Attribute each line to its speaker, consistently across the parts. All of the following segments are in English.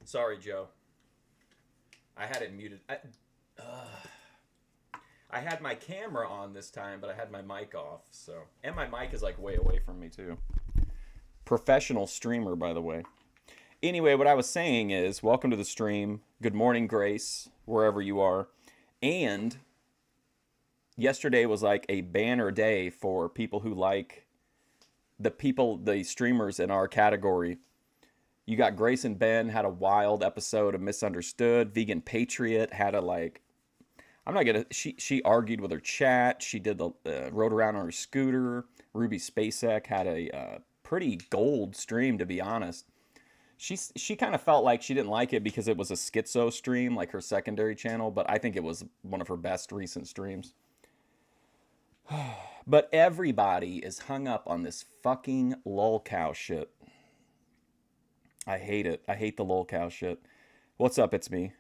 Speaker 1: Sorry, Joe. I had it muted. I had my camera on this time, but I had my mic off. So, and my mic is like way away from me too. Professional streamer, by the way. Anyway, what I was saying is, welcome to the stream. Good morning, Grace, wherever you are. And yesterday was like a banner day for people who like the streamers in our category. You got Grace and Ben had a wild episode of Misunderstood. Vegan Patriot had a like. I'm not gonna. She argued with her chat. She did the rode around on her scooter. Ruby Spacek had a pretty gold stream, to be honest. She kind of felt like she didn't like it because it was a schizo stream, like her secondary channel. But I think it was one of her best recent streams. But everybody is hung up on this fucking lolcow shit. I hate it. I hate the lolcow shit. What's up? It's me.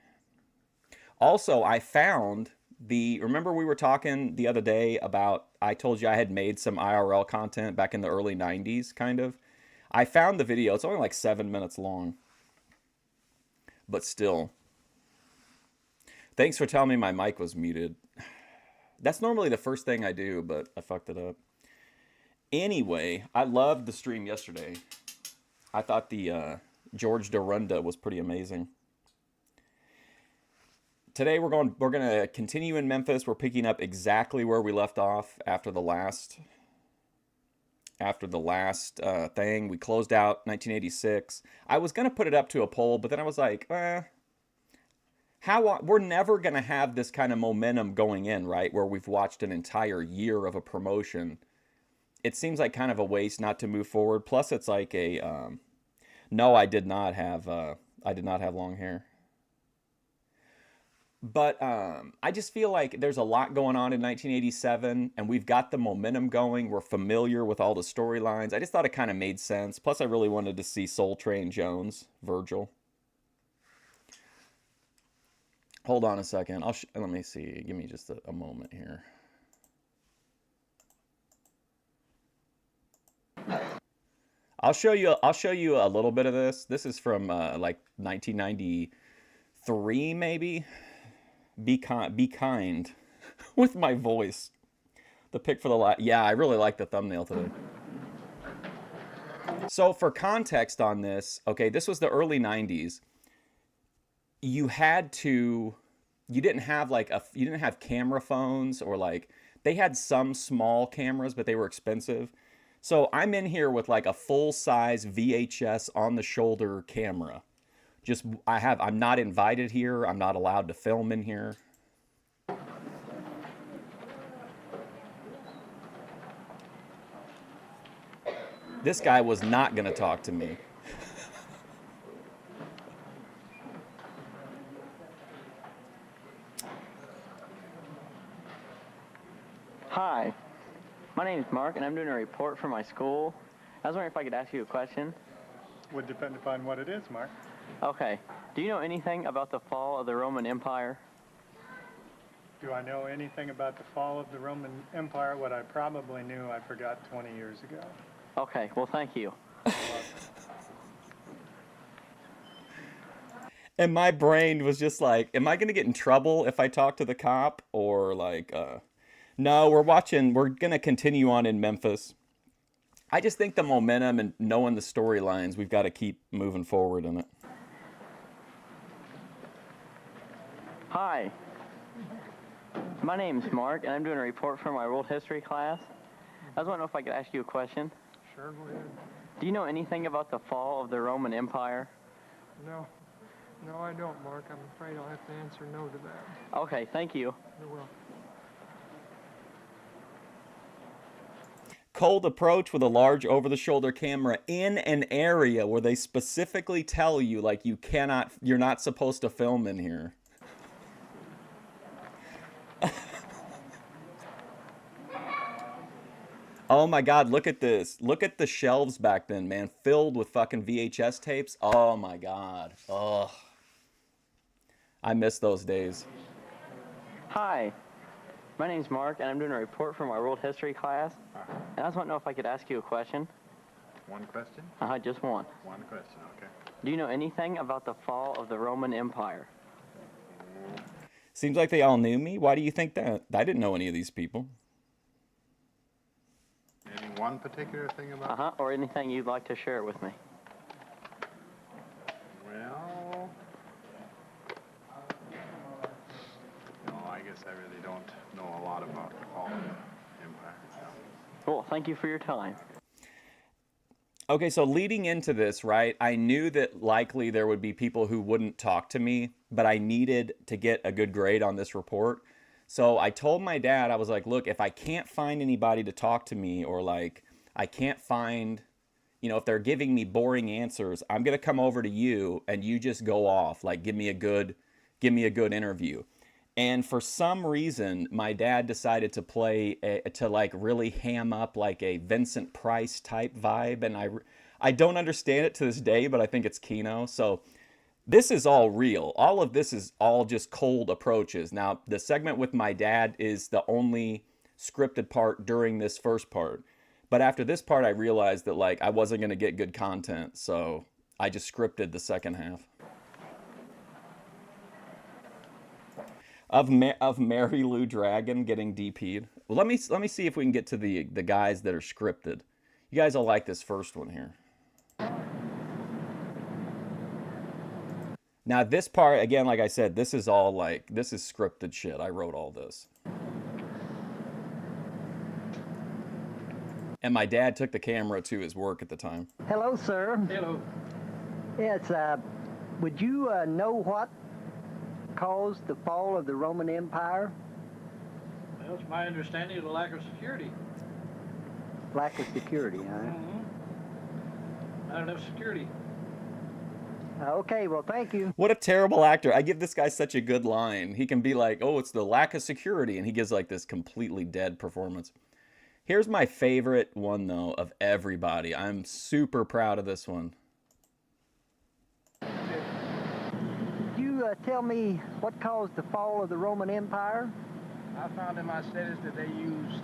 Speaker 1: Also, I found remember we were talking the other day about, I told you I had made some IRL content back in the early 90s, kind of. I found the video. It's only like 7 minutes long. But still. Thanks for telling me my mic was muted. That's normally the first thing I do, but I fucked it up. Anyway, I loved the stream yesterday. I thought the George Dorunda was pretty amazing. Today we're going to continue in Memphis. We're picking up exactly where we left off after the last thing. We closed out 1986. I was going to put it up to a poll, but then I was like, we're never going to have this kind of momentum going in, right? Where we've watched an entire year of a promotion. It seems like kind of a waste not to move forward. Plus it's like no, I did not have long hair. But I just feel like there's a lot going on in 1987, and we've got the momentum going. We're familiar with all the storylines. I just thought it kind of made sense. Plus, I really wanted to see Soul Train Jones, Virgil. Hold on a second. Let me see. Give me just a moment here. I'll show you a little bit of this. This is from like 1993, maybe. Be kind with my voice. The pick for the yeah, I really like the thumbnail today. So for context on this, okay, this was the early 90s. You didn't have camera phones, or like they had some small cameras, but they were expensive. So I'm in here with like a full-size VHS on the shoulder camera. I'm not invited here. I'm not allowed to film in here. This guy was not going to talk to me.
Speaker 2: Hi, my name is Mark, and I'm doing a report for my school. I was wondering if I could ask you a question.
Speaker 3: Would depend upon what it is, Mark.
Speaker 2: Okay. Do you know anything about the fall of the Roman Empire?
Speaker 3: Do I know anything about the fall of the Roman Empire? What I probably knew, I forgot 20 years ago.
Speaker 2: Okay, well, thank you.
Speaker 1: And my brain was just like, am I going to get in trouble if I talk to the cop? Or like, no, we're going to continue on in Memphis. I just think the momentum and knowing the storylines, we've got to keep moving forward in it.
Speaker 2: Hi, my name's Mark, and I'm doing a report for my world history class. I was wondering if I could ask you a question.
Speaker 4: Sure, go ahead.
Speaker 2: Do you know anything about the fall of the Roman Empire?
Speaker 4: No, I don't, Mark. I'm afraid I'll have to answer no to that.
Speaker 2: Okay, thank you.
Speaker 4: You're welcome.
Speaker 1: Cold approach with a large over-the-shoulder camera in an area where they specifically tell you, like, you're not supposed to film in here. Oh my God, look at this. Look at the shelves back then, man, filled with fucking VHS tapes. Oh my God. Oh, I miss those days.
Speaker 2: Hi, my name's Mark, and I'm doing a report for my world history class. And I was wondering if I could ask you a question.
Speaker 5: One question?
Speaker 2: Just one.
Speaker 5: One question, okay.
Speaker 2: Do you know anything about the fall of the Roman Empire?
Speaker 1: Seems like they all knew me. Why do you think that? I didn't know any of these people.
Speaker 5: Any one particular thing about
Speaker 2: Or anything you'd like to share with me?
Speaker 5: Well, no, I guess I really don't know a lot about the fall of the empire.
Speaker 2: Well, thank you for your time.
Speaker 1: Okay, so leading into this, right, I knew that likely there would be people who wouldn't talk to me, but I needed to get a good grade on this report. So I told my dad, I was like, look, if I can't find anybody to talk to me, or like I can't find, you know, if they're giving me boring answers, I'm going to come over to you and you just go off, like give me a good interview. And for some reason, my dad decided to to like really ham up like a Vincent Price type vibe. And I don't understand it to this day, but I think it's Keno. So this is all real. All of this is all just cold approaches. Now, the segment with my dad is the only scripted part during this first part. But after this part, I realized that like I wasn't going to get good content. So I just scripted the second half. Of Mary Lou Dragon getting DP'd. Well, let me see if we can get to the guys that are scripted. You guys will like this first one here. Now this part, again, like I said, this is all like, this is scripted shit. I wrote all this. And my dad took the camera to his work at the time.
Speaker 6: Hello, sir.
Speaker 3: Hello.
Speaker 6: Yes, would you know what caused the fall of the Roman Empire?
Speaker 7: Well, it's my understanding of the lack of security.
Speaker 6: Lack of security, huh?
Speaker 7: Mm-hmm. Not enough security.
Speaker 6: Okay, well, thank you.
Speaker 1: What a terrible actor. I give this guy such a good line. He can be like, oh, it's the lack of security. And he gives like this completely dead performance. Here's my favorite one, though, of everybody. I'm super proud of this one.
Speaker 6: Tell me what caused the fall of the Roman Empire?
Speaker 8: I found in my studies that they used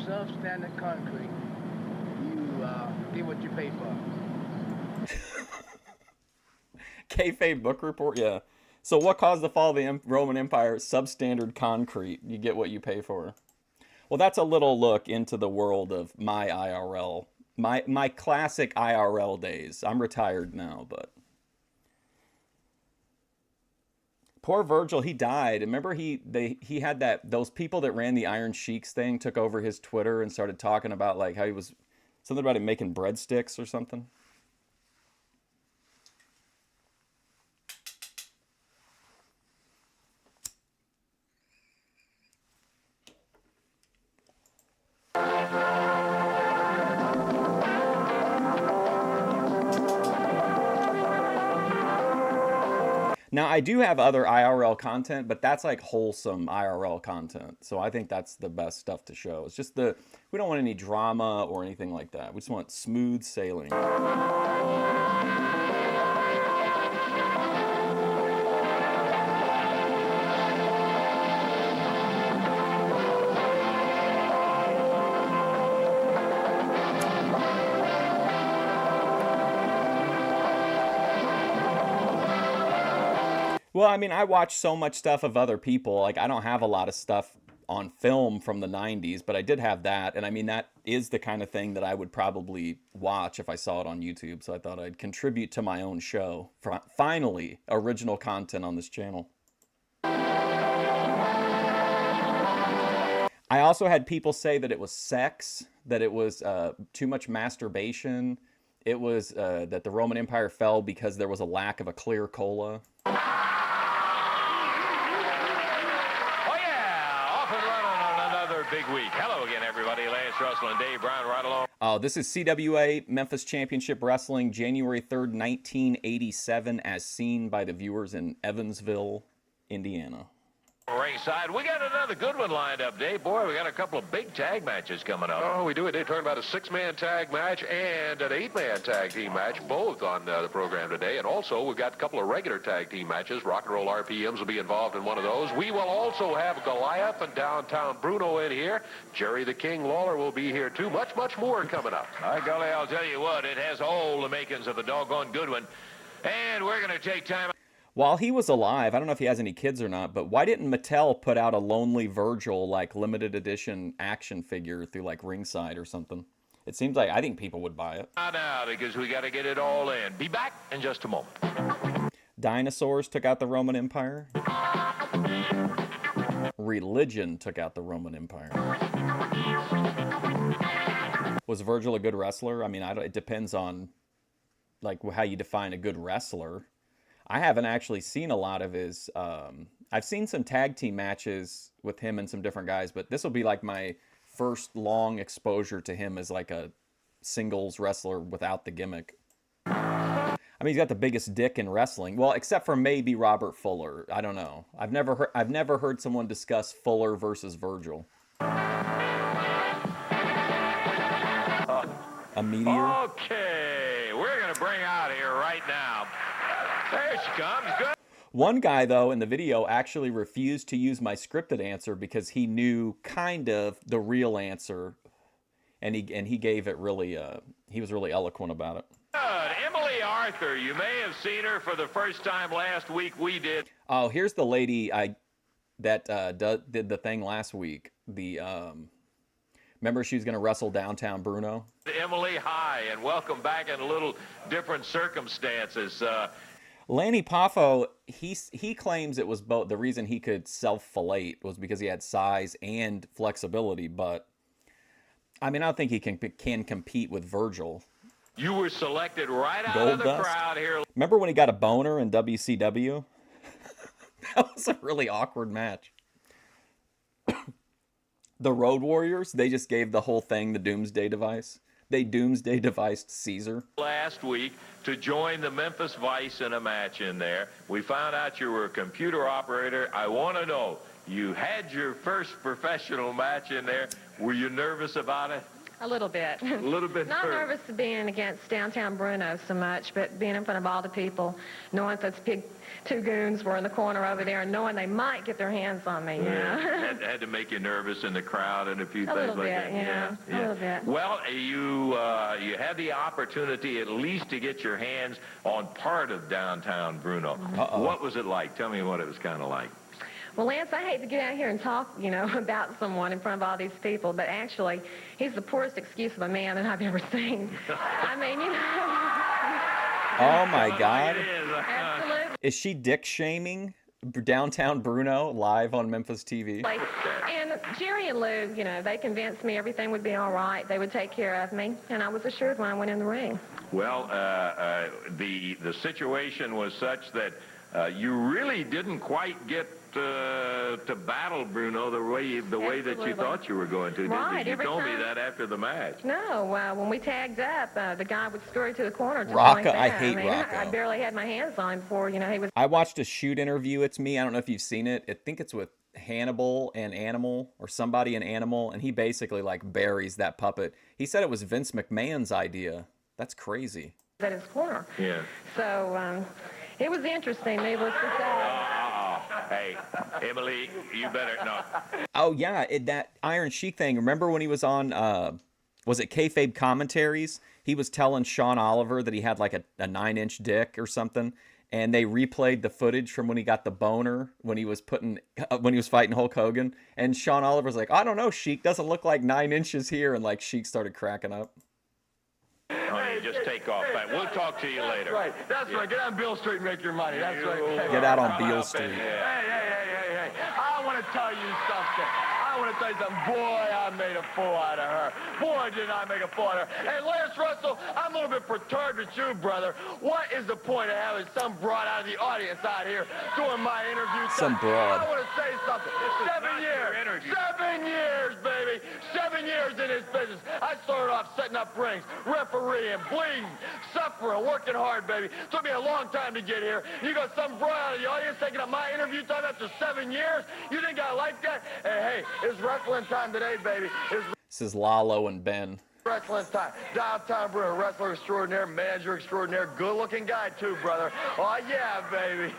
Speaker 8: substandard concrete. You get what you pay for.
Speaker 1: Kayfabe book report, yeah. So what caused the fall of the Roman Empire? Substandard concrete. You get what you pay for. Well, that's a little look into the world of my IRL. My classic IRL days. I'm retired now, but... Poor Virgil, he died. Remember he had those people that ran the Iron Sheiks thing took over his Twitter and started talking about like how he was something about him making breadsticks or something. Now, I do have other IRL content, but that's like wholesome IRL content. So I think that's the best stuff to show. It's just we don't want any drama or anything like that. We just want smooth sailing. Well, I mean, I watch so much stuff of other people. Like, I don't have a lot of stuff on film from the 90s, but I did have that. And I mean, that is the kind of thing that I would probably watch if I saw it on YouTube. So I thought I'd contribute to my own show. Finally, original content on this channel. I also had people say that it was sex, that it was too much masturbation. It was that the Roman Empire fell because there was a lack of a clear cola.
Speaker 9: Big week. Hello again, everybody. Lance Russell and Dave Brown right along.
Speaker 1: Oh, this is CWA Memphis Championship Wrestling, January 3rd, 1987, as seen by the viewers in Evansville, Indiana.
Speaker 9: Ringside, we got another good one lined up, Dave. Boy, we got a couple of big tag matches coming up.
Speaker 10: Oh, we do. They're talking about a 6-man tag match and an 8-man tag team match, both on the program today. And also, we've got a couple of regular tag team matches. Rock and Roll RPMs will be involved in one of those. We will also have Goliath and Downtown Bruno in here. Jerry the King Lawler will be here, too. Much, much more coming up.
Speaker 9: By golly, I'll tell you what, it has all the makings of a doggone good one. And we're going to take time.
Speaker 1: While he was alive, I don't know if he has any kids or not, but why didn't Mattel put out a Lonely Virgil, like, limited edition action figure through, like, Ringside or something? It seems like, I think people would buy it.
Speaker 9: Now, because we got to get it all in. Be back in just a moment.
Speaker 1: Dinosaurs took out the Roman Empire. Religion took out the Roman Empire. Was Virgil a good wrestler? I mean, it depends on, like, how you define a good wrestler. I haven't actually seen a lot of his, I've seen some tag team matches with him and some different guys, but this will be like my first long exposure to him as like a singles wrestler without the gimmick. I mean, he's got the biggest dick in wrestling. Well, except for maybe Robert Fuller. I don't know. I've never heard someone discuss Fuller versus Virgil. A meteor?
Speaker 9: Okay, we're going to bring out here right now. There she comes. Good.
Speaker 1: One guy, though, in the video actually refused to use my scripted answer because he knew kind of the real answer, and he gave it really, he was really eloquent about it.
Speaker 9: Good. Emily Arthur, you may have seen her for the first time last week. We did.
Speaker 1: Oh, here's the lady that did the thing last week. Remember she was going to wrestle Downtown Bruno?
Speaker 9: Emily, hi, and welcome back in a little different circumstances.
Speaker 1: Lanny Poffo, he claims it was both. The reason he could self-fillet was because he had size and flexibility. But I mean, I don't think he can compete with Virgil.
Speaker 9: You were selected right out
Speaker 1: Gold
Speaker 9: of the
Speaker 1: Dust.
Speaker 9: crowd here.
Speaker 1: Remember when he got a boner in WCW? That was a really awkward match. The Road Warriors, they just gave the whole thing the Doomsday Device. They Doomsday Deviced Caesar.
Speaker 9: Last week to join the Memphis Vice in a match in there. We found out you were a computer operator. I want to know, you had your first professional match in there. Were you nervous about it?
Speaker 11: A little bit.
Speaker 9: A little bit.
Speaker 11: Not nervous being against Downtown Bruno so much, but being in front of all the people, knowing those big two goons were in the corner over there, and knowing they might get their hands on me. You know?
Speaker 9: had to make you nervous in the crowd and a few
Speaker 11: A
Speaker 9: things
Speaker 11: little
Speaker 9: like
Speaker 11: bit,
Speaker 9: that.
Speaker 11: yeah. A little bit.
Speaker 9: Well, you had the opportunity at least to get your hands on part of Downtown Bruno.
Speaker 1: Uh-oh.
Speaker 9: What was it like? Tell me what it was kind of like.
Speaker 11: Well, Lance, I hate to get out here and talk, about someone in front of all these people, but actually, he's the poorest excuse of a man that I've ever seen. I mean,
Speaker 1: Oh my God.
Speaker 11: Absolutely.
Speaker 1: Is she dick shaming Downtown Bruno live on Memphis TV?
Speaker 11: And Jerry and Lou, they convinced me everything would be all right. They would take care of me, and I was assured when I went in the ring.
Speaker 9: Well, the situation was such that you really didn't quite get to battle Bruno the way that you thought you were going to.
Speaker 11: Right,
Speaker 9: You told me that after the match.
Speaker 11: No, when we tagged up, the guy would scurry to the corner just
Speaker 1: Rocco,
Speaker 11: like that.
Speaker 1: I hate
Speaker 11: mean,
Speaker 1: Rocco.
Speaker 11: I barely had my hands on him before, he was...
Speaker 1: I watched a shoot interview, It's Me. I don't know if you've seen it. I think it's with Hannibal and Animal, or somebody in Animal, and he basically like buries that puppet. He said it was Vince McMahon's idea. That's crazy.
Speaker 11: At his corner.
Speaker 9: Yeah.
Speaker 11: So, it was interesting, needless to say.
Speaker 9: Hey, Emily, you better no.
Speaker 1: Oh yeah, that Iron Sheik thing. Remember when he was on? Was it Kayfabe Commentaries? He was telling Sean Oliver that he had like a 9-inch dick or something, and they replayed the footage from when he got the boner when he was fighting Hulk Hogan. And Sean Oliver's like, I don't know, Sheik doesn't look like 9 inches here, and like Sheik started cracking up.
Speaker 9: Oh, you just take off. We'll talk to you later.
Speaker 8: That's right. Get on Beale Street and make your money. That's right.
Speaker 1: Get out on Beale Street.
Speaker 8: Hey. I want to tell you something. Boy, I made a fool out of her. Boy, did I make a fool out of her. Hey, Lance Russell, I'm a little bit perturbed with you, brother. What is the point of having some broad out of the audience out here doing my interview?
Speaker 1: Some broad.
Speaker 8: I want to say something. 7 years. 7 years, baby. 7 years in this business. I started off setting up rings, refereeing, bleeding, suffering, working hard, baby. Took me a long time to get here. You got some bro out of the audience taking up my interview time after 7 years? You think I like that? Hey, it's wrestling time today, baby.
Speaker 1: This is Lalo and Ben.
Speaker 8: Wrestling time. Downtown Bruno, wrestler extraordinaire, manager extraordinaire, good-looking guy too, brother. Oh yeah, baby.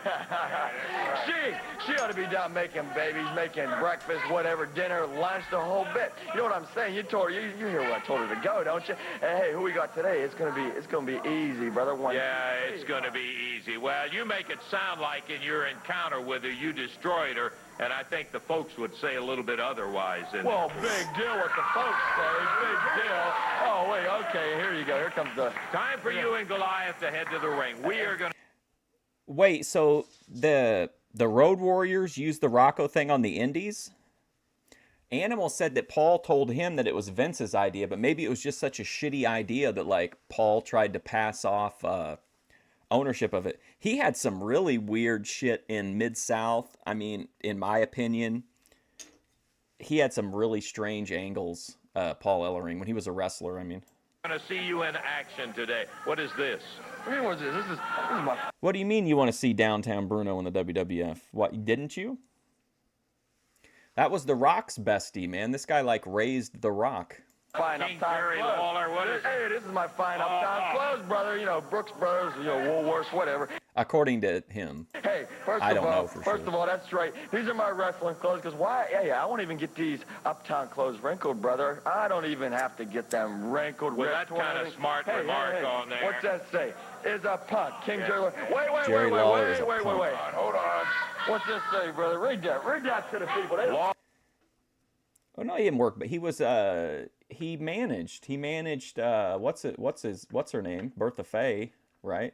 Speaker 8: she ought to be down making babies, making breakfast, whatever, dinner, lunch, the whole bit. You know what I'm saying? You hear where I told her to go, don't you? Hey, who we got today? It's gonna be easy, brother.
Speaker 9: Yeah, it's gonna be easy. Well, you make it sound like in your encounter with her, you destroyed her. And I think the folks would say a little bit otherwise.
Speaker 8: Well, big deal what the folks say. Big deal. Oh, wait, okay, here you go. Here comes the...
Speaker 9: Time for you and Goliath to head to the ring. We are going to...
Speaker 1: Wait, so the Road Warriors used the Rocco thing on the Indies? Animal said that Paul told him that it was Vince's idea, but maybe it was just such a shitty idea that, like, Paul tried to pass off... ownership of it. He had some really weird shit in Mid-South. I mean, in my opinion, he had some really strange angles, Paul Ellering, when he was a wrestler, I mean.
Speaker 9: I'm going to see you in action today. What is this?
Speaker 8: I mean, what's this? This is my...
Speaker 1: What do you mean you want to see Downtown Bruno in the WWF? What, didn't you? That was The Rock's bestie, man. This guy, like, raised The Rock.
Speaker 8: Fine
Speaker 9: King
Speaker 8: uptown
Speaker 9: Jerry
Speaker 8: clothes.
Speaker 9: Lawler, what is
Speaker 8: Hey, this is my fine uptown clothes, brother. You know, Brooks Brothers, you know, Woolworths, whatever.
Speaker 1: According to him.
Speaker 8: Hey, first of all, that's right. These are my wrestling clothes, because why? Hey, I won't even get these uptown clothes wrinkled, brother. I don't even have to get them wrinkled.
Speaker 9: With that kind of smart remark on there.
Speaker 8: What's that say? Is a punk. King Jerry Lawler.
Speaker 1: Jerry Lawler is a punk.
Speaker 8: Wait. Hold on. What's this say, brother? Read that to the people.
Speaker 1: Oh no, he didn't work, but he was he managed what's her name? Bertha Faye, right?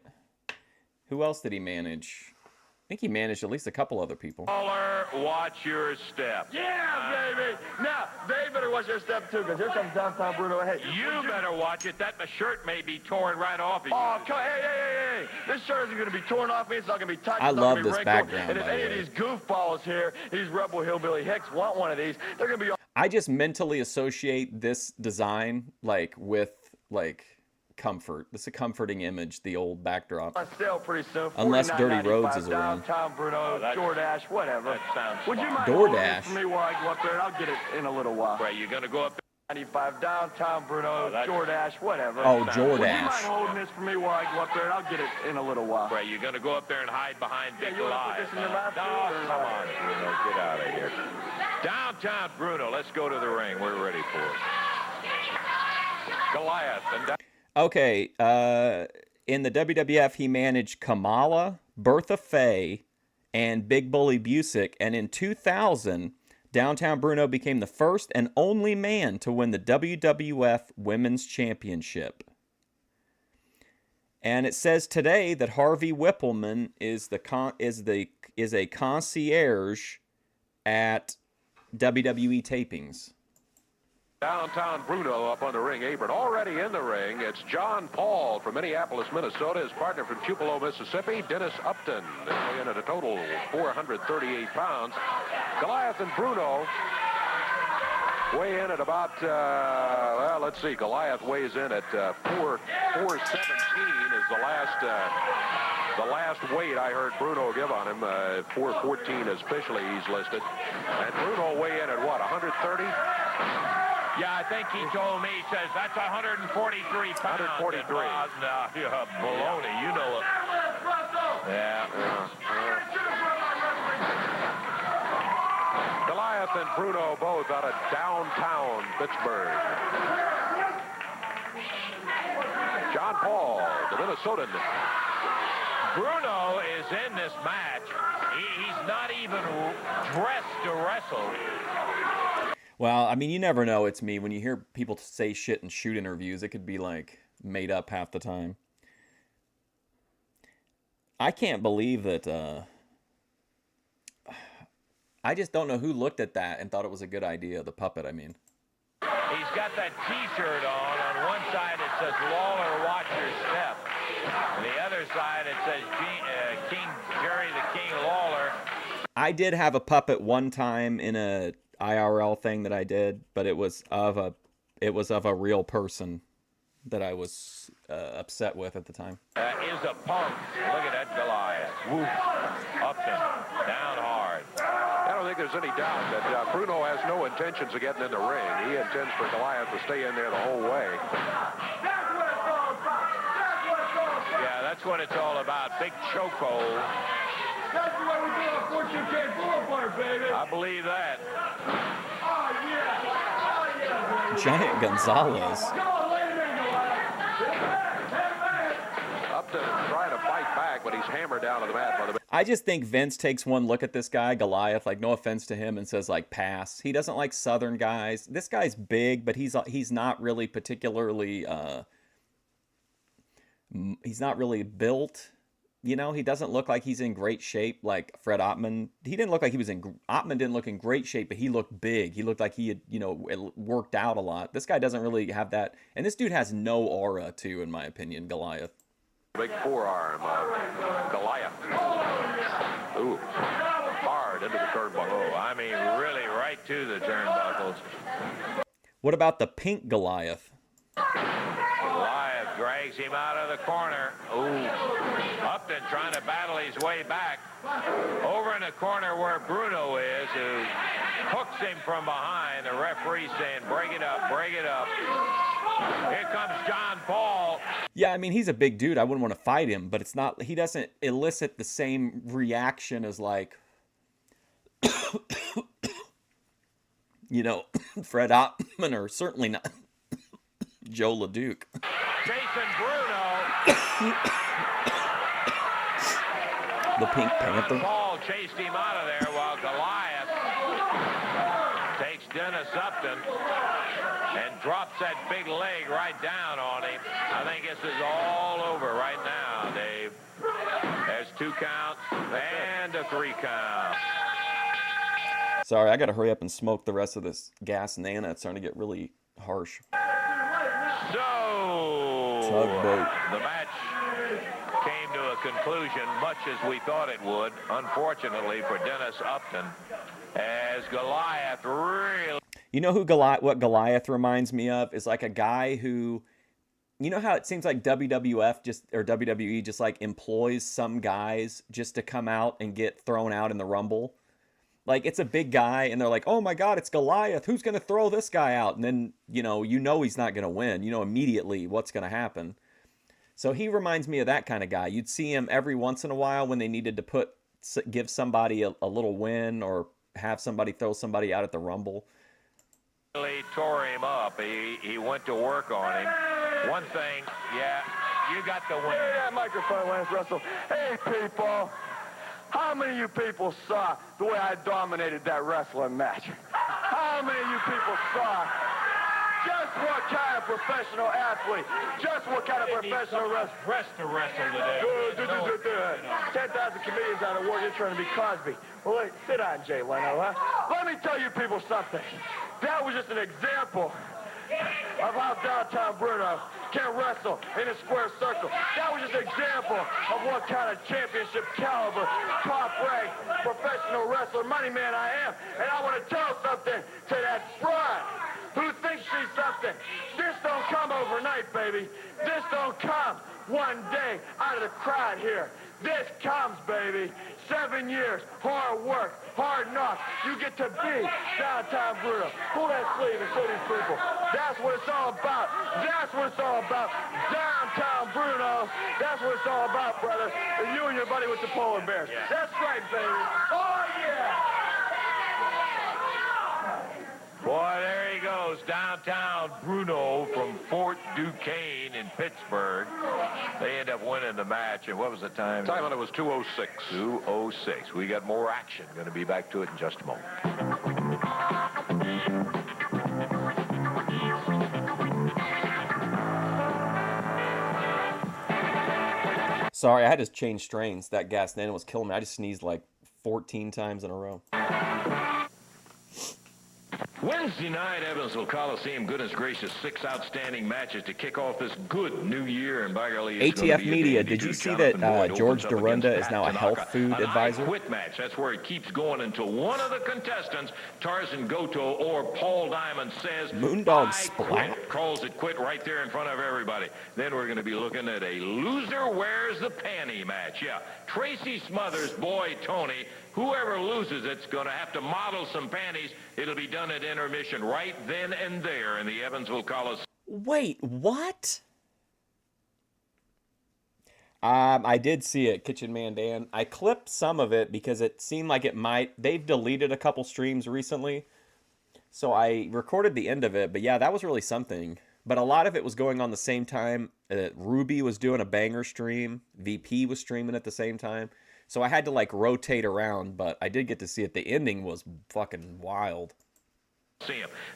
Speaker 1: Who else did he manage? I think he managed at least a couple other people.
Speaker 9: Lawler, watch your step.
Speaker 8: Yeah, baby. Now, they better watch their step too, because here comes Downtown Bruno. Hey,
Speaker 9: You better watch it. That shirt may be torn right off of you.
Speaker 8: Oh, hey. This shirt isn't going to be torn off me. It's not going to be touched.
Speaker 1: I
Speaker 8: It's not
Speaker 1: love
Speaker 8: gonna be
Speaker 1: this
Speaker 8: wrinkled.
Speaker 1: background,
Speaker 8: And if
Speaker 1: by the
Speaker 8: any of
Speaker 1: way.
Speaker 8: these goofballs here, these Rebel Hillbilly Hicks want one of these, they're going to be
Speaker 1: I just mentally associate this design like with like comfort. This is a comforting image, the old backdrop.
Speaker 8: on sale pretty soon.
Speaker 1: Unless Dirty
Speaker 8: $49.95,
Speaker 1: Rhodes is around.
Speaker 8: Downtown Bruno, DoorDash, whatever.
Speaker 9: That sounds
Speaker 8: Would you mind
Speaker 1: DoorDash.
Speaker 8: holding this for me while I go up there? And I'll get it in a little while.
Speaker 9: Right, you're going to go up
Speaker 8: 95 Downtown Bruno, DoorDash, whatever.
Speaker 1: Oh,
Speaker 8: Would you mind
Speaker 1: DoorDash.
Speaker 8: holding this for me while I go up there? And I'll get it in a little while.
Speaker 9: Right, you're going to go up there and hide behind Big
Speaker 8: you wanna put
Speaker 9: Goliath.
Speaker 8: this in your mouth,
Speaker 9: No,
Speaker 8: too, or-
Speaker 9: come on, Bruno, get out of here. Downtown Bruno, let's go to the ring. We're ready for it. Goliath and
Speaker 1: Okay, in the WWF, he managed Kamala, Bertha Faye, and Big Bully Busick, and in 2000, Downtown Bruno became the first and only man to win the WWF Women's Championship. And it says today that Harvey Whippleman is a concierge at WWE tapings.
Speaker 10: Downtown Bruno up on the ring apron. Already in the ring, it's John Paul from Minneapolis, Minnesota. His partner from Tupelo, Mississippi, Dennis Upton. They weigh in at a total 438 pounds. Goliath and Bruno weigh in at about, well, let's see. Goliath weighs in at 417 is the last weight I heard Bruno give on him. 414 officially he's listed. And Bruno weigh in at what, 130?
Speaker 9: Yeah, I think he told me, he says, that's 143 pounds.
Speaker 10: 143.
Speaker 9: Yeah, baloney, you know it. Yeah.
Speaker 10: Goliath and Bruno both out of downtown Pittsburgh. John Paul, the Minnesotan.
Speaker 9: Bruno is in this match. He's not even dressed to wrestle.
Speaker 1: Well, I mean, you never know. It's me. When you hear people say shit in shoot interviews, it could be like made up half the time. I can't believe that. I just don't know who looked at that and thought it was a good idea. The puppet, I mean.
Speaker 9: He's got that T-shirt on. On one side it says Lawler, watch your step. On the other side it says King Jerry the King Lawler.
Speaker 1: I did have a puppet one time in a. IRL thing that I did, but it was of a real person that I was upset with at the time.
Speaker 9: Is a punk. Look at that Goliath. Woof. Upton. Down hard.
Speaker 10: I don't think there's any doubt that Bruno has no intentions of getting in the ring. He intends for Goliath to stay in there the whole way.
Speaker 9: Yeah, that's what it's all about. Big chokehold.
Speaker 8: That's the way we do our Fortune Cake Boulevard, baby.
Speaker 9: I believe that.
Speaker 8: Oh, yeah. Oh, yeah, baby.
Speaker 1: Giant Gonzalez.
Speaker 8: Come on, lay him in,
Speaker 10: Upton trying to fight back, but he's hammered down to the mat by the...
Speaker 1: I just think Vince takes one look at this guy, Goliath, like, no offense to him, and says, like, pass. He doesn't like Southern guys. This guy's big, but he's not really particularly, he's not really built. You know, he doesn't look like he's in great shape like Fred Ottman. He didn't look like he was in... Ottman didn't look in great shape, but he looked big. He looked like he had, you know, worked out a lot. This guy doesn't really have that. And this dude has no aura, too, in my opinion, Goliath.
Speaker 10: Big forearm of Goliath. Ooh, hard into the turnbuckle.
Speaker 9: Oh, I mean, really right to the turnbuckles.
Speaker 1: What about the pink Goliath?
Speaker 9: Goliath drags him out of the corner. Ooh. Upton trying to battle his way back. Over in the corner where Bruno is, who hooks him from behind. The referee saying, break it up, break it up. Here comes John Paul.
Speaker 1: Yeah, I mean, he's a big dude. I wouldn't want to fight him, but it's not, he doesn't elicit the same reaction as, like, you know, Fred Ottman, or certainly not Joe LeDuc.
Speaker 9: Jason Bruno.
Speaker 1: The Pink Panther.
Speaker 9: Paul chased him out of there while Goliath takes Dennis Upton and drops that big leg right down on him. I think this is all over right now, Dave. There's 2 counts and a 3 count.
Speaker 1: Sorry, I got to hurry up and smoke the rest of this gas Nana. It's starting to get really harsh.
Speaker 9: So,
Speaker 1: Tugboat.
Speaker 9: the match came to a conclusion much as we thought it would, unfortunately for Dennis Upton, as Goliath really...
Speaker 1: You know what Goliath reminds me of? Is like a guy who, you know how it seems like WWE just like employs some guys just to come out and get thrown out in the Rumble. Like, it's a big guy and they're like, oh my God, it's Goliath. Who's going to throw this guy out? And then, you know he's not going to win. You know immediately what's going to happen. So he reminds me of that kind of guy. You'd see him every once in a while when they needed to give somebody a little win or have somebody throw somebody out at the Rumble.
Speaker 9: Really tore him up. He went to work on him. One thing, yeah, you got the win.
Speaker 8: Hey, that microphone, Lance Russell. Hey, people. How many of you people saw the way I dominated that wrestling match? How many of you people saw just what kind of professional athlete, just what kind of professional wrestler?
Speaker 9: Press to wrestle today.
Speaker 8: 10,000 comedians out of work, you're trying to be Cosby. Well, wait, sit down, Jay Leno, huh? Let me tell you people something. That was just an example of how downtown Bruno can wrestle in a square circle. That was just an example of what kind of championship caliber, top-ranked, professional wrestler, money man I am. And I want to tell something to that bride who thinks she's something. This don't come overnight, baby. This don't come one day out of the crowd here. This comes, baby. 7 years, hard work, hard knocks. You get to be downtown Bruno. Pull that sleeve and show these people. That's what it's all about. That's what it's all about. Downtown Bruno. That's what it's all about, brother. And you and your buddy with the polar bears. Yeah. That's right, baby. Oh, yeah.
Speaker 9: Boy, there he goes, downtown Bruno from Fort Duquesne in Pittsburgh. They end up winning the match, and what was the time?
Speaker 10: Time on it was 2:06.
Speaker 9: 2:06. We got more action. Going to be back to it in just a moment.
Speaker 1: Sorry, I had to change strains. That gas Nana was killing me. I just sneezed like 14 times in a row.
Speaker 9: Wednesday night, Evansville Coliseum, goodness gracious, 6 outstanding matches to kick off this good new year. And by golly, it's gonna
Speaker 1: ATF
Speaker 9: be a
Speaker 1: Media,
Speaker 9: dandy,
Speaker 1: did you
Speaker 9: too.
Speaker 1: see
Speaker 9: Jonathan
Speaker 1: that
Speaker 9: Boyd
Speaker 1: George
Speaker 9: opens up against
Speaker 1: Dorunda is
Speaker 9: Pat
Speaker 1: now a health
Speaker 9: Tanaka.
Speaker 1: food
Speaker 9: An
Speaker 1: advisor?
Speaker 9: I quit match. That's where it keeps going until one of the contestants, Tarzan Goto or Paul Diamond, says,
Speaker 1: Moondog
Speaker 9: I
Speaker 1: Splat?
Speaker 9: quit. Calls it quit right there in front of everybody. Then we're going to be looking at a loser wears the panty match. Yeah, Tracy Smothers, boy Tony. Whoever loses it's going to have to model some panties. It'll be done at intermission right then and there in the Evansville Coliseum.
Speaker 1: Wait, what? I did see it, Kitchen Man Dan. I clipped some of it because it seemed like it might... They've deleted a couple streams recently. So I recorded the end of it. But yeah, that was really something. But a lot of it was going on the same time. Ruby was doing a banger stream. VP was streaming at the same time. So I had to like rotate around, but I did get to see it. The ending was fucking wild.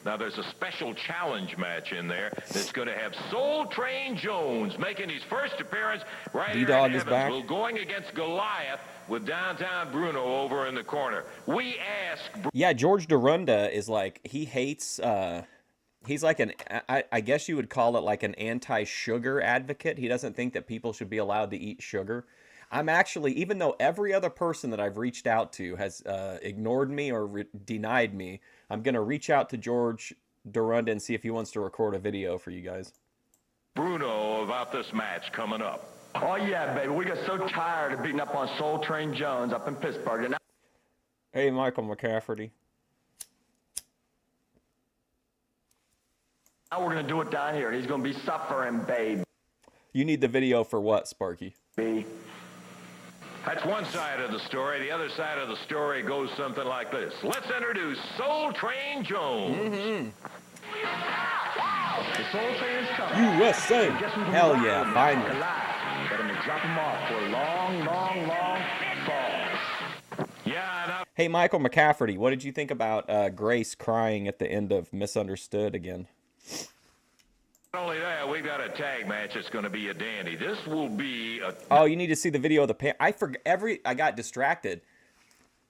Speaker 9: Now there's a special challenge match in there that's going to have Soul Train Jones making his first appearance right here in Evansville, going against Goliath with Downtown Bruno over in the corner. We ask...
Speaker 1: Yeah, George Dorunda is like, he hates... He's like an, I guess you would call it like an anti-sugar advocate. He doesn't think that people should be allowed to eat sugar. I'm actually, even though every other person that I've reached out to has ignored me or denied me, I'm going to reach out to George Dorunda and see if he wants to record a video for you guys.
Speaker 9: Bruno about this match coming up.
Speaker 2: Oh, yeah, baby. We got so tired of beating up on Soul Train Jones up in Pittsburgh. And
Speaker 1: hey, Michael McCafferty.
Speaker 2: now we're going to do it down here. He's going to be suffering, babe.
Speaker 1: You need the video for what, Sparky?
Speaker 9: That's one side of the story. The other side of the story goes something like this. Let's introduce Soul Train Jones.
Speaker 2: The Soul Train is coming.
Speaker 1: USA. Hell yeah, finally.
Speaker 2: But I'm going to drop him off for a long, long, long fall.
Speaker 9: Yeah,
Speaker 1: hey, Michael McCafferty, what did you think about Grace crying at the end of Misunderstood again?
Speaker 9: Not only that, we've got a tag match that's going to be a dandy. This will be a...
Speaker 1: Oh, you need to see the video of the I got distracted.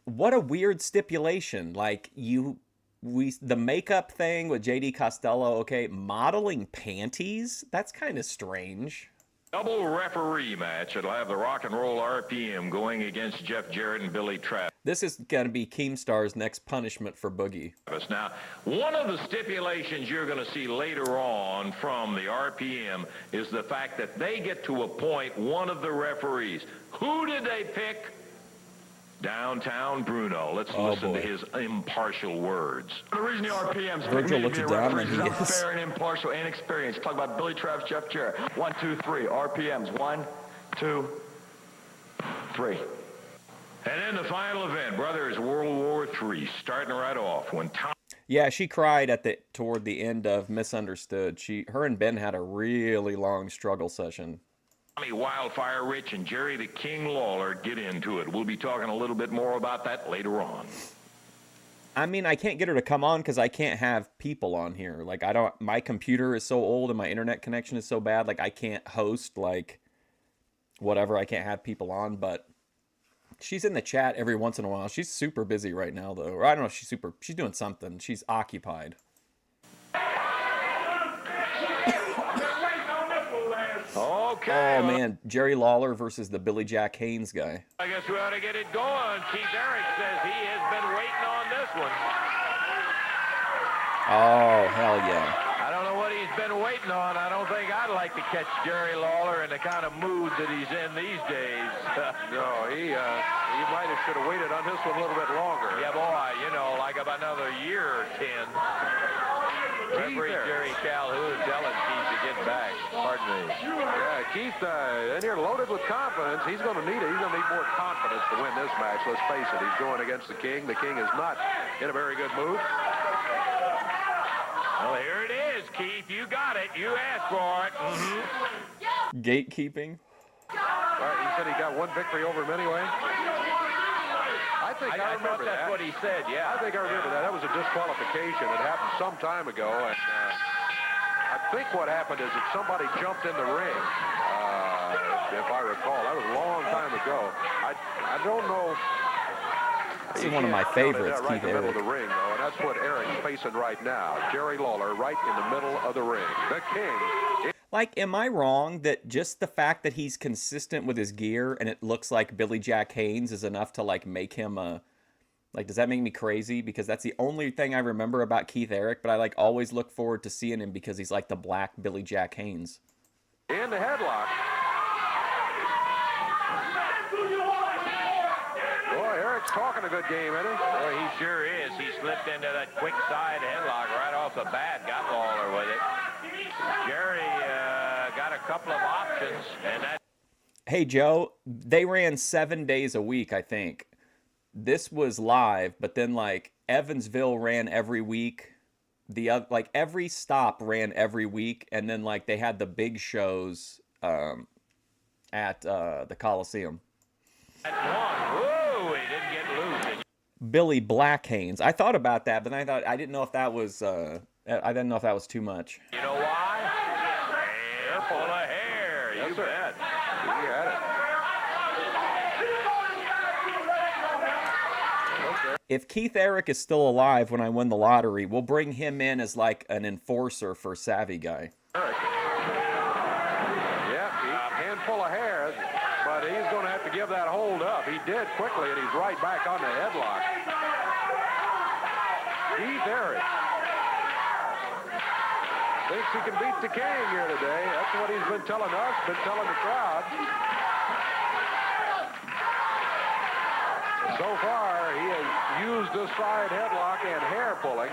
Speaker 1: What a weird stipulation. Like, the makeup thing with JD Costello, okay, modeling panties? That's kind of strange.
Speaker 9: Double referee match. It'll have the Rock and Roll RPM going against Jeff Jarrett and Billy Travis.
Speaker 1: This is going to be Keemstar's next punishment for Boogie.
Speaker 9: Now, one of the stipulations you're going to see later on from the RPM is the fact that they get to appoint one of the referees. Who did they pick? Downtown Bruno. Let's listen to his impartial words.
Speaker 2: The reason the RPM's
Speaker 1: Virgil looks down and he is
Speaker 2: unfair and impartial and experienced. Talk about Billy Travis, Jeff Jarrett. 1, 2, 3. RPMs. 1, 2, 3.
Speaker 9: And then the final event, brother, is World War III, starting right off when Tom...
Speaker 1: Yeah, she cried toward the end of Misunderstood. Her and Ben had a really long struggle session.
Speaker 9: Tommy Wildfire Rich and Jerry the King Lawler get into it. We'll be talking a little bit more about that later on.
Speaker 1: I mean, I can't get her to come on because I can't have people on here. Like, my computer is so old and my internet connection is so bad. Like, I can't host, like, whatever. I can't have people on, but she's in the chat every once in a while. She's super busy right now, though. Or I don't know if she's doing something. She's occupied.
Speaker 9: Okay.
Speaker 1: Oh, man. Jerry Lawler versus the Billy Jack Haynes guy.
Speaker 9: I guess we ought to get it going. Keith Eric says he has been waiting on this one.
Speaker 1: Oh, hell yeah.
Speaker 9: I don't know what he's been waiting on. I don't think I'd like to catch Jerry Lawler in the kind of mood that he's in these days.
Speaker 10: No, he might have should have waited on this one a little bit longer.
Speaker 9: Yeah, boy, like about another year or 10. Referee Jerry Calhoun telling Keith to get back. Pardon me.
Speaker 10: Yeah, Keith, in here loaded with confidence. He's going to need it. He's going to need more confidence to win this match. Let's face it. He's going against the King. The King is not in a very good mood.
Speaker 9: Well, here it is, Keith. You got it. You asked for it. Mm-hmm.
Speaker 1: Gatekeeping.
Speaker 10: Well, he said he got one victory over him anyway. I remember
Speaker 9: that's
Speaker 10: that.
Speaker 9: What he said, yeah.
Speaker 10: I think I remember that. That was a disqualification. It happened some time ago. And I think what happened is that somebody jumped in the ring, if I recall. That was a long time ago. I don't know
Speaker 1: This is one of my favorites,
Speaker 10: Right
Speaker 1: Keith
Speaker 10: in the middle
Speaker 1: Eric.
Speaker 10: of the ring, though, and that's what Eric's facing right now. Jerry Lawler right in the middle of the ring. The king.
Speaker 1: Like, am I wrong that just the fact that he's consistent with his gear and it looks like Billy Jack Haynes is enough to, like, make him a... Like, does that make me crazy? Because that's the only thing I remember about Keith Eric, but I, like, always look forward to seeing him because he's like the black Billy Jack Haynes.
Speaker 10: In the headlock. Boy, Eric's talking a good game, isn't he?
Speaker 9: Boy, he sure is. He slipped into that quick side headlock right off the bat, got Lawler with it. Jerry got a couple of options, and that...
Speaker 1: Hey, Joe, they ran 7 days a week, I think. This was live, but then, like, Evansville ran every week. Like, every stop ran every week, and then, like, they had the big shows at the Coliseum.
Speaker 9: That's one. Whoa, he didn't get loose.
Speaker 1: Billy Black Haynes. I thought about that, but I didn't know if that was too much.
Speaker 9: You know why? Hair full of hair.
Speaker 10: Yes,
Speaker 9: You
Speaker 10: sir.
Speaker 9: bet.
Speaker 10: He had it.
Speaker 1: If Keith Eric is still alive when I win the lottery, we'll bring him in as like an enforcer for Savvy Guy.
Speaker 10: Eric. Yep, handful of hair, but he's going to have to give that hold up. He did quickly, and he's right back on the headlock. Keith Eric thinks he can beat the king here today. That's what he's been telling us, been telling the crowd. So far, he has used the side headlock and hair pulling.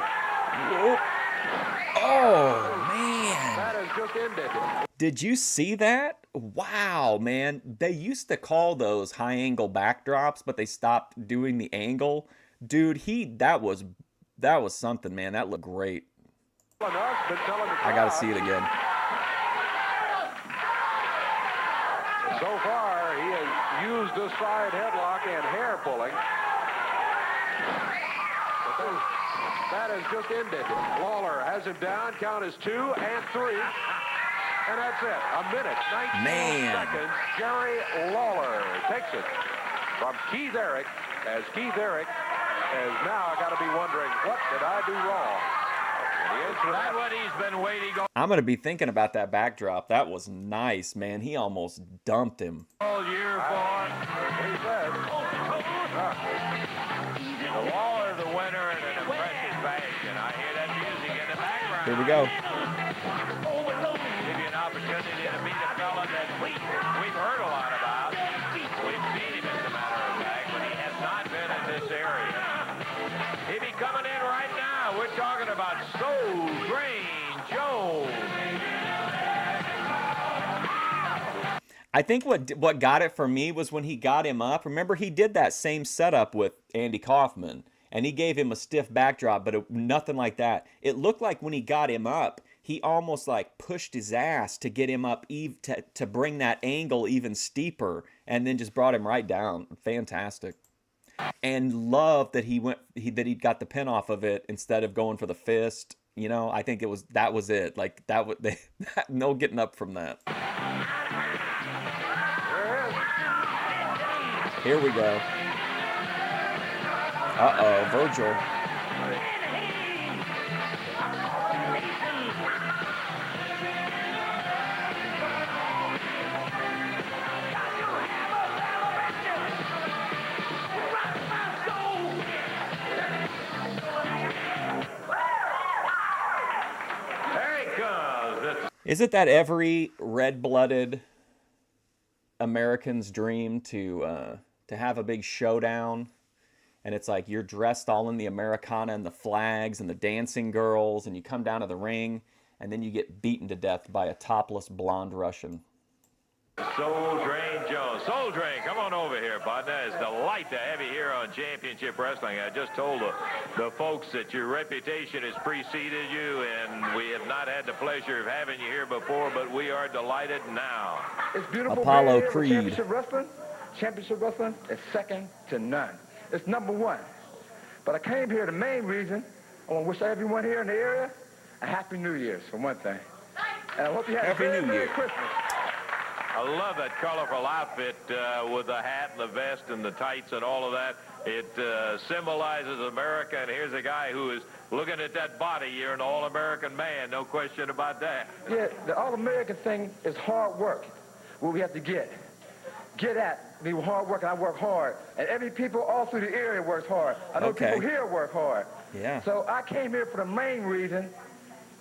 Speaker 1: Oh, man.
Speaker 10: That has just ended.
Speaker 1: Did you see that? Wow, man. They used to call those high angle backdrops, but they stopped doing the angle. Dude, that was something, man. That looked great. I got to see it again.
Speaker 10: So far, he has used the side headlock and hair pulling. But that has just ended. Lawler has him down. Count is 2 and 3. And that's it. A minute, 19 seconds. Jerry Lawler takes it from Keith Eric, as Keith Eric has now got to be wondering, what did I do wrong?
Speaker 9: That's what he's been waiting on
Speaker 1: I'm going to be thinking about that backdrop. That was nice, man. He almost dumped him.
Speaker 9: all year for.
Speaker 10: He said.
Speaker 9: The Lawler, the winner in an impressive fashion. I hear that music in the background.
Speaker 1: Here we go.
Speaker 9: Give you an opportunity to meet a fella that we've heard a lot about. We've seen him, as a matter of fact, but he has not been in this area. He'll be coming in right now. We're talking about Soul Drain Jones.
Speaker 1: I think what got it for me was when he got him up. Remember, he did that same setup with Andy Kaufman, and he gave him a stiff backdrop, but nothing like that. It looked like when he got him up, he almost like pushed his ass to get him up to bring that angle even steeper, and then just brought him right down. Fantastic. And love that he got the pin off of it instead of going for the fist. You know, I think that was it. Like no getting up from that. Here we go. Uh-oh, Virgil.
Speaker 9: There he comes.
Speaker 1: Is it that every red-blooded American's dream to have a big showdown, and it's like you're dressed all in the Americana and the flags and the dancing girls, and you come down to the ring, and then you get beaten to death by a topless blonde Russian?
Speaker 9: Soul Drain Jones. Soul Drain, come on over here, partner. It's a delight to have you here on Championship Wrestling. I just told the folks that your reputation has preceded you, and we have not had the pleasure of having you here before, but we are delighted now.
Speaker 12: It's beautiful.
Speaker 1: Apollo
Speaker 12: being here with
Speaker 1: Creed.
Speaker 12: Championship Wrestling. Championship Wrestling is second to none. It's number one. But I came here, the main reason, I want to wish everyone here in the area a Happy New Year's, for one thing. And I hope you have
Speaker 1: Happy
Speaker 12: a very
Speaker 1: New
Speaker 12: Merry
Speaker 1: Year.
Speaker 12: Christmas.
Speaker 9: I love that colorful outfit with the hat and the vest and the tights and all of that. It symbolizes America, and here's a guy who is looking at that body. You're an all-American man, no question about that.
Speaker 12: Yeah, the all-American thing is hard work. What we have to get at. Be hard work, and I work hard. And every people all through the area works hard. I know people here work hard.
Speaker 1: Yeah.
Speaker 12: So I came here for the main reason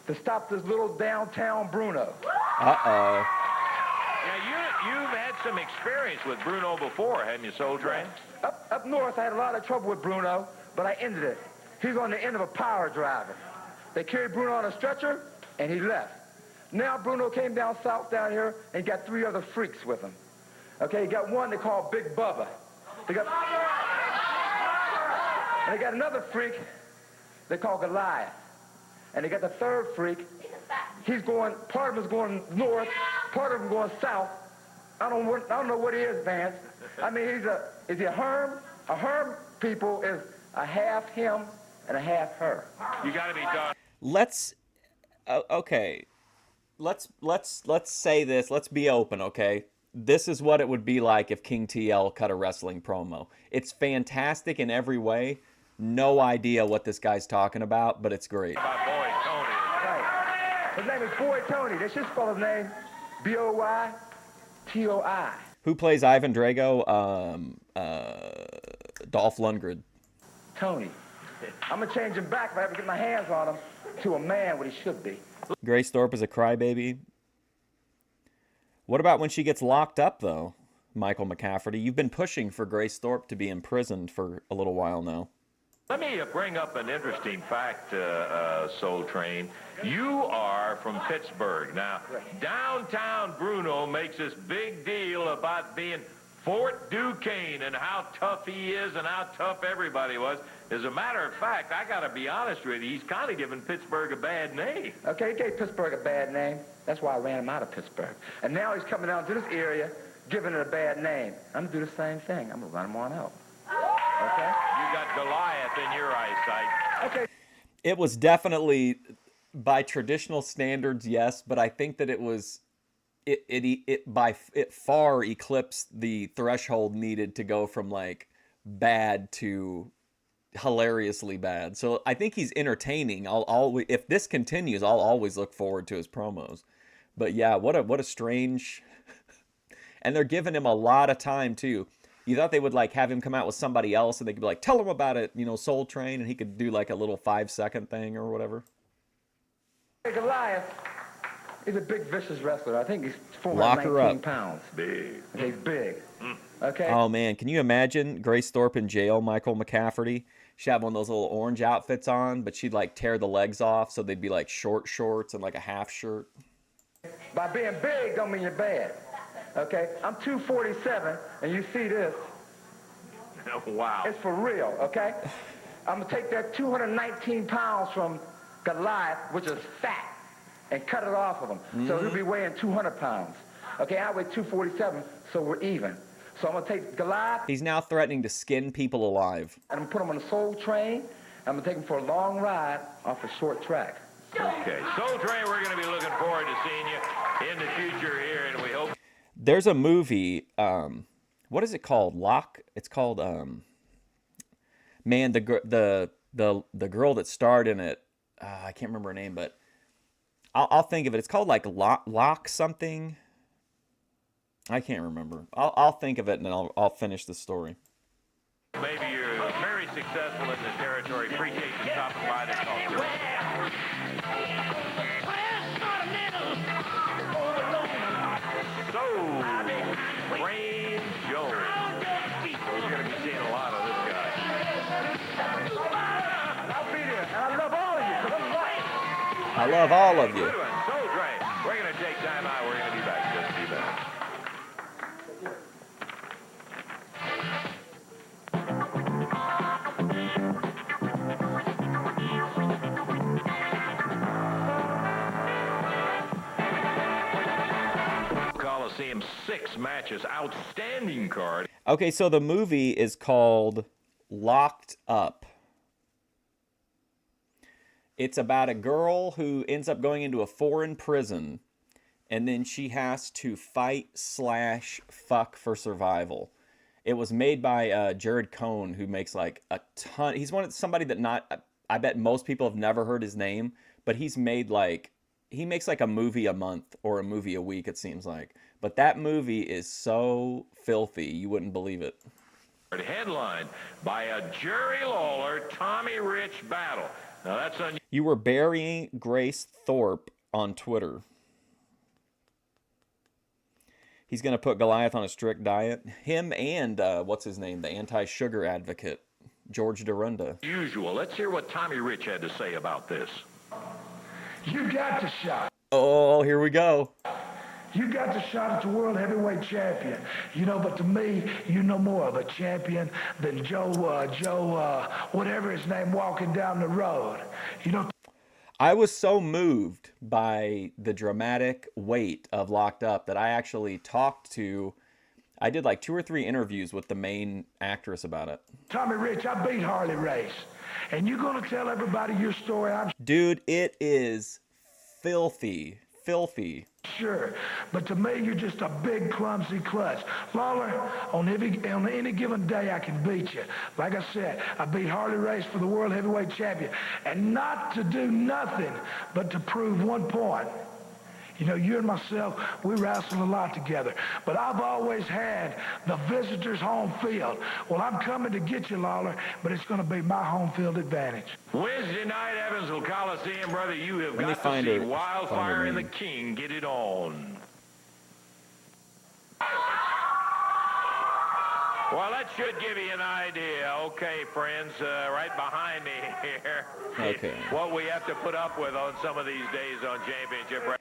Speaker 12: to stop this little downtown Bruno.
Speaker 1: Uh-oh.
Speaker 9: Yeah, you've had some experience with Bruno before, hadn't you, Soul Train?
Speaker 12: Up north, I had a lot of trouble with Bruno, but I ended it. He's on the end of a power driver. They carried Bruno on a stretcher, and he left. Now Bruno came down south down here and got 3 other freaks with him. Okay, he got one they call Big Bubba. And they got another freak they call Goliath. And they got the 3rd freak. He's going, part of him is going north, part of him going south. I don't know what he is, Vance. I mean, is he a Herm? A Herm people is a half him and a half her.
Speaker 9: You got to be done.
Speaker 1: Let's say this. Let's be open, okay? This is what it would be like if King TL cut a wrestling promo. It's fantastic in every way. No idea what this guy's talking about, but it's great.
Speaker 9: My boy Tony.
Speaker 12: Right. His name is Boy Tony. They should spell his name B-O-Y-T-O-I.
Speaker 1: Who plays Ivan Drago? Dolph Lundgren.
Speaker 12: Tony. I'm going to change him back if I ever get my hands on him to a man what he should be.
Speaker 1: Grace Thorpe is a crybaby. What about when she gets locked up, though, Michael McCafferty? You've been pushing for Grace Thorpe to be imprisoned for a little while now.
Speaker 9: Let me bring up an interesting fact, Soul Train. You are from Pittsburgh. Now, downtown Bruno makes this big deal about being Fort Duquesne and how tough he is and how tough everybody was. As a matter of fact, I got to be honest with you, he's kind of giving Pittsburgh a bad name.
Speaker 12: Okay, he gave Pittsburgh a bad name. That's why I ran him out of Pittsburgh. And now he's coming down to this area, giving it a bad name. I'm going to do the same thing. I'm going to run him on out. Okay?
Speaker 9: You got Goliath in your eyesight.
Speaker 12: Okay.
Speaker 1: It was definitely, by traditional standards, yes, but I think that it was... It far eclipsed the threshold needed to go from like bad to hilariously bad. So I think he's entertaining. If this continues, I'll always look forward to his promos. But yeah, what a strange. And they're giving him a lot of time too. You thought they would like have him come out with somebody else and they could be like, tell him about it, Soul Train, and he could do like a little 5-second thing or whatever.
Speaker 12: Goliath. He's a big, vicious wrestler. I think he's 419 pounds.
Speaker 9: Big.
Speaker 12: Okay, he's big. Okay?
Speaker 1: Oh, man. Can you imagine Grace Thorpe in jail, Michael McCafferty? She'd have one of those little orange outfits on, but she'd, like, tear the legs off, so they'd be, like, short shorts and, like, a half shirt.
Speaker 12: By being big don't mean you're bad. Okay? I'm 247, and you see this.
Speaker 9: Wow.
Speaker 12: It's for real, okay? I'm going to take that 219 pounds from Goliath, which is fat, and cut it off of him. So he'll be weighing 200 pounds. Okay, I weigh 247, so we're even. So I'm going to take Goliath.
Speaker 1: He's now threatening to skin people alive.
Speaker 12: And I'm going to put him on a Soul Train. I'm going to take him for a long ride off a short track.
Speaker 9: Okay, Soul Train, we're going to be looking forward to seeing you in the future here, and we hope...
Speaker 1: There's a movie, what is it called? It's called, man, the girl that starred in it, I can't remember her name, but I'll think of it. It's called like Lock something. I can't remember. I'll think of it and then I'll finish the story.
Speaker 9: Maybe you're very successful in the territory. Appreciate you stopping by the culture. So, Rain Jones. We're going to be seeing a lot of this guy.
Speaker 12: I'll be there, and I love all of you.
Speaker 1: I love all of you.
Speaker 9: Good one. Soul Train. We're going to take time out. We're going to be back. Just be back. Coliseum, 6 matches, outstanding card.
Speaker 1: Okay, so the movie is called Locked Up. It's about a girl who ends up going into a foreign prison, and then she has to fight/fuck for survival. It was made by Jared Cohn, who makes like a ton. He's somebody that I bet most people have never heard his name, but he makes like a movie a month or a movie a week, it seems like. But that movie is so filthy, you wouldn't believe it.
Speaker 9: Headlined by a Jerry Lawler, Tommy Rich battle. Now that's unusual.
Speaker 1: You were burying Grace Thorpe on Twitter. He's going to put Goliath on a strict diet. Him and, what's his name, the anti-sugar advocate, George Dorinda.
Speaker 9: Usual. Let's hear what Tommy Rich had to say about this.
Speaker 12: You got the shot.
Speaker 1: Oh, here we go.
Speaker 12: You got the shot at the world heavyweight champion. You know, but to me, you're no more of a champion than Joe, whatever his name, walking down the road. You know.
Speaker 1: I was so moved by the dramatic weight of Locked Up that I actually I did like 2 or 3 interviews with the main actress about it.
Speaker 12: Tommy Rich, I beat Harley Race. And you're going to tell everybody your story.
Speaker 1: Dude, it is filthy. Filthy.
Speaker 12: Sure, but to me, you're just a big, clumsy klutz. Lawler, on any given day, I can beat you. Like I said, I beat Harley Race for the World Heavyweight Champion. And not to do nothing, but to prove one point. You know, you and myself, we wrestled a lot together. But I've always had the visitor's home field. Well, I'm coming to get you, Lawler, but it's going to be my home field advantage.
Speaker 9: Wednesday night, Evansville Coliseum, brother, you have
Speaker 1: Let me
Speaker 9: got to
Speaker 1: find
Speaker 9: see
Speaker 1: it.
Speaker 9: Wildfire and the King get it on. Well, that should give you an idea. Okay, friends, right behind me here.
Speaker 1: Okay.
Speaker 9: What we have to put up with on some of these days on Championship Wrestling.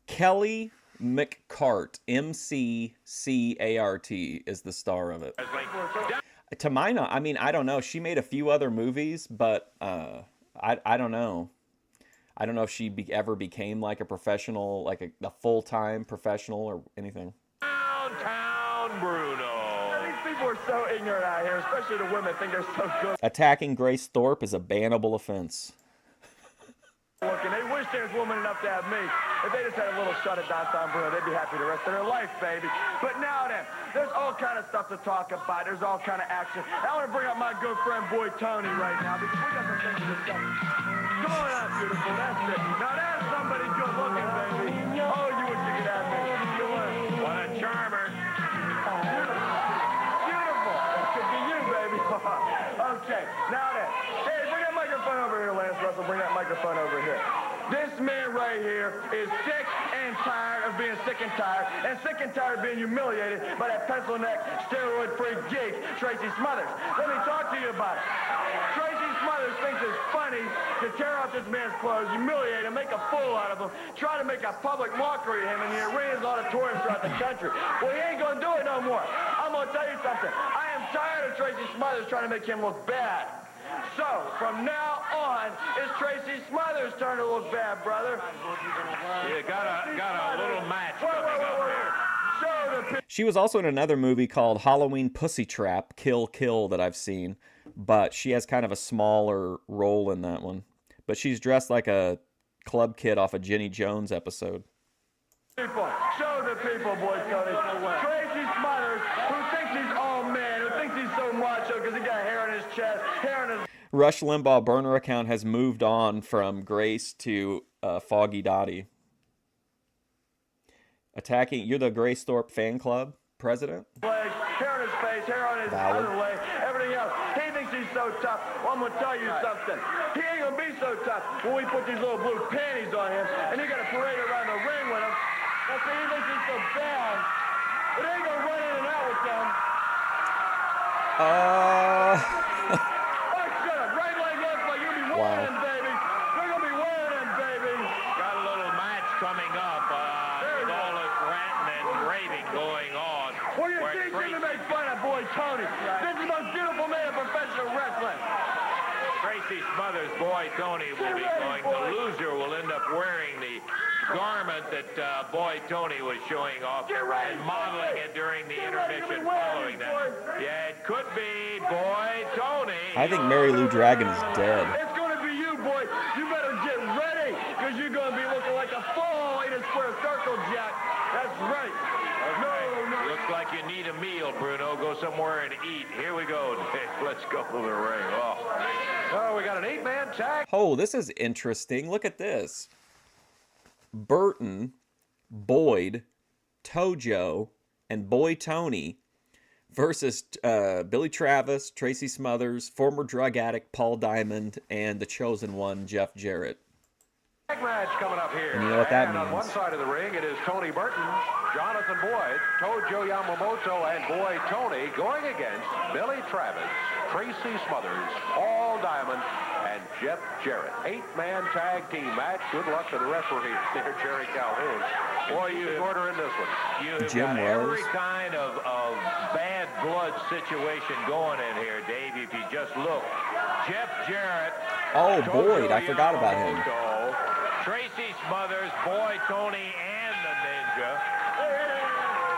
Speaker 1: Kelly McCart, McCart, is the star of it. To my knowledge, I mean, I don't know. She made a few other movies, but I don't know. I don't know if she ever became like a professional, like a full-time professional or anything.
Speaker 9: Downtown Bruno.
Speaker 12: These people are so ignorant out here, especially the women think they're so good.
Speaker 1: Attacking Grace Thorpe is a bannable offense.
Speaker 12: Looking, they wish there was woman enough to have me. If they just had a little shot at downtown Bruno, they'd be happy the rest of their life, baby. But now then, there's all kind of stuff to talk about. There's all kind of action. I want to bring up my good friend, boy Tony, right now, because we got some things to discuss. Come on out, beautiful. That's it. Now that's somebody good looking, baby. Oh, you wish you could have me. You would.
Speaker 9: What a charmer.
Speaker 12: Beautiful. That could be you, baby. Okay, now then. Hey, bring that microphone over here, Lance Russell. Bring that microphone over here. This man right here is sick and tired of being sick and tired of being humiliated by that pencil neck, steroid-free geek, Tracy Smothers. Let me talk to you about it. Tracy Smothers thinks it's funny to tear off this man's clothes, humiliate him, make a fool out of him, try to make a public mockery of him in the arenas, auditoriums throughout the country. Well, he ain't gonna do it no more. I'm gonna tell you something. I am tired of Tracy Smothers trying to make him look bad. So, from now on, it's Tracy Smothers' turn to look bad, brother.
Speaker 9: You got a little match coming up here.
Speaker 1: She was also in another movie called Halloween Pussy Trap, Kill Kill, that I've seen, but she has kind of a smaller role in that one. But she's dressed like a club kid off a Jenny Jones episode.
Speaker 12: People, show the people, boy, Tony. Tracy Smothers, who thinks he's all man, who thinks he's so macho because he got hair on his chest, hair on his...
Speaker 1: Rush Limbaugh burner account has moved on from Grace to Foggy Dottie. Attacking, you're the Grace Thorpe fan club president?
Speaker 12: Legs, hair on his face, hair on his other leg, everything else. He thinks he's so tough. Well, I'm going to tell you something. He ain't going to be so tough when we put these little blue panties on him and you got to parade around the ring with him. Now, see, he thinks he's so bad, but he ain't going to run in and out with them.
Speaker 9: We're going to be wearing them, baby. Got a little match coming up with all this ranting and raving going on.
Speaker 12: Well, you teach him to make fun of boy Tony. This is the most beautiful man in professional wrestling.
Speaker 9: Tracy Smothers' boy Tony will be going. The loser will end up wearing the garment that boy Tony was showing off and modeling it during the intermission following that. Yeah, it could be boy Tony.
Speaker 1: I think Mary Lou Dragon is dead.
Speaker 12: It's going to be you, boy. You better get ready because you're going to be looking like a fool in a square circle, Jack.
Speaker 9: look like you need a meal, Bruno. Go somewhere and eat. Here we go, Dave. Let's go to the ring.
Speaker 10: So we got an 8-man tag.
Speaker 1: Oh, this is interesting. Look at this. Burton, Boyd, Tojo, and Boy Tony versus Billy Travis, Tracy Smothers, former drug addict Paul Diamond, and the chosen one, Jeff Jarrett.
Speaker 10: Tag match coming up here.
Speaker 1: And you know what that
Speaker 10: and
Speaker 1: means.
Speaker 10: On one side of the ring, it is Tony Burton, Jonathan Boyd, Tojo Yamamoto, and Boy Tony going against Billy Travis, Tracy Smothers, Paul Diamond, and Jeff Jarrett. 8-man tag team match. Good luck to the referee there, Jerry Calhoun. Boy, you order in this one.
Speaker 9: You have
Speaker 1: Jim
Speaker 9: got every
Speaker 1: Rose.
Speaker 9: kind of bad blood situation going in here, Dave. If you just look, Jeff Jarrett.
Speaker 1: Oh,
Speaker 9: Tojo
Speaker 1: Boyd, I forgot about him.
Speaker 9: Yamamoto, Tracy Smothers, Boy Tony, and the Ninja.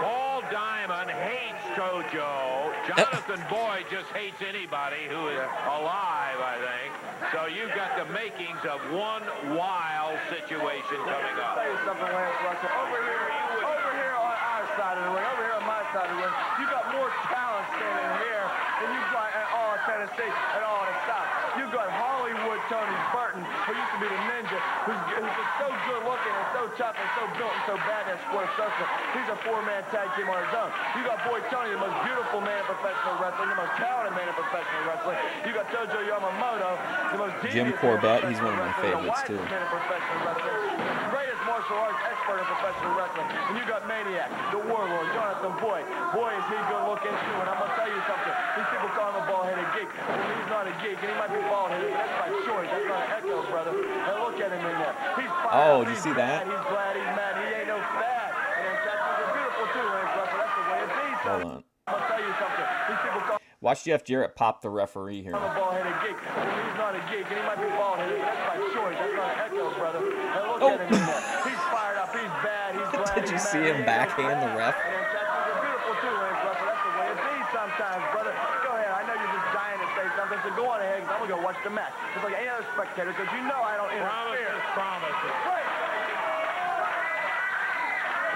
Speaker 9: Paul Diamond hates Tojo. Jonathan Boyd just hates anybody who is alive, I think. So you've got the makings of one wild situation coming up.
Speaker 12: I'll tell you something, Lance Russell. Over here on our side of the ring, over here on my side of the ring, you got more talent standing here than you got at all in Tennessee and all in the South. You got Hollywood Tony Burton, who used to be the Ninja, who's just so good looking and so tough and so built and so bad in square circle. He's a 4-man tag team on his own. You got Boy Tony, the most beautiful man in professional wrestling, the most talented man in professional wrestling. You got Tojo Yamamoto, the most
Speaker 1: Jim
Speaker 12: devious
Speaker 1: Corbett,
Speaker 12: man in
Speaker 1: he's one of my
Speaker 12: professional
Speaker 1: favorites,
Speaker 12: wrestling,
Speaker 1: too.
Speaker 12: the wisest man in professional wrestling, the greatest martial arts expert in professional wrestling. And you got Maniac, the Warlord, Jonathan Boyd. Boy, is he good looking too. And I'm going to tell you something. These people call him a bald-headed geek. Well, he's not a geek, and he might be bald-headed, but that's by choice. That's not an echo, brother. Now look at him in there. He's fired
Speaker 1: Oh,
Speaker 12: up,
Speaker 1: did you
Speaker 12: he's
Speaker 1: see
Speaker 12: glad,
Speaker 1: that?
Speaker 12: He's glad, he's mad. He ain't no fad. And in Texas, they're beautiful too, Lance Russell. That's the way it be. So
Speaker 1: Hold on.
Speaker 12: I'm going to tell you something. These people call
Speaker 1: Watch Jeff Jarrett pop the referee here.
Speaker 12: I'm a bald-headed geek. Well, he's not a geek, and he might be bald-headed, but that's by choice. That's not an echo, brother. Now look at him in there. He's fired up. He's bad. He's glad.
Speaker 1: Did you
Speaker 12: he's
Speaker 1: see
Speaker 12: mad.
Speaker 1: him
Speaker 12: He ain't no
Speaker 1: backhand the
Speaker 12: fad.
Speaker 1: ref?
Speaker 12: And in Texas, they're beautiful too, Lance Russell. That's the way it be sometimes, brother. Go ahead. I know you're just dying to say something, so go on ahead, 'cause I'm going to go watch the match. Just like any other spectator, because you know I don't interfere.
Speaker 9: Promises.
Speaker 12: Right.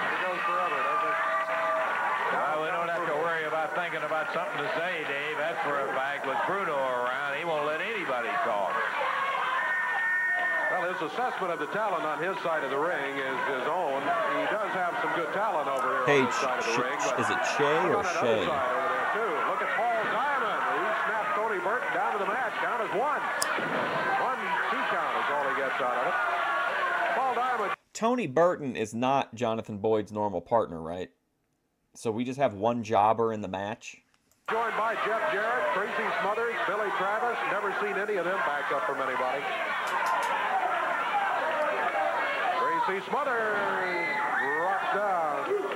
Speaker 10: It goes forever, doesn't it?
Speaker 9: We don't have to worry about thinking about something to say, Dave. That's for a fact. With Bruno around, he won't let anybody talk.
Speaker 10: Well, his assessment of the talent on his side of the ring is his own. He does have some good talent over here
Speaker 1: Hey,
Speaker 10: on this side of the ring. But
Speaker 1: is it Shay
Speaker 10: look
Speaker 1: or
Speaker 10: on that
Speaker 1: Shay?
Speaker 10: other side over there, too. Look at Paul Diamond. He snapped Tony Burton down to the match. Down as 1. 1-2 count is all he gets out of it. Paul Diamond.
Speaker 1: Tony Burton is not Jonathan Boyd's normal partner, right? So we just have one jobber in the match?
Speaker 10: Joined by Jeff Jarrett, Tracy Smothers, Billy Travis. Never seen any of them back up from anybody. Tracy Smothers rocked down.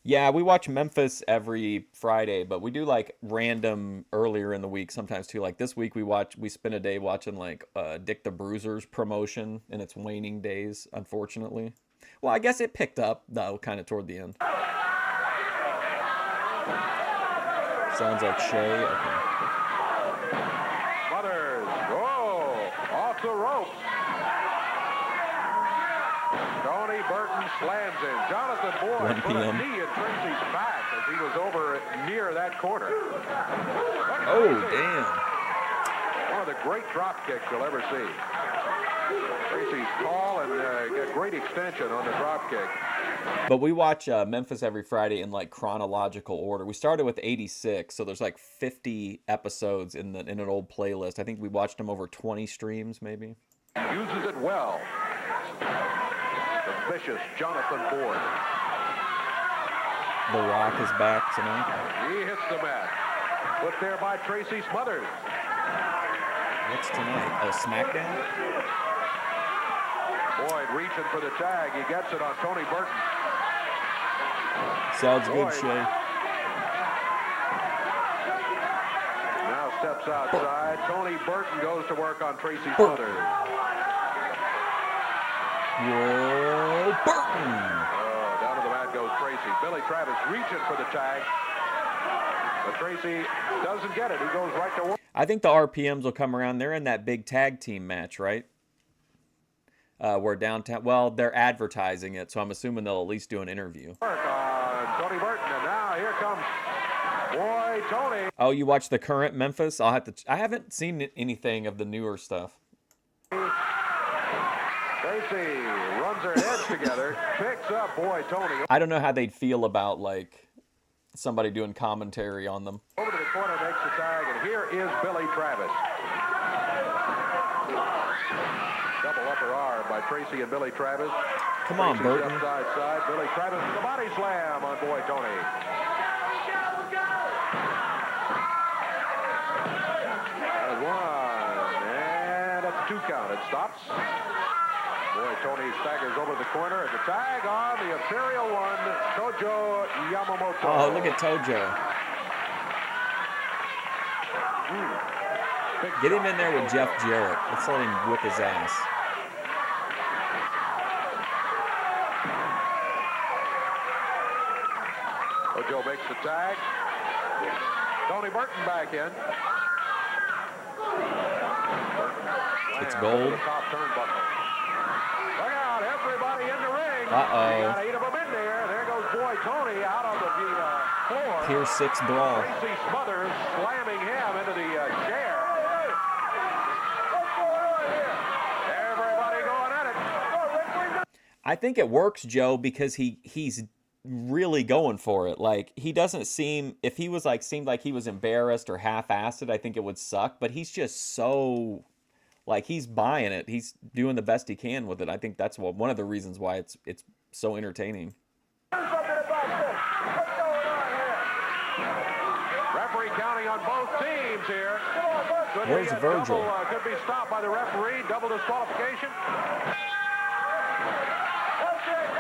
Speaker 1: Yeah, we watch Memphis every Friday, but we do like random earlier in the week sometimes too. Like this week we spent a day watching like Dick the Bruiser's promotion in its waning days, unfortunately. Well, I guess it picked up though, kind of toward the end. Sounds like Shay. Okay.
Speaker 10: Smothers, whoa, off the ropes. Tony Burton slams in. Jonathan Boyd
Speaker 1: 1
Speaker 10: put a
Speaker 1: p.m.
Speaker 10: knee in Tracy's back as he was over near that corner.
Speaker 1: Oh, damn.
Speaker 10: One of the great drop kicks you'll ever see. Tracy's tall and got great extension on the drop kick.
Speaker 1: But we watch Memphis every Friday in like chronological order. We started with 86, so there's like 50 episodes in an old playlist. I think we watched them over 20 streams, maybe.
Speaker 10: Uses it well. The vicious Jonathan Boyd.
Speaker 1: The Rock is back tonight.
Speaker 10: He hits the mat. Put there by Tracy Smothers.
Speaker 1: What's tonight? Oh, SmackDown?
Speaker 10: Boyd reaching for the tag. He gets it on Tony Burton.
Speaker 1: Sounds good,
Speaker 10: Boyd.
Speaker 1: Shay.
Speaker 10: Now steps outside. Tony Burton goes to work on Tracy Smothers.
Speaker 1: Whoa, Burton!
Speaker 10: Oh, down to the mat goes Tracy. Billy Travis reaching for the tag. But Tracy doesn't get it. He goes right to work.
Speaker 1: I think the RPMs will come around. They're in that big tag team match, right? where downtown. Well, they're advertising it, so I'm assuming they'll at least do an interview.
Speaker 10: Tony Burton, and now here comes Boy Tony.
Speaker 1: Oh, you watch the current Memphis? I'll have to. I haven't seen anything of the newer stuff.
Speaker 10: Tracy runs their heads together, picks up Boy Tony.
Speaker 1: I don't know how they'd feel about like somebody doing commentary on them.
Speaker 10: Over to the corner, makes the tag, and here is Billy Travis. Double upper arm by Tracy and Billy Travis.
Speaker 1: Come on,
Speaker 10: Tracy's
Speaker 1: Burton.
Speaker 10: Upside side. Billy Travis with the body slam on Boy Tony. That is one, and that's a 2 count. It stops. Boy Tony staggers over the corner, and the tag on the Imperial One, Tojo Yamamoto.
Speaker 1: Oh, look at Tojo. Get him in there with Jeff Jarrett. Let's let him whip his ass.
Speaker 10: Tojo makes the tag. Tony Burton back in.
Speaker 1: It's gold.
Speaker 10: The top turnbuckle. Look out, everybody in the ring.
Speaker 1: Uh-oh.
Speaker 10: You got 8 of them in there. There goes Boy Tony out on the floor.
Speaker 1: Pier 6 brawl.
Speaker 10: Tracy Smothers slamming him into the chair. Everybody going at it.
Speaker 1: I think it works, Joe, because he's really going for it. Like, he doesn't seem, if he was like, seemed like he was embarrassed or half-assed, I think it would suck, but he's just so, like, he's buying it. He's doing the best he can with it. I think that's one of the reasons why it's so entertaining.
Speaker 10: Referee counting on both teams here.
Speaker 1: Where's Virgil?
Speaker 10: Could be stopped by the referee. Double disqualification.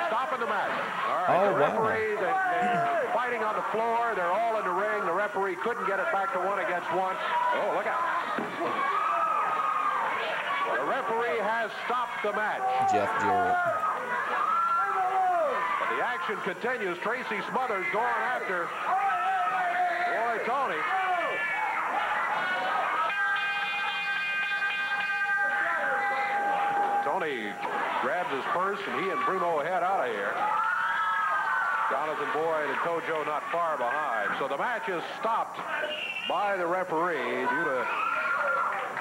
Speaker 10: Stopping the match. All right,
Speaker 1: Oh,
Speaker 10: the
Speaker 1: wow.
Speaker 10: referee, they're fighting on the floor. They're all in the ring. The referee couldn't get it back to 1 against 1. Oh, look out. The referee has stopped the match.
Speaker 1: Jeff Jarrett.
Speaker 10: But the action continues. Tracy Smothers going after Boy Tony. Tony grabs his purse, and he and Bruno head out of here. Jonathan Boyd and Tojo not far behind. So the match is stopped by the referee due to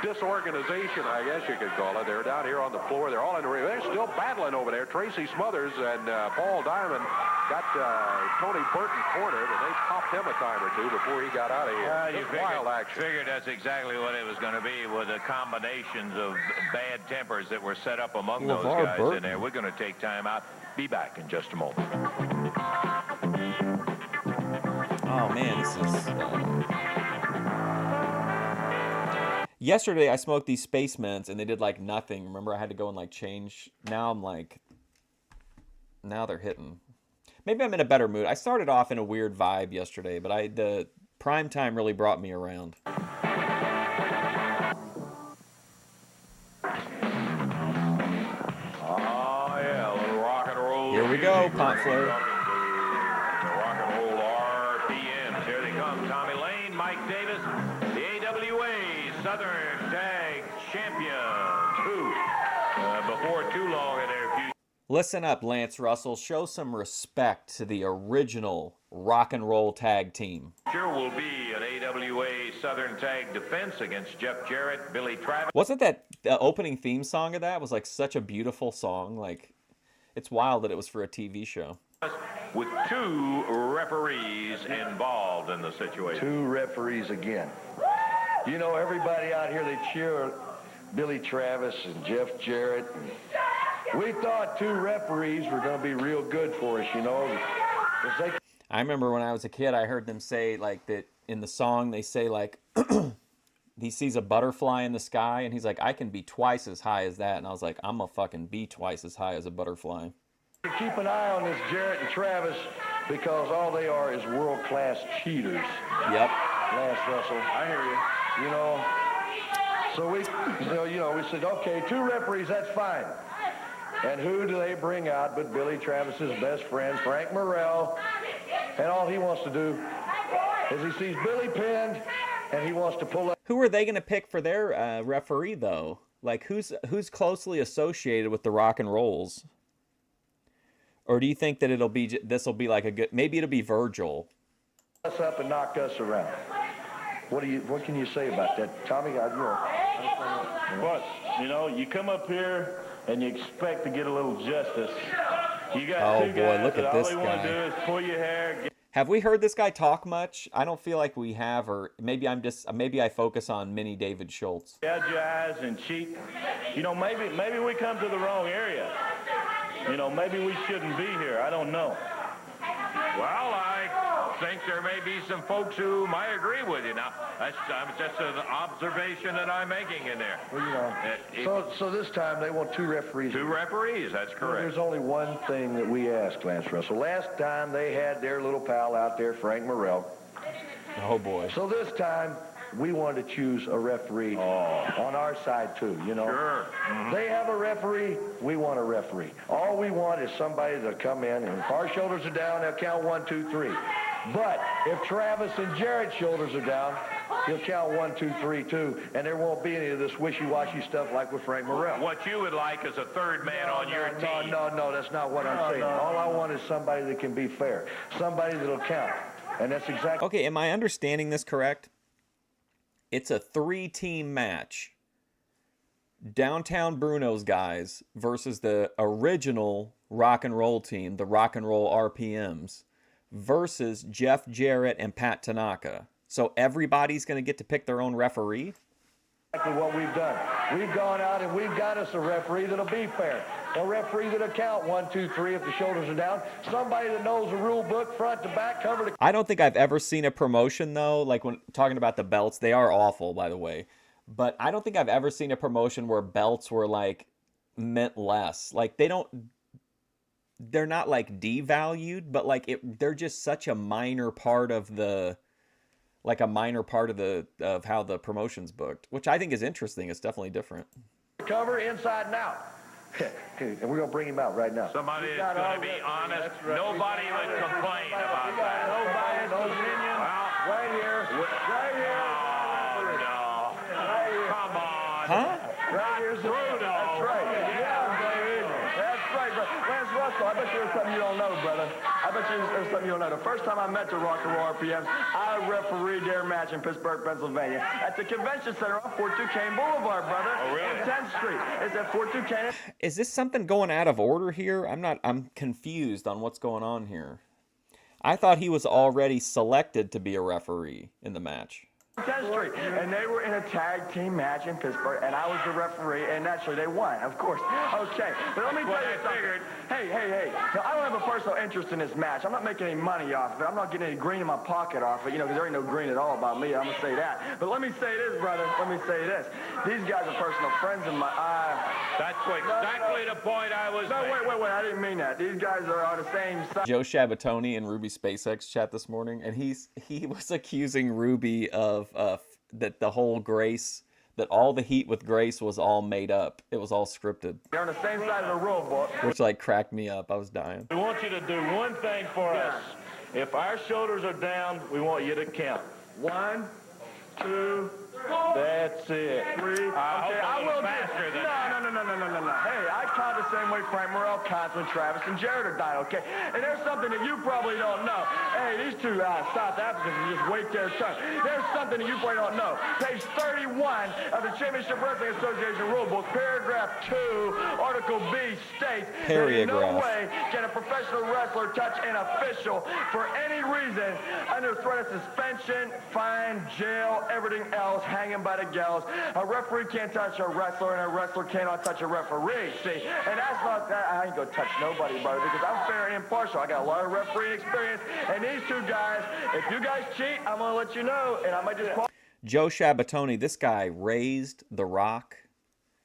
Speaker 10: disorganization, I guess you could call it. They're down here on the floor. They're all in the ring. They're still battling over there. Tracy Smothers and Paul Diamond got Tony Burton cornered, and they popped him a time or two before he got out of here.
Speaker 9: Well, you
Speaker 10: Just wild action.
Speaker 9: figured that's exactly what it was going to be, with the combinations of bad tempers that were set up among those
Speaker 1: LeVar
Speaker 9: guys
Speaker 1: Burton.
Speaker 9: in there. We're going to take time out. Be back in just a moment.
Speaker 1: Oh, man, this is... Yesterday, I smoked these Space Mints, and they did, like, nothing. Remember, I had to go and, like, change. Now I'm, like... Now they're hitting. Maybe I'm in a better mood. I started off in a weird vibe yesterday, but the prime time really brought me around.
Speaker 9: Oh, yeah, a little rock and roll.
Speaker 1: Here we go,
Speaker 9: music.
Speaker 1: Pont Fleur.
Speaker 9: Welcome to the rock and roll RPMs. Here they come. Tommy Lane, Mike Davis, the AWA Southern Tag Champions, who, before too long in their future.
Speaker 1: Listen up, Lance Russell. Show some respect to the original rock and roll tag team.
Speaker 9: Sure will be an AWA Southern Tag Defense against Jeff Jarrett, Billy Travis.
Speaker 1: Wasn't that the opening theme song of that was like such a beautiful song? Like, it's wild that it was for a TV show.
Speaker 9: With 2 referees involved in the situation.
Speaker 13: 2 referees again. You know, everybody out here, they cheer Billy Travis and Jeff Jarrett. We thought 2 referees were going to be real good for us, you know. 'cause they...
Speaker 1: I remember when I was a kid, I heard them say like that in the song. They say like he sees a butterfly in the sky, and he's like, I can be twice as high as that. And I was like, I'm gonna fucking be twice as high as a butterfly.
Speaker 13: Keep an eye on this Jarrett and Travis, because all they are is world-class cheaters.
Speaker 1: Yep.
Speaker 13: Lance Russell. I hear you. You know, so we said, okay, 2 referees, that's fine. And who do they bring out but Billy Travis's best friend, Frank Morrell? And all he wants to do is he sees Billy pinned, and he wants to pull up.
Speaker 1: Who are they gonna pick for their referee though? Like, who's closely associated with the Rock and Rolls? Or do you think that this will be like a good, maybe it'll be Virgil?
Speaker 13: Us up and knock us around. What can you say about that, Tommy?
Speaker 14: But you come up here and you expect to get a little justice. You got
Speaker 1: Oh
Speaker 14: two
Speaker 1: boy,
Speaker 14: guys
Speaker 1: look
Speaker 14: that
Speaker 1: at
Speaker 14: all
Speaker 1: this
Speaker 14: they want to do
Speaker 1: guy.
Speaker 14: is pull your hair.
Speaker 1: Have we heard this guy talk much? I don't feel like we have, or maybe I focus on mini David Schultz.
Speaker 14: Gouge your eyes and cheat. Maybe we come to the wrong area. Maybe we shouldn't be here. I don't know.
Speaker 9: Well, I think there may be some folks who might agree with you. Now, that's just an observation that I'm making in there.
Speaker 13: Well, so this time they want 2 referees.
Speaker 9: 2 referees, that's
Speaker 13: Well,
Speaker 9: correct.
Speaker 13: there's only one thing that we asked, Lance Russell. Last time they had their little pal out there, Frank Morrell.
Speaker 1: Oh boy.
Speaker 13: So this time we wanted to choose a referee on our side too,
Speaker 9: Sure.
Speaker 13: They have a referee, we want a referee. All we want is somebody to come in, and if our shoulders are down, they'll count 1, 2, 3. But if Travis and Jared's shoulders are down, he'll count 1, 2, 3 too, and there won't be any of this wishy-washy stuff like with Frank Morrell.
Speaker 9: What you would like is a third man on your team.
Speaker 13: No, that's not what I'm saying. All I want is somebody that can be fair, somebody that'll count, and that's exactly.
Speaker 1: Okay, am I understanding this correct? It's a 3-team match. Downtown Bruno's guys versus the original rock and roll team, the Rock and Roll RPMs, versus Jeff Jarrett and Pat Tanaka. So everybody's going to get to pick their own referee?
Speaker 13: Exactly what we've done. We've gone out and we've got us a referee that'll be fair. A referee that'll count 1, 2, 3 if the shoulders are down. Somebody that knows the rule book front to back, cover to.
Speaker 1: I don't think I've ever seen a promotion, though, like when talking about the belts, they are awful, by the way. But I don't think I've ever seen a promotion where belts were, like, meant less. Like, they're not, like, devalued, but, like, they're just such a minor part of the, like, a minor part of how the promotion's booked, which I think is interesting. It's definitely different.
Speaker 13: Cover inside and out. And we're going to bring him out right now.
Speaker 9: Somebody is going to be honest. Nobody would complain about that.
Speaker 13: Nobody's opinion. Right here. Right here.
Speaker 9: Oh, no. Come on.
Speaker 1: Huh?
Speaker 13: Right here's
Speaker 9: Bruno.
Speaker 13: That's right. Yeah, baby. That's right, bro. Lance Russell, I bet you there's something you don't know, brother. I bet you there's something you don't know. The first time I met the Rock and Roll RPMs, I refereed their match in Pittsburgh, Pennsylvania, at the convention center on 42 Kane Boulevard, brother.
Speaker 9: Oh, really?
Speaker 13: On 10th Street. It's at 42 Kane.
Speaker 1: Is this something going out of order here? I'm confused on what's going on here. I thought he was already selected to be a referee in the match.
Speaker 12: 10th Street, and they were in a tag team match in Pittsburgh, and I was the referee, and naturally they won, of course. Okay, but let me tell you something. Hey. Now, I don't have a personal interest in this match. I'm not making any money off of it. I'm not getting any green in my pocket off it, because there ain't no green at all about me. I'm going to say that. But let me say this, brother. Let me say this. These guys are personal friends of mine.
Speaker 9: That's exactly the point I was making.
Speaker 12: Wait. I didn't mean that. These guys are on the same side.
Speaker 1: Joe Shabatoni in Ruby SpaceX chat this morning, and he was accusing Ruby of that the whole Grace, that all the heat with Grace was all made up. It was all scripted.
Speaker 12: They're on the same side of the rule book.
Speaker 1: Which like cracked me up. I was dying.
Speaker 14: We want you to do one thing for us. If our shoulders are down, we want you to count. 1, 2, that's it. 3.
Speaker 12: I will
Speaker 9: faster than
Speaker 12: No. Hey, I count the same way Frank Morrell counts when Travis and Jared are dying, okay? And there's something that you probably don't know. Hey, these two South Africans just wait their turn. There's something that you probably don't know. Page 31 of the Championship Wrestling Association Rulebook, paragraph 2, Article B states that in no way can a professional wrestler touch an official for any reason under threat of suspension, fine, jail, everything else, hanging by the gallows. A referee can't touch a wrestler, and a wrestler cannot touch a referee. See, and that's not that. I ain't gonna touch nobody, brother, because I'm fair and impartial. I got a lot of refereeing experience, and these two guys, if you guys cheat, I'm gonna let you know, and I might just.
Speaker 1: Joe Shabatoni, this guy raised The Rock,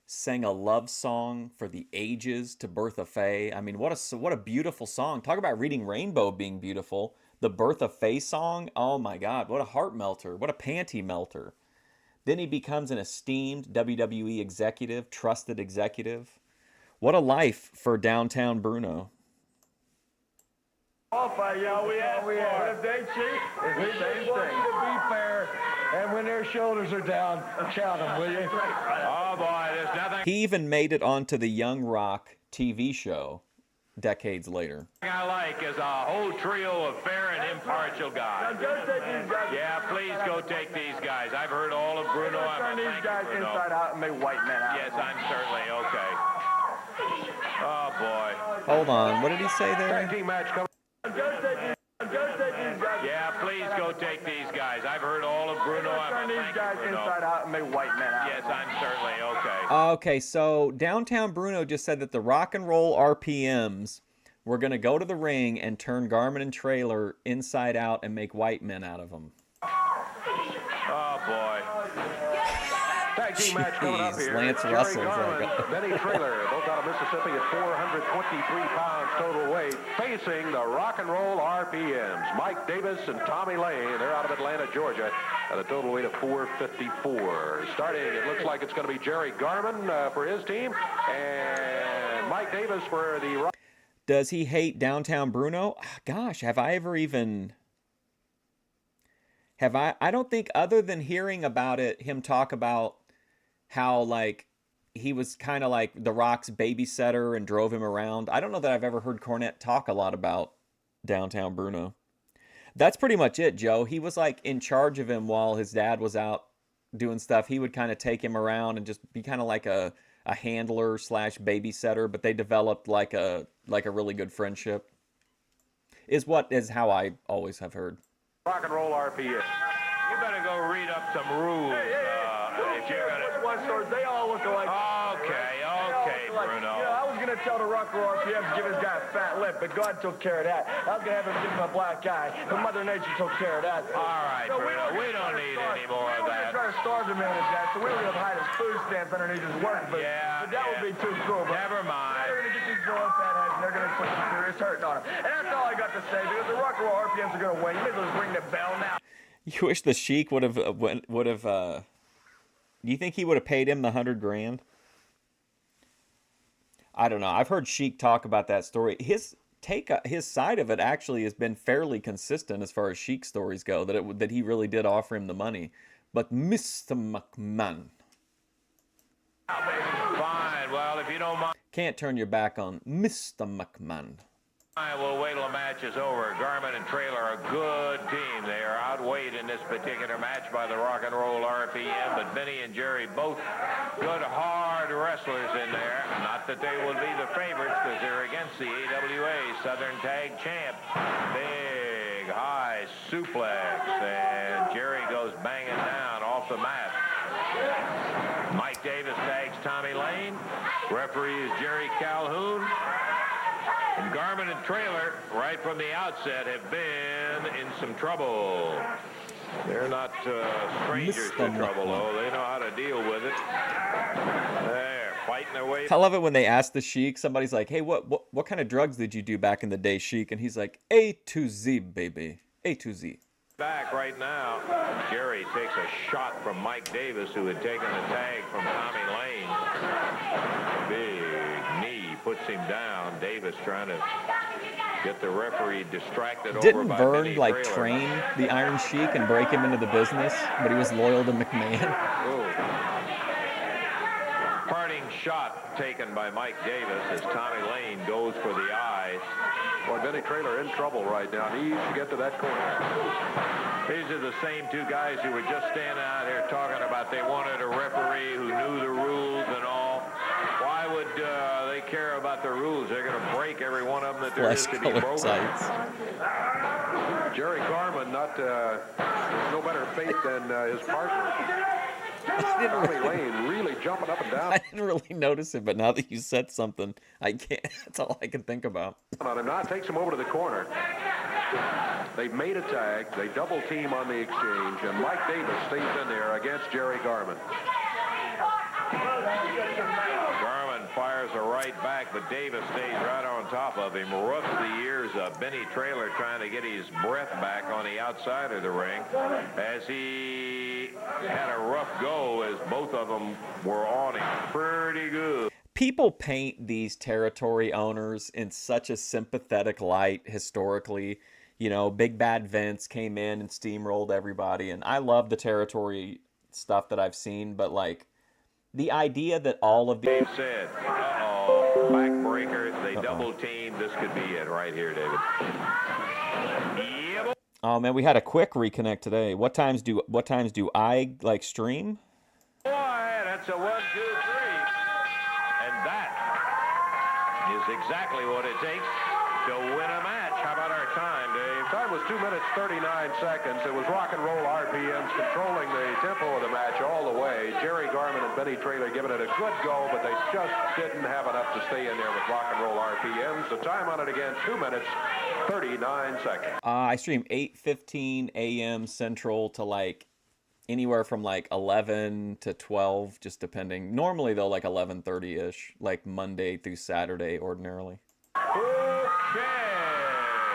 Speaker 1: sang a love song for the ages to Bertha Faye. I mean, what a beautiful song. Talk about Reading Rainbow being beautiful. The Bertha Faye song, oh my God, what a heart melter, what a panty melter. Then he becomes an esteemed WWE executive, trusted executive. What a life for downtown Bruno.
Speaker 12: Qualify, y'all. We have. If they cheat, it's the same thing. To be fair,
Speaker 13: And when their shoulders are down, count them, will you?
Speaker 9: Oh, boy, there's nothing
Speaker 1: He even made it onto the Young Rock TV show decades later.
Speaker 9: I like is a whole trio of fair and impartial guys.
Speaker 12: Now, go take these guys.
Speaker 9: Yeah, please go take these guys. I've heard all of Bruno.
Speaker 12: Turn these guys inside out and make white men out.
Speaker 9: Yes, I'm certainly okay. Oh, boy.
Speaker 1: Hold on, what did he say there?
Speaker 13: Tag team match coming.
Speaker 9: Yeah, please go take these guys. I've heard all of Bruno.
Speaker 12: Turn these guys inside out and make white men out.
Speaker 9: Yes, I'm certainly okay.
Speaker 1: Okay, so Downtown Bruno just said that the Rock and Roll RPMs were going to go to the ring and turn Garmin and Trailer inside out and make white men out of them.
Speaker 9: Oh, boy.
Speaker 13: Tag team match coming up here.
Speaker 1: Lance
Speaker 13: Jerry
Speaker 1: Russell's
Speaker 13: Garvin,
Speaker 1: like
Speaker 13: Benny Trailer, both out of Mississippi at 423 pounds total weight, facing the Rock and Roll RPMs. Mike Davis and Tommy Lane, they're out of Atlanta, Georgia, at a total weight of 454. Starting, it looks like it's going to be Jerry Garvin for his team, and Mike Davis for the Rock.
Speaker 1: Does he hate Downtown Bruno? Gosh, have I ever even... I don't think, other than hearing about it, him talk about how, like, he was kind of like The Rock's babysitter and drove him around. I don't know that I've ever heard Cornette talk a lot about Downtown Bruno. That's pretty much it, Joe. He was, like, in charge of him while his dad was out doing stuff. He would kind of take him around and just be kind of like a handler / babysitter, but they developed like a really good friendship. Is how I always have heard.
Speaker 10: Rock and Roll RPM.
Speaker 9: You better go read up some rules. If you're gonna...
Speaker 12: One stars, they all look alike.
Speaker 9: Okay, Bruno.
Speaker 12: You know, I was going to tell the Rock and Roll RPM to give his guy a fat lip, but God took care of that. I was going to have him give him a black eye, but Mother Nature took care of that.
Speaker 9: All right, Bruno, we don't need any more of that.
Speaker 12: We're going to try to starve him in his guy, so we were going to hide his food stamps underneath his work boots.
Speaker 9: Yeah,
Speaker 12: but that would be too cruel. But
Speaker 9: never mind.
Speaker 12: They're going to get these growing fat heads, and they're going to put some serious hurting on him. And that's all I got to say, because the Rock and Roll RPMs are going to win. You may as well just ring the bell now.
Speaker 1: You wish the Sheik would have do you think he would have paid him the $100,000? I don't know. I've heard Sheik talk about that story. His side of it actually has been fairly consistent as far as Sheik stories go, that he really did offer him the money. But Mr. McMahon.
Speaker 9: Fine. Well, if you don't mind,
Speaker 1: can't turn your back on Mr. McMahon.
Speaker 9: we'll wait till the match is over. Garmin and Trailer are a good team. They are outweighed in this particular match by the Rock and Roll RPM, but Benny and Jerry both good, hard wrestlers in there. Not that they will be the favorites, because they're against the AWA Southern Tag Champ. Big, high suplex, and Jerry goes banging down off the mat. Mike Davis tags Tommy Lane. Referee is Jerry Calhoun. And Garmin and Trailer, right from the outset, have been in some trouble. They're not strangers to trouble, though. They know how to deal with it. They're fighting their way.
Speaker 1: I love it when they ask the Sheik, somebody's like, hey, what kind of drugs did you do back in the day, Sheik? And he's like, A to Z, baby. A to Z.
Speaker 9: Back right now. Jerry takes a shot from Mike Davis, who had taken the tag from Tommy Lane. Big knee puts him down. Davis trying to get the referee distracted.
Speaker 1: Didn't
Speaker 9: over by
Speaker 1: Vern
Speaker 9: Benny
Speaker 1: like
Speaker 9: Trailer.
Speaker 1: train the Iron Sheik and break him into the business, but he was loyal to McMahon?
Speaker 9: Parting shot taken by Mike Davis as Tommy Lane goes for the eyes.
Speaker 13: Boy, Benny Trailer in trouble right now. He needs to get to that corner.
Speaker 9: These are the same two guys who were just standing out here talking about they wanted a referee who knew the rules and all. Why would they care about the rules? They're going to break every one of them that there is to be broken.
Speaker 13: Jerry Garmin, there's no better fate than his partner. Tommy Lane really jumping up and down.
Speaker 1: I didn't really notice it, but now that you said something, I can't. That's all I can think about.
Speaker 13: On him now, takes him over to the corner. They've made a tag. They double team on the exchange, and Mike Davis stays in there against Jerry Garmin.
Speaker 9: Garmin fires a right back, but Davis stays right on top of him. Rough the years of Benny Trailer trying to get his breath back on the outside of the ring, as he had a rough go as both of them were on him pretty good.
Speaker 1: People paint these territory owners in such a sympathetic light historically. You know, Big Bad Vince came in and steamrolled everybody. And I love the territory stuff that I've seen, but like the idea that all of the...
Speaker 9: Dave said, uh-oh, backbreaker, they double team. This could be it right here, David. Yeah,
Speaker 1: Oh man, we had a quick reconnect today. What times do I like stream?
Speaker 9: boy, that's a 1, 2, 3. And that is exactly what it takes to win a match. How about our time, Dave?
Speaker 10: Time was 2 minutes, 39 seconds. It was rock and roll RPMs controlling the tempo of the match all the way. Jerry Garman and Benny Traylor giving it a good go, but they just didn't have enough to stay in there with rock and roll RPMs. The time on it again, 2 minutes, 39 seconds.
Speaker 1: I stream 8:15 a.m. Central to like anywhere from like 11 to 12, just depending. Normally though, like 11:30-ish, like Monday through Saturday ordinarily.
Speaker 9: Okay,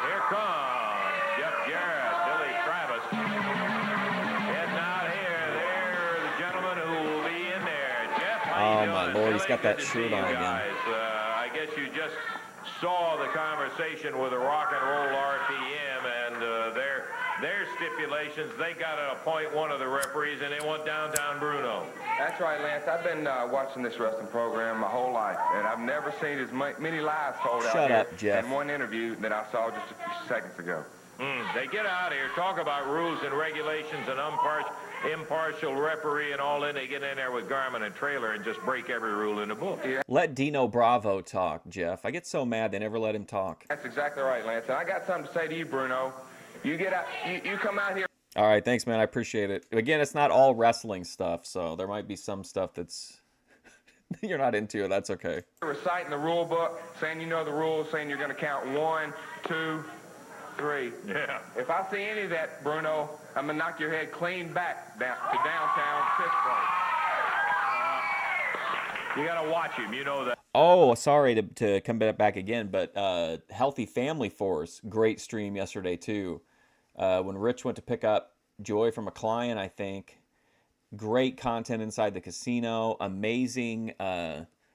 Speaker 9: here comes Jeff Jarrett, Billy Travis. Heading out here. They're the gentlemen who will be in there. Jeff, how you doing?
Speaker 1: My lord, he's got that
Speaker 9: Good to see
Speaker 1: shirt on
Speaker 9: you
Speaker 1: again.
Speaker 9: guys. I guess you just saw the conversation with the Rock and Roll RPM and their stipulations. They got to appoint one of the referees, and they want Downtown Bruno.
Speaker 12: That's right, Lance. I've been watching this wrestling program my whole life, and I've never seen as many lies told out
Speaker 1: Shut
Speaker 12: here
Speaker 1: up, Jeff.
Speaker 12: in one interview that I saw just a few seconds ago.
Speaker 9: They get out here, talk about rules and regulations and impartial referee and all, then they get in there with Garmin and Trailer and just break every rule in the book.
Speaker 12: Yeah.
Speaker 1: Let Dino Bravo talk, Jeff. I get so mad they never let him talk.
Speaker 12: That's exactly right, Lance. And I got something to say to you, Bruno. You get out, you come out here.
Speaker 1: All right, thanks, man. I appreciate it. Again, it's not all wrestling stuff, so there might be some stuff that's you're not into. That's okay.
Speaker 12: Reciting the rule book, saying you know the rules, saying you're going to count 1, 2, 3.
Speaker 9: Yeah.
Speaker 12: If I see any of that, Bruno, I'm going to knock your head clean back down to downtown Pittsburgh.
Speaker 9: You got to watch him, you know that.
Speaker 1: Oh, sorry to come back again, but Healthy Family Force, great stream yesterday too. When Rich went to pick up Joy from a client, I think. Great content inside the casino. Amazing,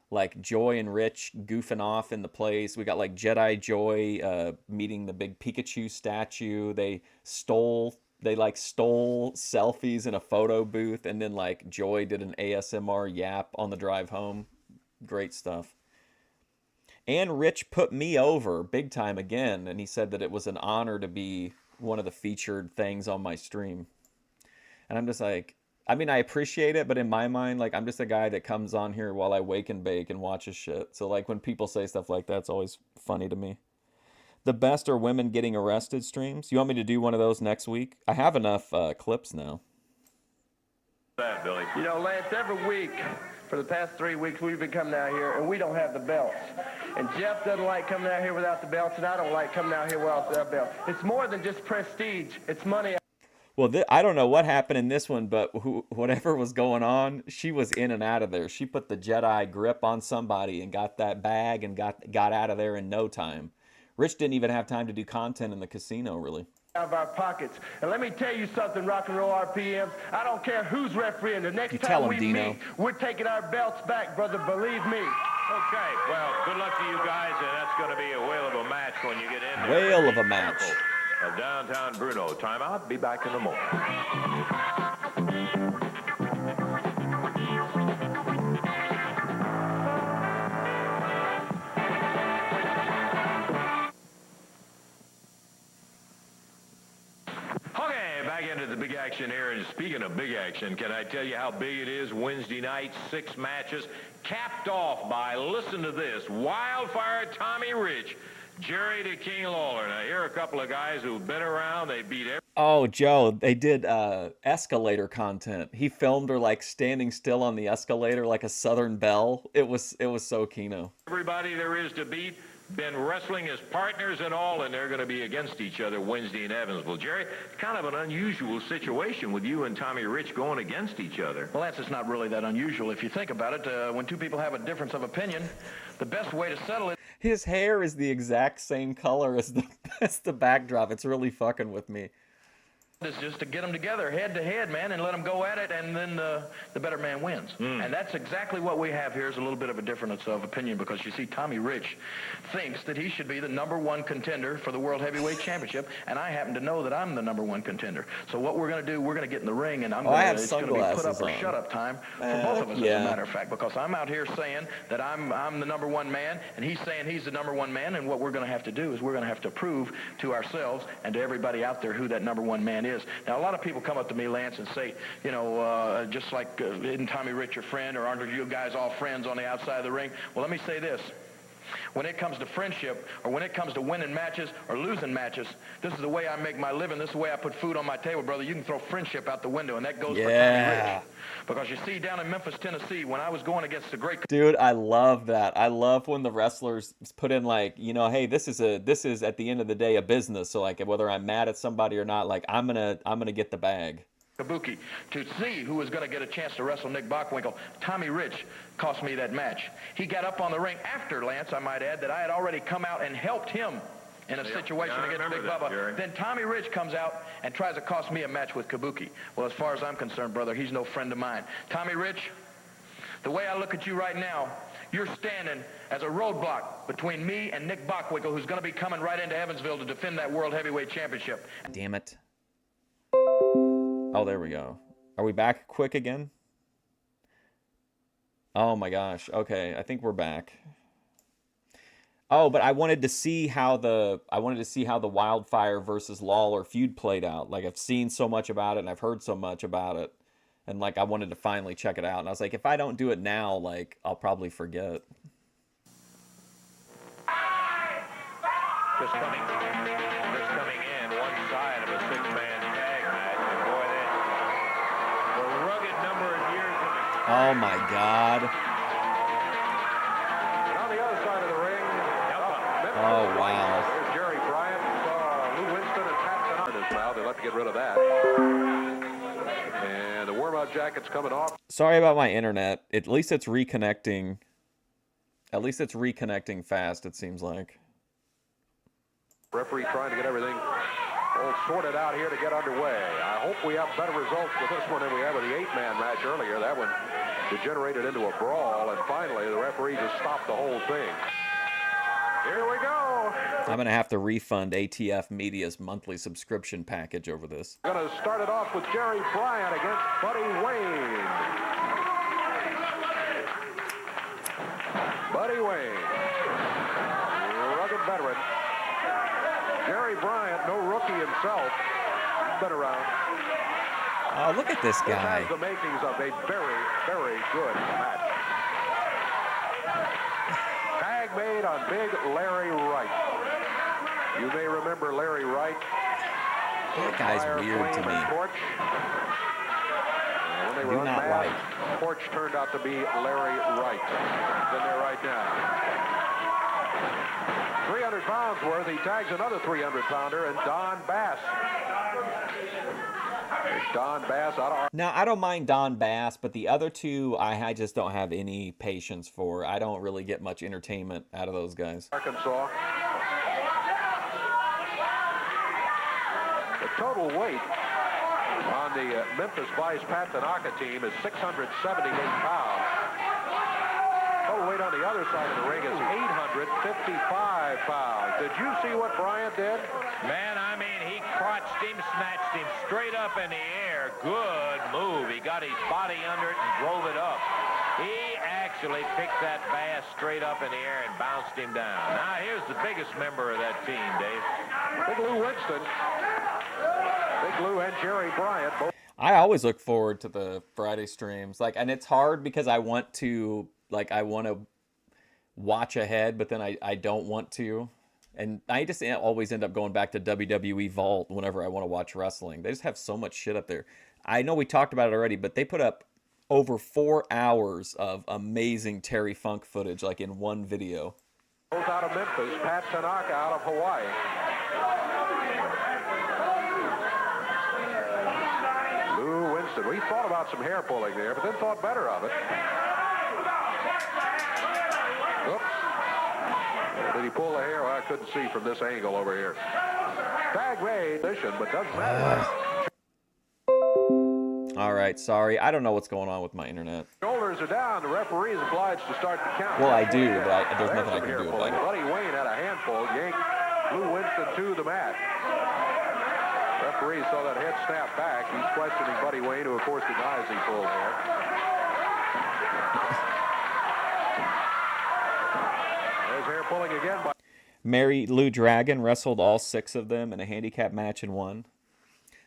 Speaker 1: like Joy and Rich goofing off in the place. We got like Jedi Joy meeting the big Pikachu statue. They stole selfies in a photo booth, and then like Joy did an ASMR yap on the drive home. Great stuff. And Rich put me over big time again, and he said that it was an honor to be one of the featured things on my stream. And I'm just like, I mean, I appreciate it, but in my mind, like, I'm just a guy that comes on here while I wake and bake and watches shit. So like when people say stuff like that, it's always funny to me. The best are women getting arrested streams. You want me to do one of those next week? I have enough clips now.
Speaker 9: That, Billy.
Speaker 13: You know, Lance, every week for the past 3 weeks, we've been coming out here, and we don't have the belts. And Jeff doesn't like coming out here without the belts, and I don't like coming out here without the belt. It's more than just prestige. It's money.
Speaker 1: Well, I don't know what happened in this one, but whatever was going on, she was in and out of there. She put the Jedi grip on somebody and got that bag and got out of there in no time. Rich didn't even have time to do content in the casino, really.
Speaker 13: Out of our pockets. And let me tell you something, Rock and Roll RPMs. I don't care who's refereeing. The next time we meet, we're taking our belts back, brother. Believe me.
Speaker 9: Okay, well, good luck to you guys, and that's going to be a whale of a match when you get in there.
Speaker 1: Whale of a match.
Speaker 9: Of Downtown Bruno. Timeout. Be back in a moment. Back into the big action here, and speaking of big action, can I tell you how big it is? Wednesday night, 6 matches, capped off by, listen to this, Wildfire Tommy Rich, Jerry the King Lawler. Now, here are a couple of guys who've been around. They beat every...
Speaker 1: Oh, Joe, they did escalator content. He filmed her like standing still on the escalator like a Southern Belle. It was so Keno.
Speaker 9: Everybody there is to beat. Been wrestling as partners and all, and they're going to be against each other Wednesday in Evansville. Jerry, kind of an unusual situation with you and Tommy Rich going against each other.
Speaker 15: Well, Lance, it's not really that unusual. If you think about it, when two people have a difference of opinion, the best way to settle it...
Speaker 1: His hair is the exact same color as the backdrop. It's really fucking with me.
Speaker 15: is just to get them together head to head, man, and let them go at it, and then the better man wins. And that's exactly what we have here is a little bit of a difference of opinion, because you see Tommy Rich thinks that he should be the #1 contender for the World Heavyweight Championship, and I happen to know that I'm the #1 contender. So what we're going to do, we're going to get in the ring, and it's going to be put up or shut up time for both of us, as a matter of fact, because I'm out here saying that I'm the #1 man, and he's saying he's the #1 man, and what we're going to have to do is we're going to have to prove to ourselves and to everybody out there who that #1 man is. Now, a lot of people come up to me, Lance, and say, you know, just like, isn't Tommy Rich your friend, or aren't you guys all friends on the outside of the ring? Well, let me say this. When it comes to friendship, or when it comes to winning matches or losing matches, this is the way I make my living. This is the way I put food on my table, brother. You can throw friendship out the window, and that goes for Tommy Rich. Because you see, down in Memphis, Tennessee, when I was going against the great...
Speaker 1: Dude, I love that. I love when the wrestlers put in, like, you know, hey, this is at the end of the day a business. So, like, whether I'm mad at somebody or not, like, I'm gonna get the bag.
Speaker 15: Kabuki, to see who was going to get a chance to wrestle Nick Bockwinkel. Tommy Rich cost me that match. He got up on the ring after, Lance, I might add, that I had already come out and helped him in a situation against Big Bubba. Then Tommy Rich comes out and tries to cost me a match with Kabuki. Well, as far as I'm concerned, brother, he's no friend of mine. Tommy Rich, the way I look at you right now, you're standing as a roadblock between me and Nick Bockwinkel, who's going to be coming right into Evansville to defend that World Heavyweight Championship.
Speaker 1: Damn it. Oh, there we go. Are we back quick again? Oh my gosh. Okay, I think we're back. Oh, but I wanted to see how the Wildfire versus Lawler feud played out. Like, I've seen so much about it and I've heard so much about it. And like, I wanted to finally check it out. And I was like, if I don't do it now, like, I'll probably forget.
Speaker 9: Just coming in one side of a six-man tag match, and boy, the rugged number of years of experience.
Speaker 1: Oh my God.
Speaker 13: And on the other side of the ring,
Speaker 1: oh wow.
Speaker 13: There's Jerry Bryant, Lou Winston, and Pat Tanaka. Now they'll have to get rid of that. And the warm-up jacket's coming off.
Speaker 1: Sorry about my internet. At least it's reconnecting. At least it's reconnecting fast, it seems like.
Speaker 13: Referee trying to get everything all sorted out here to get underway. I hope we have better results with this one than we had with the 8-man match earlier. That one degenerated into a brawl, and finally the referee just stopped the whole thing. Here we go.
Speaker 1: I'm going to have to refund ATF Media's monthly subscription package over this.
Speaker 13: Going to start it off with Jerry Bryant against Buddy Wayne. Buddy Wayne, rugged veteran. Jerry Bryant, no rookie himself, been around.
Speaker 1: Oh, look at this guy.
Speaker 13: Has the makings of a very, very good match. Tag made on Big Larry Wright. You may remember Larry Wright.
Speaker 1: That guy's weird to me.
Speaker 13: When they were unmasked, Porch turned out to be Larry Wright. He's in there right now. 300 pounds worth. He tags another 300-pounder, and Don Bass. Don Bass out of...
Speaker 1: Now, I don't mind Don Bass, but the other two, I just don't have any patience for. I don't really get much entertainment out of those guys.
Speaker 13: Arkansas. The total weight on the Memphis Vice Pat Tanaka team is 678 pounds. Total weight on the other side of the ring is 855 pounds. Did you see what Bryant did?
Speaker 9: Man, I mean, he crotched him, snatched him straight up in the air. Good move. He got his body under it and drove it up. He actually picked that Bass straight up in the air and bounced him down. Now, here's the biggest member of that team, Dave.
Speaker 13: Big Lou Winston. Big Lou and Jerry Bryant. Both.
Speaker 1: I always look forward to the Friday streams. Like, and it's hard because I want to watch ahead, but then I don't want to. And I just always end up going back to WWE Vault whenever I want to watch wrestling. They just have so much shit up there. I know we talked about it already, but they put up over 4 hours of amazing Terry Funk footage, like in one video.
Speaker 13: Both out of Memphis, Pat Tanaka out of Hawaii. Lou Winston. We thought about some hair pulling there, but then thought better of it. Oops. Did he pull the hair? Well, I couldn't see from this angle over here. Tag made, but doesn't matter.
Speaker 1: All right, sorry. I don't know what's going on with my internet.
Speaker 10: Shoulders are down. The referee is obliged to start the count.
Speaker 1: Well, I do, but there's nothing I can do about it.
Speaker 10: Buddy Wayne had a handful. Yanked Lou Winston to the mat. Referee saw that head snap back. He's questioning Buddy Wayne, who of course denies he pulled hair. There's hair pulling again by
Speaker 1: Mary Lou Dragon wrestled all 6 of them in a handicap match and won.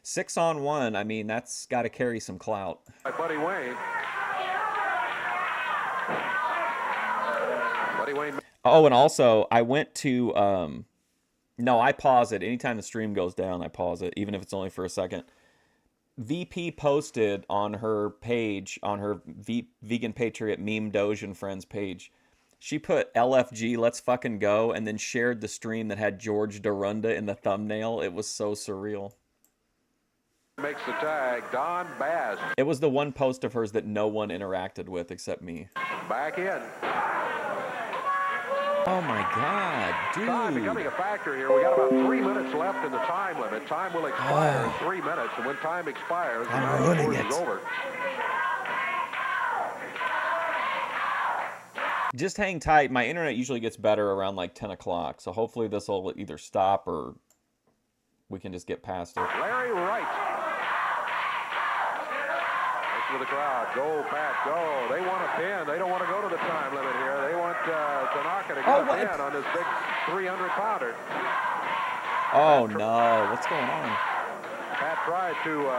Speaker 1: 6-on-1, I mean, that's got to carry some clout.
Speaker 10: Buddy Wayne. Buddy Wayne.
Speaker 1: Oh, and also, I went to, no, I pause it. Anytime the stream goes down, I pause it, even if it's only for a second. VP posted on her page, on her Vegan Patriot Meme Doge and Friends page, she put LFG, let's fucking go, and then shared the stream that had George Dorunda in the thumbnail. It was so surreal.
Speaker 10: Makes the tag. Don Bass.
Speaker 1: It was the one post of hers that no one interacted with except me.
Speaker 10: Back in.
Speaker 1: Oh my God, dude.
Speaker 10: Time becoming a factor here. We got about 3 minutes left in the time limit. Time will expire in 3 minutes, and when time expires, the match is over.
Speaker 1: Just hang tight. My internet usually gets better around like 10 o'clock, so hopefully this will either stop or we can just get past it.
Speaker 10: Larry Wright. That's with the crowd. Go, Pat, go. They want a pin. They don't want to go to the time limit here. They want Tanaka to get a pin on this big 300-pounder.
Speaker 1: Oh, no. What's going on?
Speaker 10: Pat tried to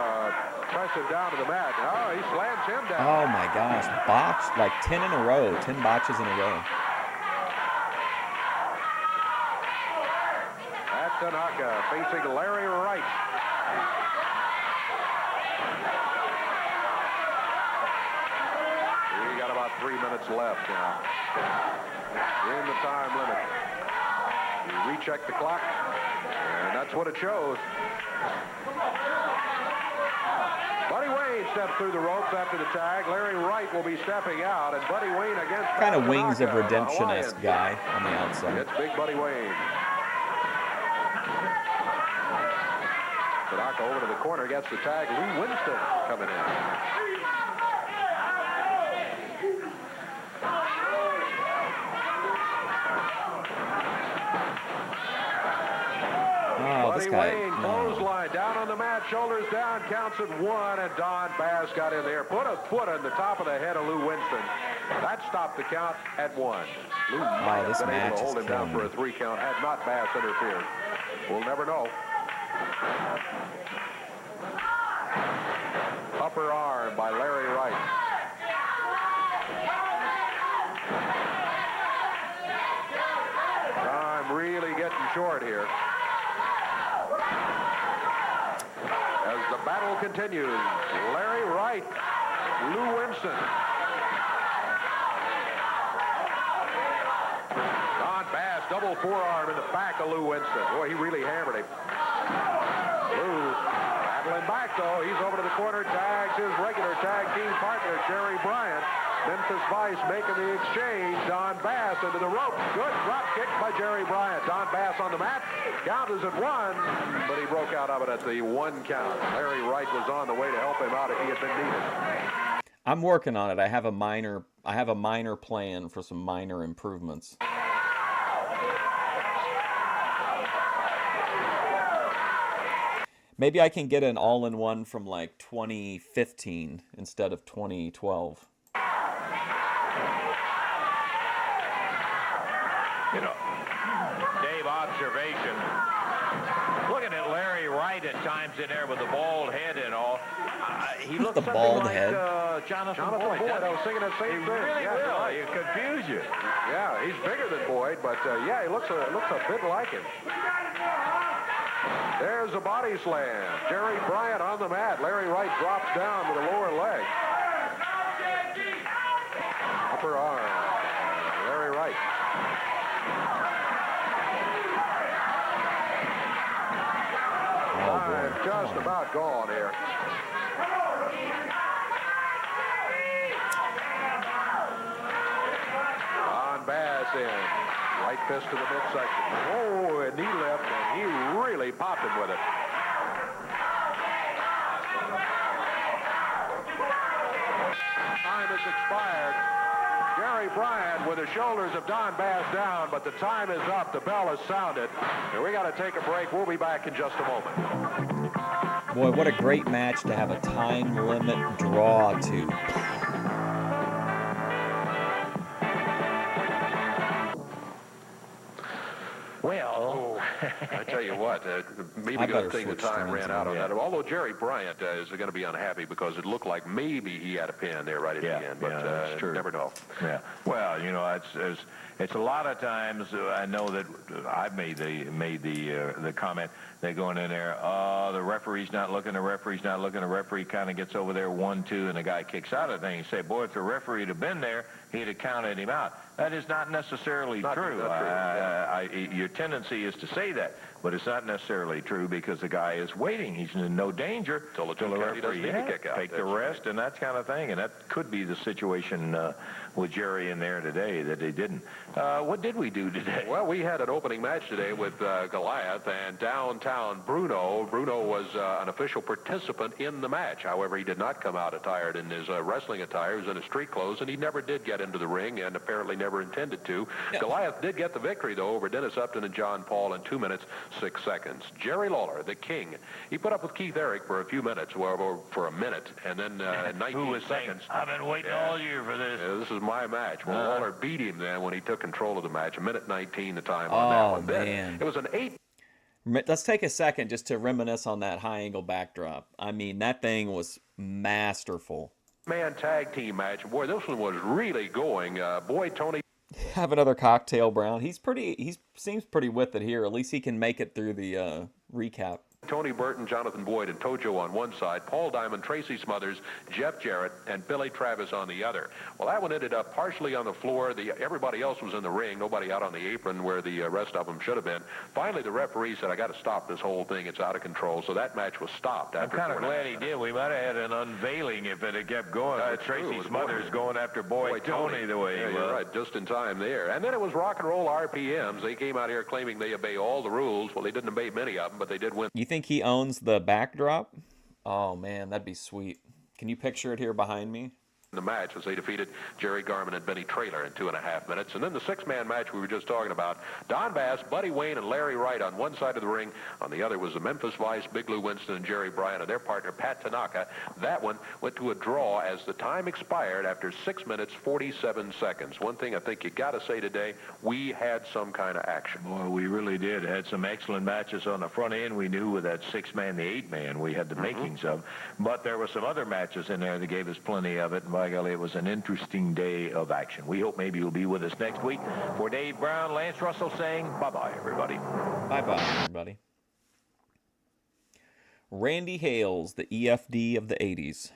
Speaker 10: press him down to the mat. Oh, he slams him down.
Speaker 1: Oh, my gosh. Botched, like 10 in a row. 10 botches in a row.
Speaker 10: Pat Tanaka facing Larry Wright. We got about 3 minutes left now. In the time limit. You recheck the clock, and that's what it shows. Buddy Wayne steps through the ropes after the tag. Larry Wright will be stepping out, and Buddy Wayne against
Speaker 1: Kind of
Speaker 10: Pat
Speaker 1: Wings of
Speaker 10: Tanaka,
Speaker 1: Redemption-esque
Speaker 10: Hawaiian.
Speaker 1: guy on the outside.
Speaker 10: It's Big Buddy Wayne. Tanaka over to the corner, gets the tag. Lou Winston coming in.
Speaker 1: Oh, this
Speaker 10: Buddy
Speaker 1: guy.
Speaker 10: Wayne, clothesline, down on the mat, shoulders down, counts at 1, and Don Bass got in there. Put a foot on the top of the head of Lou Winston. That stopped the count at 1. Lou might have been able to hold him down for a 3 count had not Bass interfered. We'll never know. Upper arm by Larry Wright. Time really getting short here. As the battle continues, Larry Wright, Lou Winston. Don Bass, double forearm in the back of Lou Winston. Boy, he really hammered him. Lou battling back, though. He's over to the corner, tags his regular tag team partner, Jerry Bryant. Memphis Vice making the exchange. Don Bass into the rope. Good drop kick by Jerry Bryant. Don Bass on the mat. Count is at 1, but he broke out of it at the 1 count. Larry Wright was on the way to help him out if he had been needed.
Speaker 1: I'm working on it. I have a minor plan for some minor improvements. Maybe I can get an all-in-one from like 2015 instead of 2012.
Speaker 9: You know, Dave, observation. Looking at Larry Wright at times in there with the bald head and all. He looks
Speaker 1: the
Speaker 9: something
Speaker 1: bald
Speaker 9: like
Speaker 1: head?
Speaker 9: Jonathan
Speaker 10: Boyd.
Speaker 9: Boyd.
Speaker 10: I was thinking that same
Speaker 9: He
Speaker 10: thing.
Speaker 9: really
Speaker 10: Yeah,
Speaker 9: will.
Speaker 10: right.
Speaker 9: You confuse you.
Speaker 10: Yeah, he's bigger than Boyd, but yeah, he looks a bit like him. There's a body slam. Jerry Bryant on the mat. Larry Wright drops down with a lower leg. Upper arm. Larry Wright. Time just about gone here. Don Bass in. Right fist to the midsection. Oh, a knee lift, and he really popped him with it. Time has expired. Jerry Bryant with the shoulders of Don Bass down, but the time is up. The bell has sounded. And we got to take a break. We'll be back in just a moment.
Speaker 1: Boy, what a great match to have a time limit draw to.
Speaker 10: Well, I tell you what, maybe good thing the time ran out on that. Although Jerry Bryant is going to be unhappy because it looked like maybe he had a pin there right at the end, but
Speaker 14: that's true.
Speaker 10: Never know.
Speaker 14: Yeah. Well, you know, it's a lot of times. I know that I've made the comment. They're going in there. Oh, the referee's not looking. The referee's not looking. The referee kind of gets over there 1-2, and the guy kicks out of the thing. You say, boy, if the referee had been there, he'd have counted him out. That is not necessarily true. Your tendency is to say that, but it's not necessarily true because the guy is waiting. He's in no danger till the referee take the rest and that kind of thing. And that could be the situation with Jerry in there today that they didn't. What did we do today?
Speaker 10: Well, we had an opening match today with Goliath and downtown Bruno. Bruno was an official participant in the match. However, he did not come out attired in his wrestling attire. He was in his street clothes, and he never did get into the ring and apparently never intended to. Yeah. Goliath did get the victory, though, over Dennis Upton and John Paul in 2 minutes, 6 seconds. Jerry Lawler, the king, he put up with Keith Eric for a few minutes, well, for a minute, and then 19 seconds.
Speaker 14: I've been waiting all year for this.
Speaker 10: This is my match. Well, Lawler beat him then when he took control of the match. A minute 19 the time on that one.
Speaker 1: Man.
Speaker 10: It was an 8.
Speaker 1: Let's take a second just to reminisce on that high-angle backdrop. I mean, that thing was masterful.
Speaker 10: Man tag team match. Boy, this one was really going. Boy, Tony.
Speaker 1: Have another cocktail, Brown. He seems pretty with it here. At least he can make it through the recap.
Speaker 10: Tony Burton, Jonathan Boyd, and Tojo on one side, Paul Diamond, Tracy Smothers, Jeff Jarrett, and Billy Travis on the other. Well, that one ended up partially on the floor. Everybody else was in the ring, nobody out on the apron where the rest of them should have been. Finally, the referee said, I got to stop this whole thing. It's out of control. So that match was stopped.
Speaker 14: I'm kind of glad he did. We might have had an unveiling if it had kept going. Tracy Smothers going after Boy Tony the way he was.
Speaker 10: You're right, just in time there. And then it was rock and roll RPMs. They came out here claiming they obey all the rules. Well, they didn't obey many of them, but they did win.
Speaker 1: You think he owns the backdrop? Oh man, that'd be sweet. Can you picture it here behind me?
Speaker 10: The match as they defeated Jerry Garman and Benny Traylor in 2.5 minutes. And then the six-man match we were just talking about. Don Bass, Buddy Wayne, and Larry Wright on one side of the ring. On the other was the Memphis Vice, Big Lou Winston, and Jerry Bryant, and their partner, Pat Tanaka. That one went to a draw as the time expired after 6 minutes, 47 seconds. One thing I think you got to say today, we had some kind of action.
Speaker 14: Boy, we really did. Had some excellent matches on the front end. We knew with that 6-man, the 8-man, we had the makings of. But there were some other matches in there that gave us plenty of it. And by golly, it was an interesting day of action. We hope maybe you'll be with us next week. For Dave Brown, Lance Russell saying bye-bye, everybody.
Speaker 1: Bye-bye, everybody. Randy Hales, the EFD of the 80s.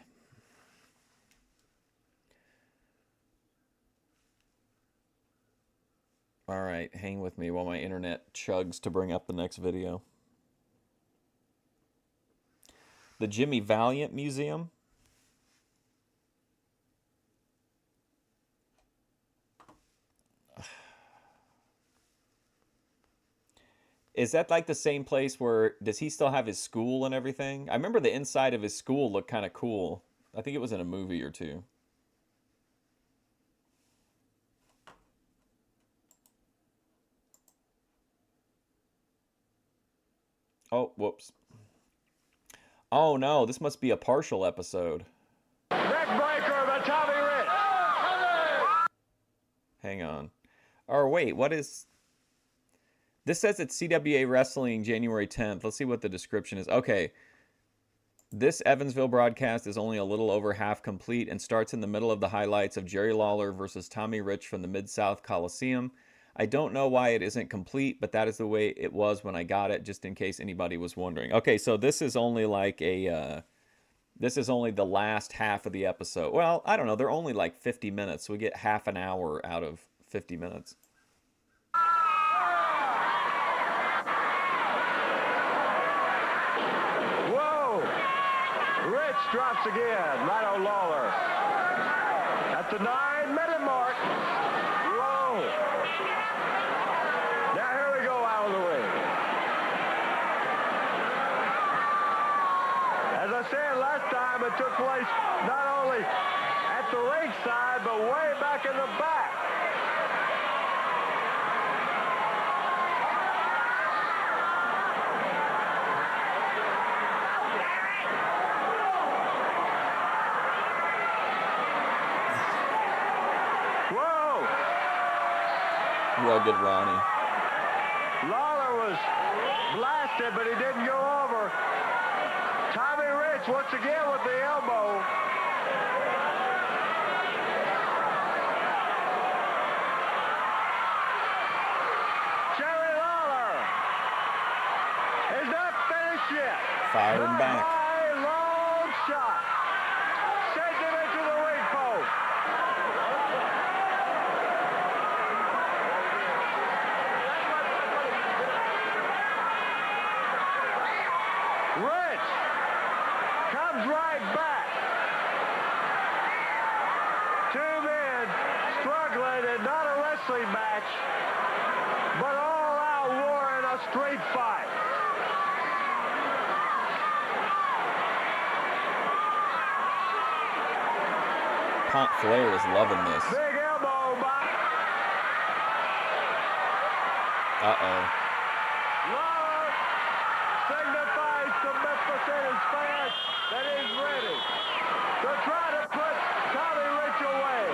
Speaker 1: All right, hang with me while my internet chugs to bring up the next video. The Jimmy Valiant Museum. Is that like the same place where, does he still have his school and everything? I remember the inside of his school looked kind of cool. I think it was in a movie or two. Oh, whoops. Oh no, this must be a partial episode.
Speaker 8: Neckbreaker, the Tommy Rich.
Speaker 1: Hang on. Or wait, what is... This says it's CWA Wrestling January 10th. Let's see what the description is. Okay. This Evansville broadcast is only a little over half complete and starts in the middle of the highlights of Jerry Lawler versus Tommy Rich from the Mid-South Coliseum. I don't know why it isn't complete, but that is the way it was when I got it, just in case anybody was wondering. Okay, so this is only like a... this is only the last half of the episode. Well, I don't know. They're only like 50 minutes, so we get half an hour out of 50 minutes.
Speaker 8: Rich drops again. Lino Lawler. At the 9-minute mark. Whoa. Now here we go out of the ring. As I said last time, it took place not only at at the ringside, but way back in the back. Whoa!
Speaker 1: Rugged Ronnie.
Speaker 8: Lawler was blasted, but he didn't go over. Tommy Rich once again with the elbow. Jerry Lawler is not finished yet.
Speaker 1: Firing back.
Speaker 8: High, long shot. Sends him into the ring post. Rich comes right back. Two men struggling in not a wrestling match, but all-out war in a street fight.
Speaker 1: Pont Flair is loving this.
Speaker 8: Big elbow by
Speaker 1: Uh-oh.
Speaker 8: Lawler signifies to Memphis and his fans that he's ready to try to put Tommy Rich away.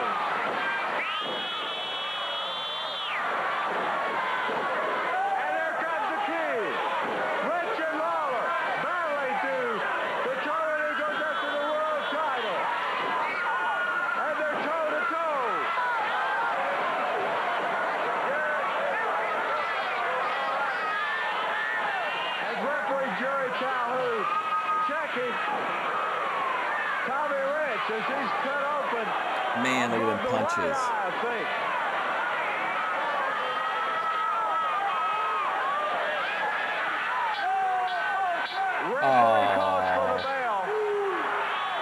Speaker 8: And there comes the key. Rich and Lawler battling to determine who goes after the world title. And they're toe-to-toe. As referee Jerry Calhoun checking Tommy Rich as he's cut open.
Speaker 1: Man, look at them punches.
Speaker 8: I think. Referee calls for the bell.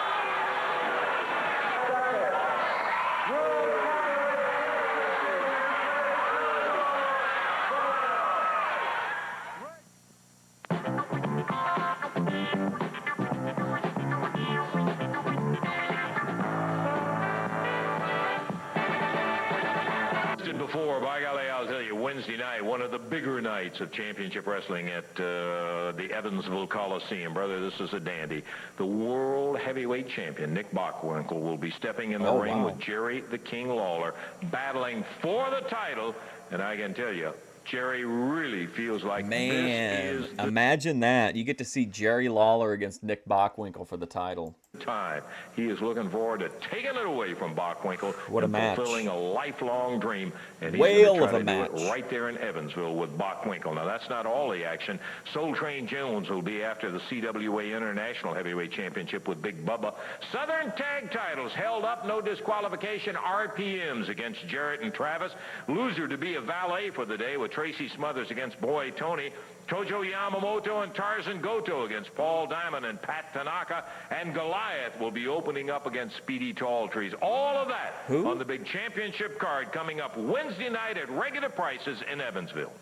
Speaker 9: Before, by golly, I'll tell you, Wednesday night, one of the bigger nights of championship wrestling at the Evansville Coliseum. Brother, this is a dandy. The world heavyweight champion, Nick Bockwinkel, will be stepping in the ring with Jerry the King Lawler, battling for the title. And I can tell you, Jerry really feels like this is the
Speaker 1: imagine that. You get to see Jerry Lawler against Nick Bockwinkel for the title.
Speaker 9: time. He is looking forward to taking it away from Bockwinkel
Speaker 1: What a
Speaker 9: and
Speaker 1: match.
Speaker 9: fulfilling a lifelong dream. And he's
Speaker 1: Whale
Speaker 9: going
Speaker 1: of
Speaker 9: to
Speaker 1: a
Speaker 9: try to
Speaker 1: match.
Speaker 9: do it right there in Evansville with Bockwinkel. Now, that's not all the action. Soul Train Jones will be after the CWA International Heavyweight Championship with Big Bubba. Southern Tag titles held up, no disqualification, RPMs against Jarrett and Travis. Loser to be a valet for the day with Tracy Smothers against Boy Tony. Tojo Yamamoto and Tarzan Goto against Paul Diamond and Pat Tanaka. And Goliath will be opening up against Speedy Talltrees. All of that on the big championship card coming up Wednesday night at regular prices in Evansville.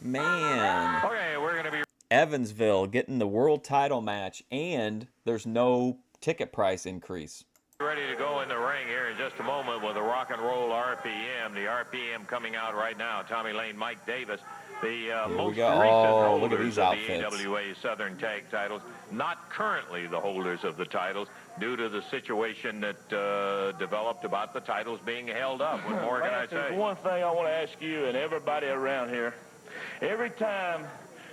Speaker 1: Man.
Speaker 9: Okay, we're going to be
Speaker 1: Evansville getting the world title match, and there's no ticket price increase.
Speaker 9: ready to go in the ring here in just a moment with a rock and roll RPM. The RPM coming out right now. Tommy Lane, Mike Davis, the most
Speaker 1: go.
Speaker 9: recent
Speaker 1: Oh, look
Speaker 9: holders
Speaker 1: at these
Speaker 9: of
Speaker 1: outfits.
Speaker 9: the AWA Southern Tag titles. Not currently the holders of the titles due to the situation that developed about the titles being held up. What more can I
Speaker 16: Lance, there's
Speaker 9: say?
Speaker 16: one thing I want to ask you and everybody around here. Every time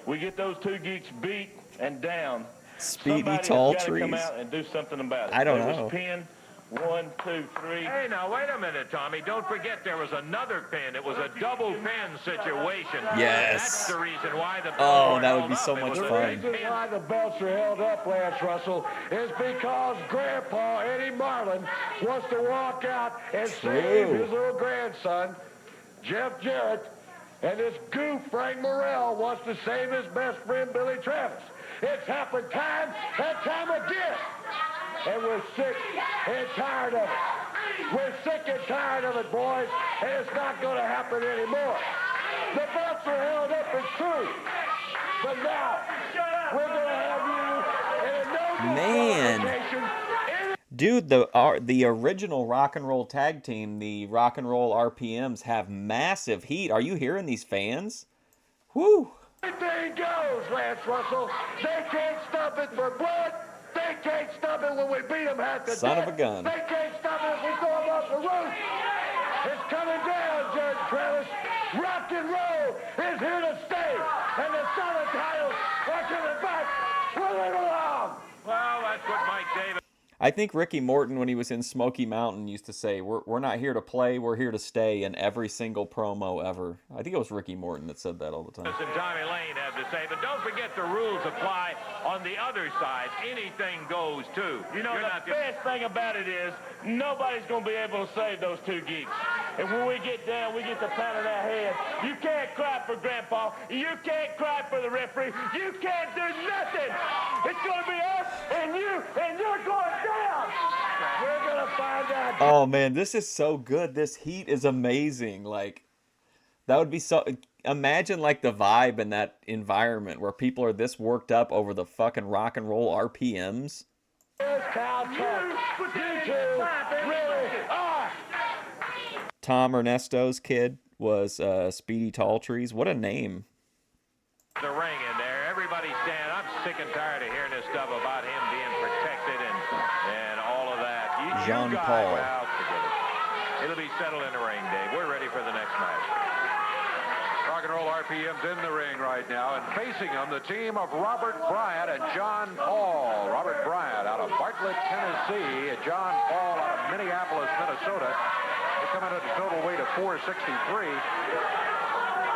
Speaker 16: we get those two geeks beat and down,
Speaker 1: Speedy
Speaker 16: somebody's got to come
Speaker 1: Talltrees.
Speaker 16: out and do something about it.
Speaker 1: I don't
Speaker 16: There
Speaker 1: know.
Speaker 16: was pin, 1, 2, 3.
Speaker 9: Hey, now, wait a minute, Tommy. Don't forget there was another pin. It was a double pin situation.
Speaker 1: Yes.
Speaker 9: That's the reason why the
Speaker 1: Oh,
Speaker 9: belts
Speaker 1: that
Speaker 9: were
Speaker 1: would be
Speaker 9: held
Speaker 1: so
Speaker 9: up. It
Speaker 1: much
Speaker 9: was a
Speaker 1: fun.
Speaker 8: The reason why the belts are held up, Lance Russell, is because Grandpa Eddie Marlin wants to walk out and save his little grandson, Jeff Jarrett, and this goof Frank Morrell wants to save his best friend Billy Travis. It's happened time and time again, and we're sick and tired of it. We're sick and tired of it, boys, and it's not going to happen anymore. The belts are held up, it's true, but now we're going to have you
Speaker 1: Man. Dude, the original rock and roll tag team, the Rock and Roll RPMs, have massive heat. Are you hearing these fans? Whew.
Speaker 8: Everything goes, Lance Russell. They can't stop it for blood. They can't stop it when we beat them half to death.
Speaker 1: Son of a gun.
Speaker 8: They can't stop it if we throw them off the roof. It's coming down, Judge Travis. Rock and roll is here to stay. And the Southern titles are coming back where they belong.
Speaker 9: Well, that's what Mike Davis.
Speaker 1: I think Ricky Morton, when he was in Smoky Mountain, used to say, we're not here to play, we're here to stay, in every single promo ever. I think it was Ricky Morton that said that all the time.
Speaker 9: And Tommy Lane have to say, but don't forget the rules apply on the other side. Anything goes, too.
Speaker 16: You know, the best thing about it is nobody's going to be able to save those two geeks. And when we get down, we get to pounding our head. You can't cry for Grandpa. You can't cry for the referee. You can't do nothing. It's going to be us and you, and you're going down. We're going to find out.
Speaker 1: Oh, man, this is so good. This heat is amazing. Like, that would be so... Imagine, like, the vibe in that environment where people are this worked up over the fucking rock and roll RPMs. Tom Ernesto's kid was Speedy Talltrees. What a name.
Speaker 9: The ring in there. Everybody stand. I'm sick and tired of hearing this stuff about him being protected and all of that.
Speaker 1: Jean
Speaker 9: you guys,
Speaker 1: Paul.
Speaker 9: well, forget it. It'll be settled in the ring, Dave. We're ready for the next match.
Speaker 10: Rock and Roll RPM's in the ring right now, and facing them, the team of Robert Bryant and John Paul. Robert Bryant out of Bartlett, Tennessee, and John Paul out of Minneapolis, Minnesota. They come in at a total weight of 463.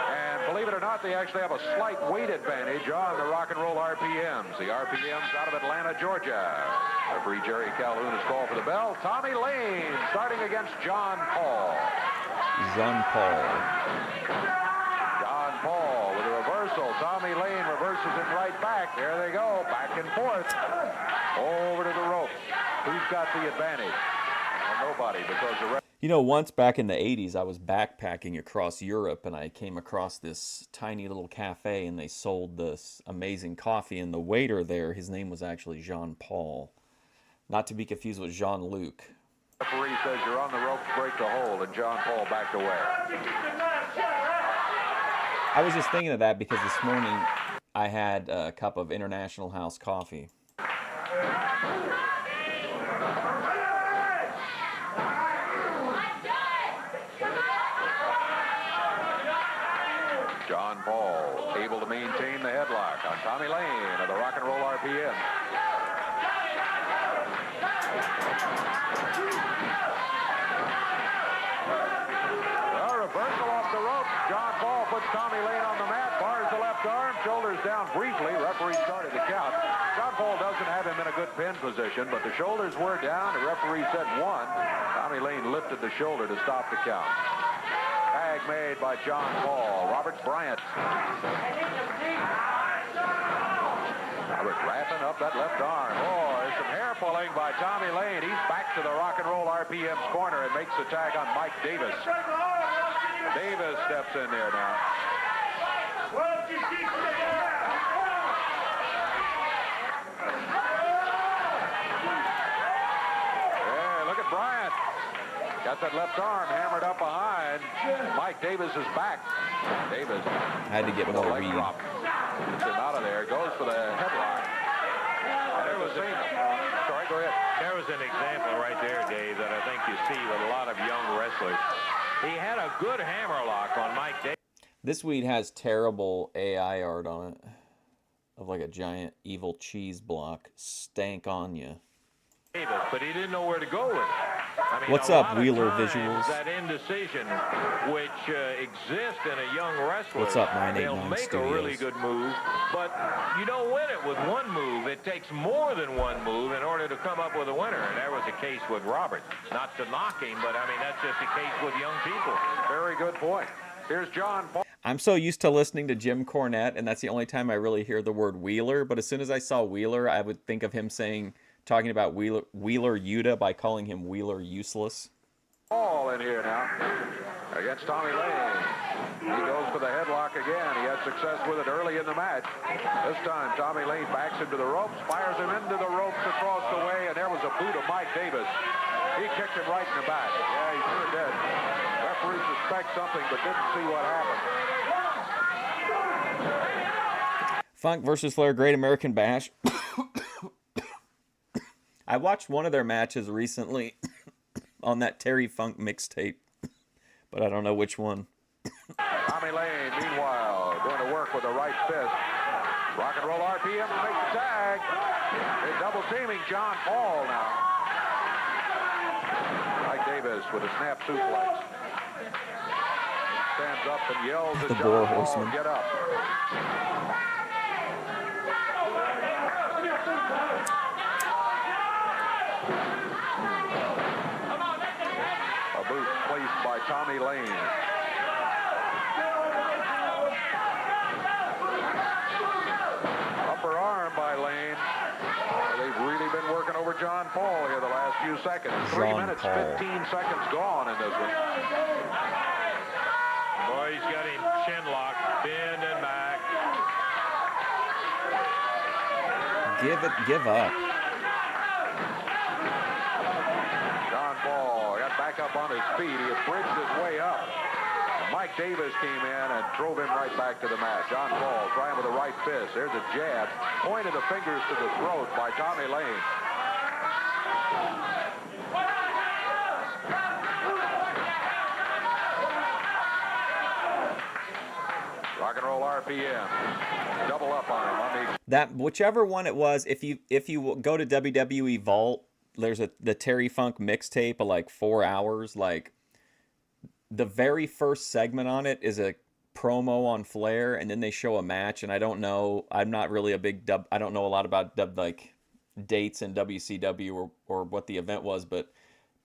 Speaker 10: And believe it or not, they actually have a slight weight advantage on the Rock and Roll RPMs. The RPMs out of Atlanta, Georgia. Referee Jerry Calhoun has called for the bell. Tommy Lane starting against John Paul.
Speaker 1: Jean Paul.
Speaker 10: John Paul with a reversal. Tommy Lane reverses it right back. There they go, back and forth. Over to the rope. Who's got the advantage? Well, nobody, because the
Speaker 1: You know, once back in the 80s, I was backpacking across Europe, and I came across this tiny little cafe, and they sold this amazing coffee, and the waiter there, his name was actually Jean Paul. Not to be confused with Jean-Luc.
Speaker 10: The referee says you're on the rope to break the hold, and John Paul backed away.
Speaker 1: I was just thinking of that because this morning I had a cup of International House coffee.
Speaker 10: John Paul able to maintain the headlock on Tommy Lane of the Rock and Roll RPM. A reversal off the rope. John Paul puts Tommy Lane on the mat, bars the left arm, shoulders down briefly. Referee started to count. John Paul doesn't have him in a good pin position, but the shoulders were down. The referee said 1. Tommy Lane lifted the shoulder to stop the count. Tag made by John Paul. Robert Bryant. Robert wrapping up that left arm. Oh, there's some hair pulling by Tommy Lane. He's back to the Rock and Roll RPM's corner and makes the tag on Mike Davis. Davis steps in there now. Yeah, look at Bryant. Got that left arm hammered up behind. Mike Davis is back. Davis
Speaker 1: had to get
Speaker 10: with
Speaker 1: more
Speaker 10: a leg
Speaker 1: read.
Speaker 10: drop. Gets him out of there. Goes for the headlock. Sorry, go ahead.
Speaker 9: There was an example right there, Dave, that I think you see with a lot of young wrestlers. He had a good hammerlock on Mike Davis.
Speaker 1: This weed has terrible AI art on it. Of like a giant evil cheese block. Stank on you.
Speaker 9: But he didn't know where to go with it. I mean,
Speaker 1: What's
Speaker 9: a
Speaker 1: up,
Speaker 9: lot of
Speaker 1: Wheeler
Speaker 9: times
Speaker 1: Visuals?
Speaker 9: That indecision, which exists in a young wrestler,
Speaker 1: What's up, 989
Speaker 9: they'll make
Speaker 1: Studios?
Speaker 9: a really good move, but you don't win it with one move. It takes more than one move in order to come up with a winner, and that was the case with Robert. Not to knock him, but I mean, that's just the case with young people.
Speaker 10: Very good point. Here's John Paul.
Speaker 1: I'm so used to listening to Jim Cornette, and that's the only time I really hear the word Wheeler, but as soon as I saw Wheeler, I would think of him talking about Wheeler Yuta by calling him Wheeler Useless.
Speaker 10: Paul in here now against Tommy Lane. He goes for the headlock again. He had success with it early in the match. This time, Tommy Lane backs him to the ropes, fires him into the ropes across the way, and there was a boot of Mike Davis. He kicked him right in the back. Yeah, he sure did. Referee suspects something, but didn't see what happened.
Speaker 1: Funk versus Flair, Great American Bash. I watched one of their matches recently on that Terry Funk mixtape, but I don't know which one.
Speaker 10: Tommy Lane, meanwhile, going to work with the right fist. Rock and roll RPM to make the tag. They're double teaming John Paul now. Mike Davis with a snap suplex. He stands up and yells at John Paul, get up. A boot placed by Tommy Lane. Upper arm by Lane. They've really been working over John Paul here the last few seconds. 3 minutes, 15 seconds gone in this one.
Speaker 9: Boy, he's got him chin locked, bend and back.
Speaker 1: Give up.
Speaker 10: John Paul got back up on his feet. He had bridged his way up. Mike Davis came in and drove him right back to the mat. John Paul trying with the right fist. There's a jab. Point of the fingers to the throat by Tommy Lane. Rock and roll RPM. Double up on him.
Speaker 1: That whichever one it was, if you go to WWE Vault, there's the Terry Funk mixtape of like 4 hours. Like the very first segment on it is a promo on Flair, and then they show a match. And I don't know, I'm not really a big I don't know a lot about like dates in WCW or what the event was, but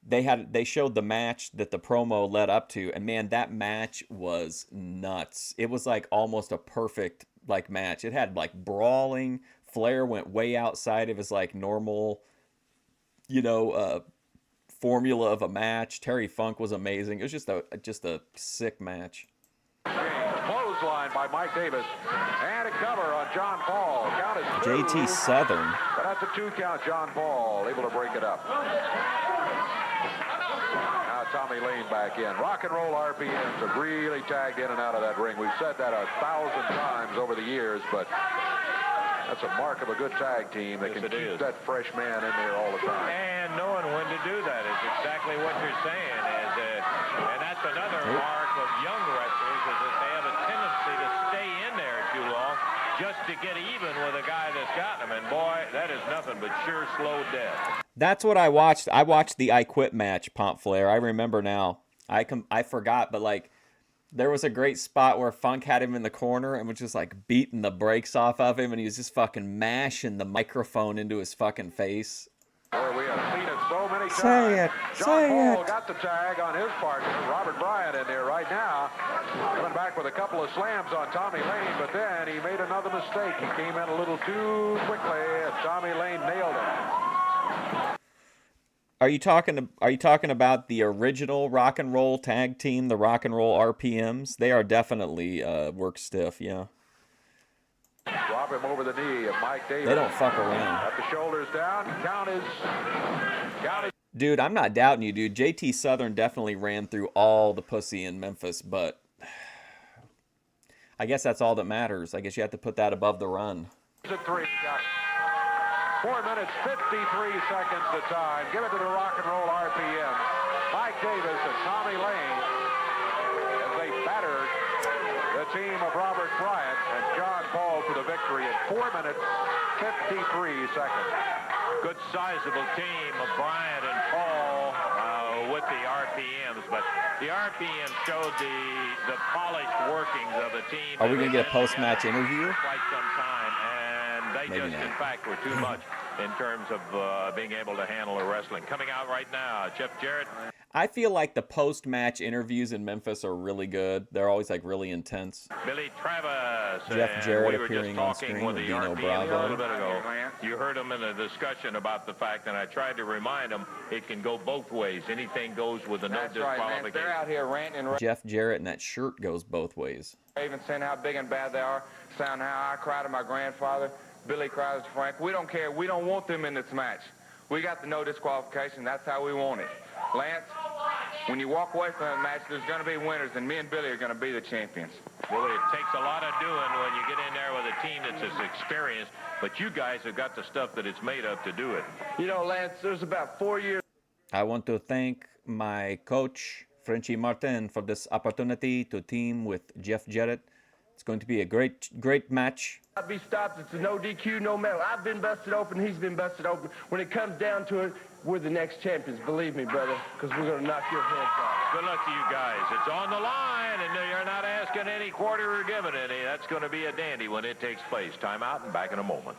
Speaker 1: they showed the match that the promo led up to, and man, that match was nuts. It was like almost a perfect like match. It had like brawling. Flair went way outside of his like normal, formula of a match. Terry Funk was amazing. It was just a sick match.
Speaker 10: Clothesline by Mike Davis. And a cover on John Paul. Count is 2.
Speaker 1: JT Southern.
Speaker 10: But that's a 2 count. John Paul able to break it up. Now Tommy Lane back in. Rock and roll RPMs have really tagged in and out of that ring. We've said that 1,000 times over the years, but that's a mark of a good tag team that can keep that fresh man in there all the time.
Speaker 9: And knowing when to do that is exactly what you're saying. And that's another mark of young wrestlers, is that they have a tendency to stay in there too long just to get even with a guy that's got them. And boy, that is nothing but sure slow death.
Speaker 1: That's what I watched. I watched the I Quit match, Pomp Flair. I remember now. I forgot, but like there was a great spot where Funk had him in the corner and was just like beating the brakes off of him, and he was just fucking mashing the microphone into his fucking face.
Speaker 10: Boy, we have seen it so many times.
Speaker 1: Say it.
Speaker 10: John Paul got the tag on his partner, Robert Bryant, in there right now. Coming back with a couple of slams on Tommy Lane, but then he made another mistake. He came in a little too quickly, and Tommy Lane nailed him.
Speaker 1: Are you talking about the original rock and roll tag team, the Rock and Roll RPMs? They are definitely work stiff, yeah.
Speaker 10: Drop him over the knee of Mike Davis.
Speaker 1: They don't fuck around.
Speaker 10: Got the shoulders down. Count is.
Speaker 1: Dude, I'm not doubting you, dude. JT Southern definitely ran through all the pussy in Memphis, but I guess that's all that matters. I guess you have to put that above the run.
Speaker 10: At 3. 4 minutes, 53 seconds to time. Give it to the Rock and Roll RPM. Mike Davis and Tommy Lane as they battered the team of Robert Bryant and John Paul for the victory in 4 minutes, 53 seconds.
Speaker 9: Good sizable team of Bryant and Paul with the RPMs, but the RPM showed the polished workings of the team.
Speaker 1: Are we going to get a post-match interview?
Speaker 9: Quite some time, and they
Speaker 1: Maybe
Speaker 9: just,
Speaker 1: not.
Speaker 9: in fact, were too much in terms of being able to handle the wrestling. Coming out right now, Jeff Jarrett.
Speaker 1: I feel like the post-match interviews in Memphis are really good. They're always like really intense.
Speaker 9: Billy Travis.
Speaker 1: Jeff Jarrett
Speaker 9: we were
Speaker 1: appearing
Speaker 9: just
Speaker 1: on
Speaker 9: talking
Speaker 1: screen
Speaker 9: with
Speaker 1: with
Speaker 9: the
Speaker 1: Dino
Speaker 9: RPM
Speaker 1: Bravo.
Speaker 9: a little bit ago. You heard him in a discussion about the fact, and I tried to remind him it can go both ways. Anything goes with a no
Speaker 12: That's right, man.
Speaker 9: disqualification.
Speaker 12: They're out here ranting and
Speaker 1: Jeff Jarrett and that shirt goes both ways.
Speaker 12: raving, saying how big and bad they are, saying how I cried to my grandfather, Billy cries to Frank. We don't care. We don't want them in this match. We got the no disqualification. That's how we want it. Lance, when you walk away from that match, there's going to be winners, and me and Billy are going to be the champions.
Speaker 9: Well, it takes a lot of doing when you get in there with a team that's as experienced, but you guys have got the stuff that it's made of to do it.
Speaker 12: You know, Lance, there's about 4 years.
Speaker 1: I want to thank my coach, Frenchie Martin, for this opportunity to team with Jeff Jarrett. It's going to be a great match.
Speaker 12: I'd be stopped. It's a no DQ, no medal. I've been busted open. He's been busted open. When it comes down to it, we're the next champions. Believe me, brother, because we're going to knock your heads off.
Speaker 9: Good luck to you guys. It's on the line, and you're not asking any quarter or giving any. That's going to be a dandy when it takes place. Time out and back in a moment.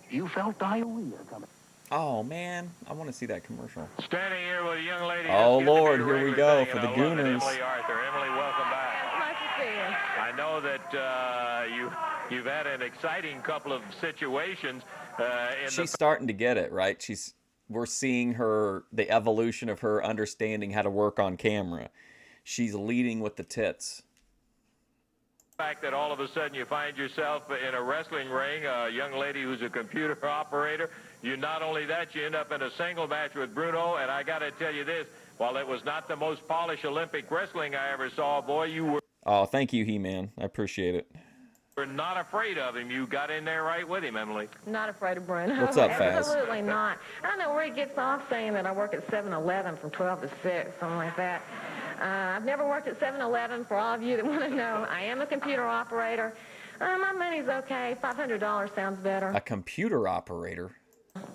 Speaker 6: You felt diarrhea coming.
Speaker 1: Oh, man. I want to see that commercial.
Speaker 9: Standing here with a young lady.
Speaker 1: Oh,
Speaker 9: that's getting
Speaker 1: Lord.
Speaker 9: to be
Speaker 1: Here we
Speaker 9: regular
Speaker 1: go
Speaker 9: thing,
Speaker 1: for
Speaker 9: and
Speaker 1: the
Speaker 9: I love it.
Speaker 1: Gooners.
Speaker 9: Emily Arthur. Emily, welcome back.
Speaker 11: Nice to see you.
Speaker 9: I know that you've had an exciting couple of situations.
Speaker 1: She's starting to get it, right? We're seeing the evolution of her understanding how to work on camera. She's leading with the tits.
Speaker 9: The fact that all of a sudden you find yourself in a wrestling ring, a young lady who's a computer operator. Not only that, you end up in a single match with Bruno, and I got to tell you this, while it was not the most polished Olympic wrestling I ever saw, boy, you were
Speaker 1: Oh, thank you, He-Man. I appreciate it.
Speaker 9: not afraid of him. You got in there right with him, Emily.
Speaker 11: Not afraid of Bruno.
Speaker 1: What's up, Faz?
Speaker 11: Absolutely not. I don't know where he gets off saying that I work at 7-Eleven from 12 to 6, something like that. I've never worked at 7-Eleven, for all of you that want to know. I am a computer operator. My money's okay. $500 sounds better.
Speaker 1: A computer operator?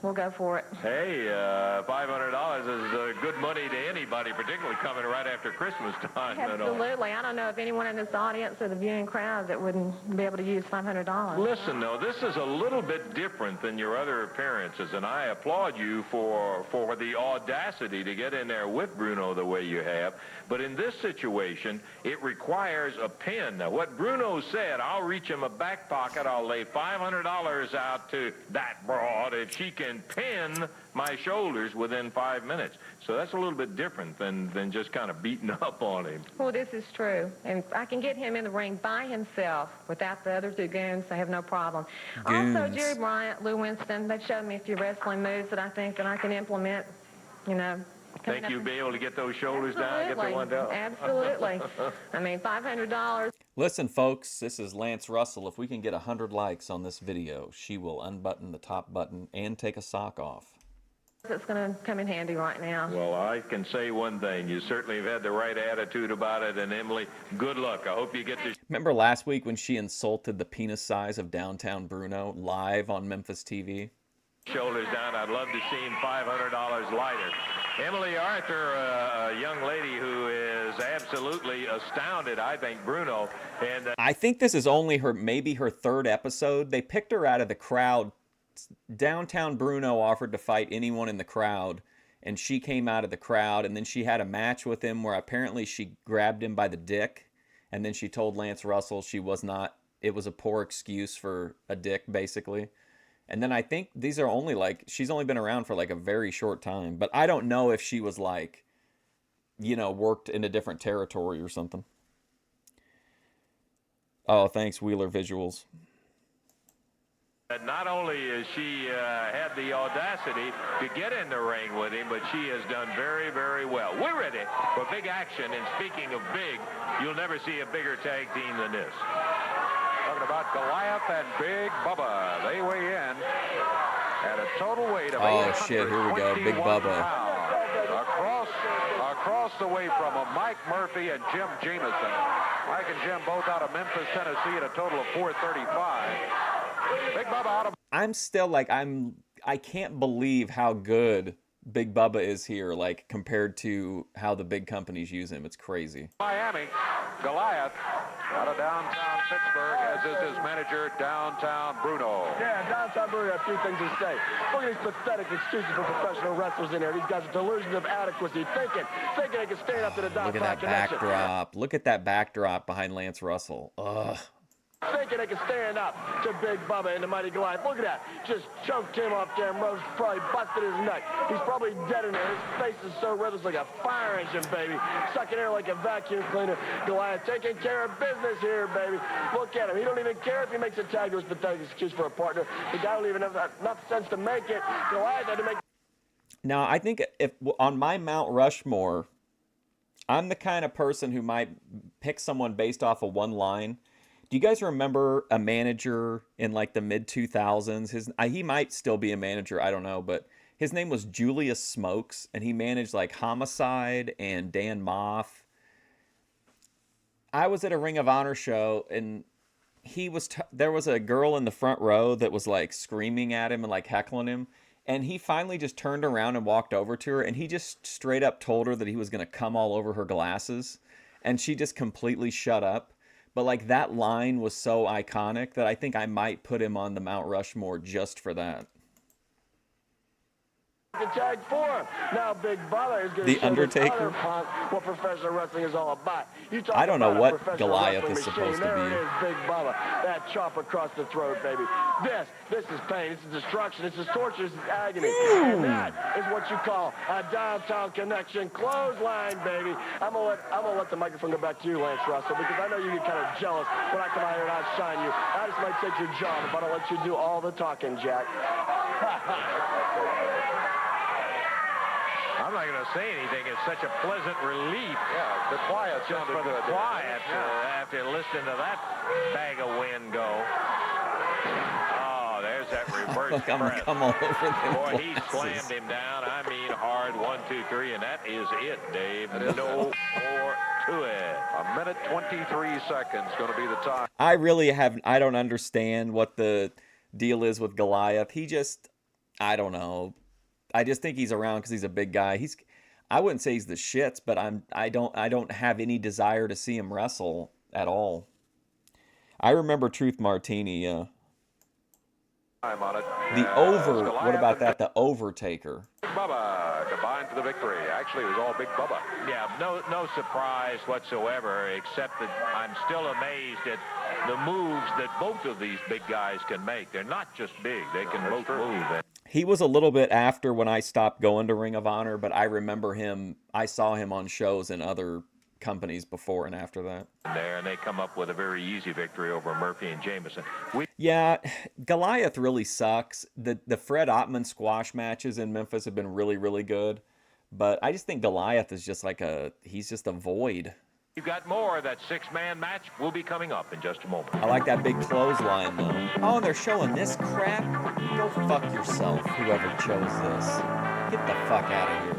Speaker 11: We'll go for it.
Speaker 9: Hey, $500 is good money to anybody, particularly coming right after Christmas time.
Speaker 11: Absolutely. I don't know if anyone in this audience or the viewing crowd that wouldn't be able to use $500.
Speaker 9: Listen, though, this is a little bit different than your other appearances, and I applaud you for the audacity to get in there with Bruno the way you have. But in this situation, it requires a pin. Now, what Bruno said, I'll reach him a back pocket, I'll lay $500 out to that broad if she can pin my shoulders within 5 minutes. So that's a little bit different than just kind of beating up on him.
Speaker 11: Well, this is true. And I can get him in the ring by himself without the other two goons. I have no problem.
Speaker 1: Goons.
Speaker 11: Also, Jerry Bryant, Lou Winston, they've showed me a few wrestling moves that I think that I can implement,
Speaker 9: Think you'll be able to get those shoulders down, get the one down?
Speaker 11: Absolutely. I mean, $500.
Speaker 1: Listen, folks, this is Lance Russell. If we can get 100 likes on this video, she will unbutton the top button and take a sock off.
Speaker 11: It's going to come in handy right now.
Speaker 9: Well, I can say one thing. You certainly have had the right attitude about it, and Emily, good luck. I hope you get to...
Speaker 1: Remember last week when she insulted the penis size of downtown Bruno live on Memphis TV?
Speaker 9: Shoulders down. I'd love to see him $500 lighter. Emily Arthur, a young lady who is absolutely astounded, I think, Bruno. And
Speaker 1: I think this is only maybe her third episode. They picked her out of the crowd. Downtown Bruno offered to fight anyone in the crowd, and she came out of the crowd, and then she had a match with him where apparently she grabbed him by the dick, and then she told Lance Russell it was a poor excuse for a dick, basically. And then I think these are only she's only been around for a very short time. But I don't know if she was worked in a different territory or something. Oh, thanks, Wheeler Visuals.
Speaker 9: not only has she had the audacity to get in the ring with him, but she has done very, very well. We're ready for big action. And speaking of big, you'll never see a bigger tag team than this.
Speaker 10: Talking about Goliath and Big Bubba. They weigh in at a total weight of
Speaker 1: Oh, shit, here we go. Big Bubba.
Speaker 10: Across the way from them, Mike Murphy and Jim Jamison. Mike and Jim both out of Memphis, Tennessee at a total of 435. Big Bubba out of...
Speaker 1: I'm still I can't believe how good Big Bubba is here, like compared to how the big companies use him. It's crazy.
Speaker 10: Miami, Goliath, out of downtown Pittsburgh, as is his manager, downtown Bruno.
Speaker 13: Yeah, downtown Bruno, a few things to say. Look at these pathetic excuses for professional wrestlers in there. These guys are delusions of adequacy, thinking they can stand up to the
Speaker 1: Look
Speaker 13: downtown
Speaker 1: at that
Speaker 13: connection.
Speaker 1: backdrop. Look at that backdrop behind Lance Russell. Ugh.
Speaker 13: Thinking they can stand up to Big Bubba and the Mighty Goliath. Look at that. Just choked him up there and Rose probably busted his neck. He's probably dead in there. His face is so red, it's like a fire engine, baby. Sucking air like a vacuum cleaner. Goliath taking care of business here, baby. Look at him. He don't even care if he makes a tag to his pathetic excuse for a partner. The guy don't even have enough sense to make it. Goliath had to make...
Speaker 1: Now, I think if on my Mount Rushmore, I'm the kind of person who might pick someone based off of one line. Do you guys remember a manager in like the mid-2000s? He might still be a manager, I don't know, but his name was Julius Smokes, and he managed like Homicide and Dan Moff. I was at a Ring of Honor show, and there was a girl in the front row that was like screaming at him and like heckling him, and he finally just turned around and walked over to her, and he just straight up told her that he was going to come all over her glasses, and she just completely shut up. But like that line was so iconic that I think I might put him on the Mount Rushmore just for that.
Speaker 13: Tag 4. Now Big Bubba is going to
Speaker 1: The Undertaker?
Speaker 13: what professional wrestling is all about.
Speaker 1: I don't know what Goliath is supposed to
Speaker 13: There
Speaker 1: be.
Speaker 13: it is, Big Bubba. That chop across the throat, baby. This is pain. This is destruction. This is torture. This is agony. And that is what you call a downtown connection clothesline, baby. I'm gonna let the microphone go back to you, Lance Russell, because I know you get kind of jealous when I come out here and outshine you. I just might take your job, but I'll let you do all the talking, Jack.
Speaker 14: I'm not going to say anything. It's such a pleasant relief.
Speaker 10: Yeah, the quiet
Speaker 14: Just
Speaker 10: sounded
Speaker 14: for the
Speaker 10: good.
Speaker 14: quiet after listening to that bag of wind go. Oh, there's that reverse
Speaker 1: Look, I'm going to come all over them
Speaker 14: Boy, he
Speaker 1: glasses.
Speaker 14: slammed him down. I mean, hard. 1, 2, 3, and that is it, Dave. No more to it.
Speaker 10: A minute 23 seconds going to be the time.
Speaker 1: I don't understand what the deal is with Goliath. I don't know. I just think he's around because he's a big guy. I wouldn't say he's the shits, but I don't have any desire to see him wrestle at all. I remember Truth Martini, yeah.
Speaker 10: Time on it.
Speaker 1: The over, what about that? The Overtaker.
Speaker 10: Big Bubba combined for the victory. Actually, it was all Big Bubba.
Speaker 14: Yeah, no surprise whatsoever, except that I'm still amazed at the moves that both of these big guys can make. They're not just big. They can both move.
Speaker 1: He was a little bit after when I stopped going to Ring of Honor, but I remember him. I saw him on shows in other companies before and after that.
Speaker 14: There, and they come up with a very easy victory over Murphy and Jameson.
Speaker 1: Yeah, Goliath really sucks. The Fred Ottman squash matches in Memphis have been really, really good, but I just think Goliath is just like he's just a void.
Speaker 14: You've got more of that 6-man match will be coming up in just a moment.
Speaker 1: I like that big clothesline, though. Oh, and they're showing this crap? Go fuck yourself, whoever chose this. Get the fuck out of here.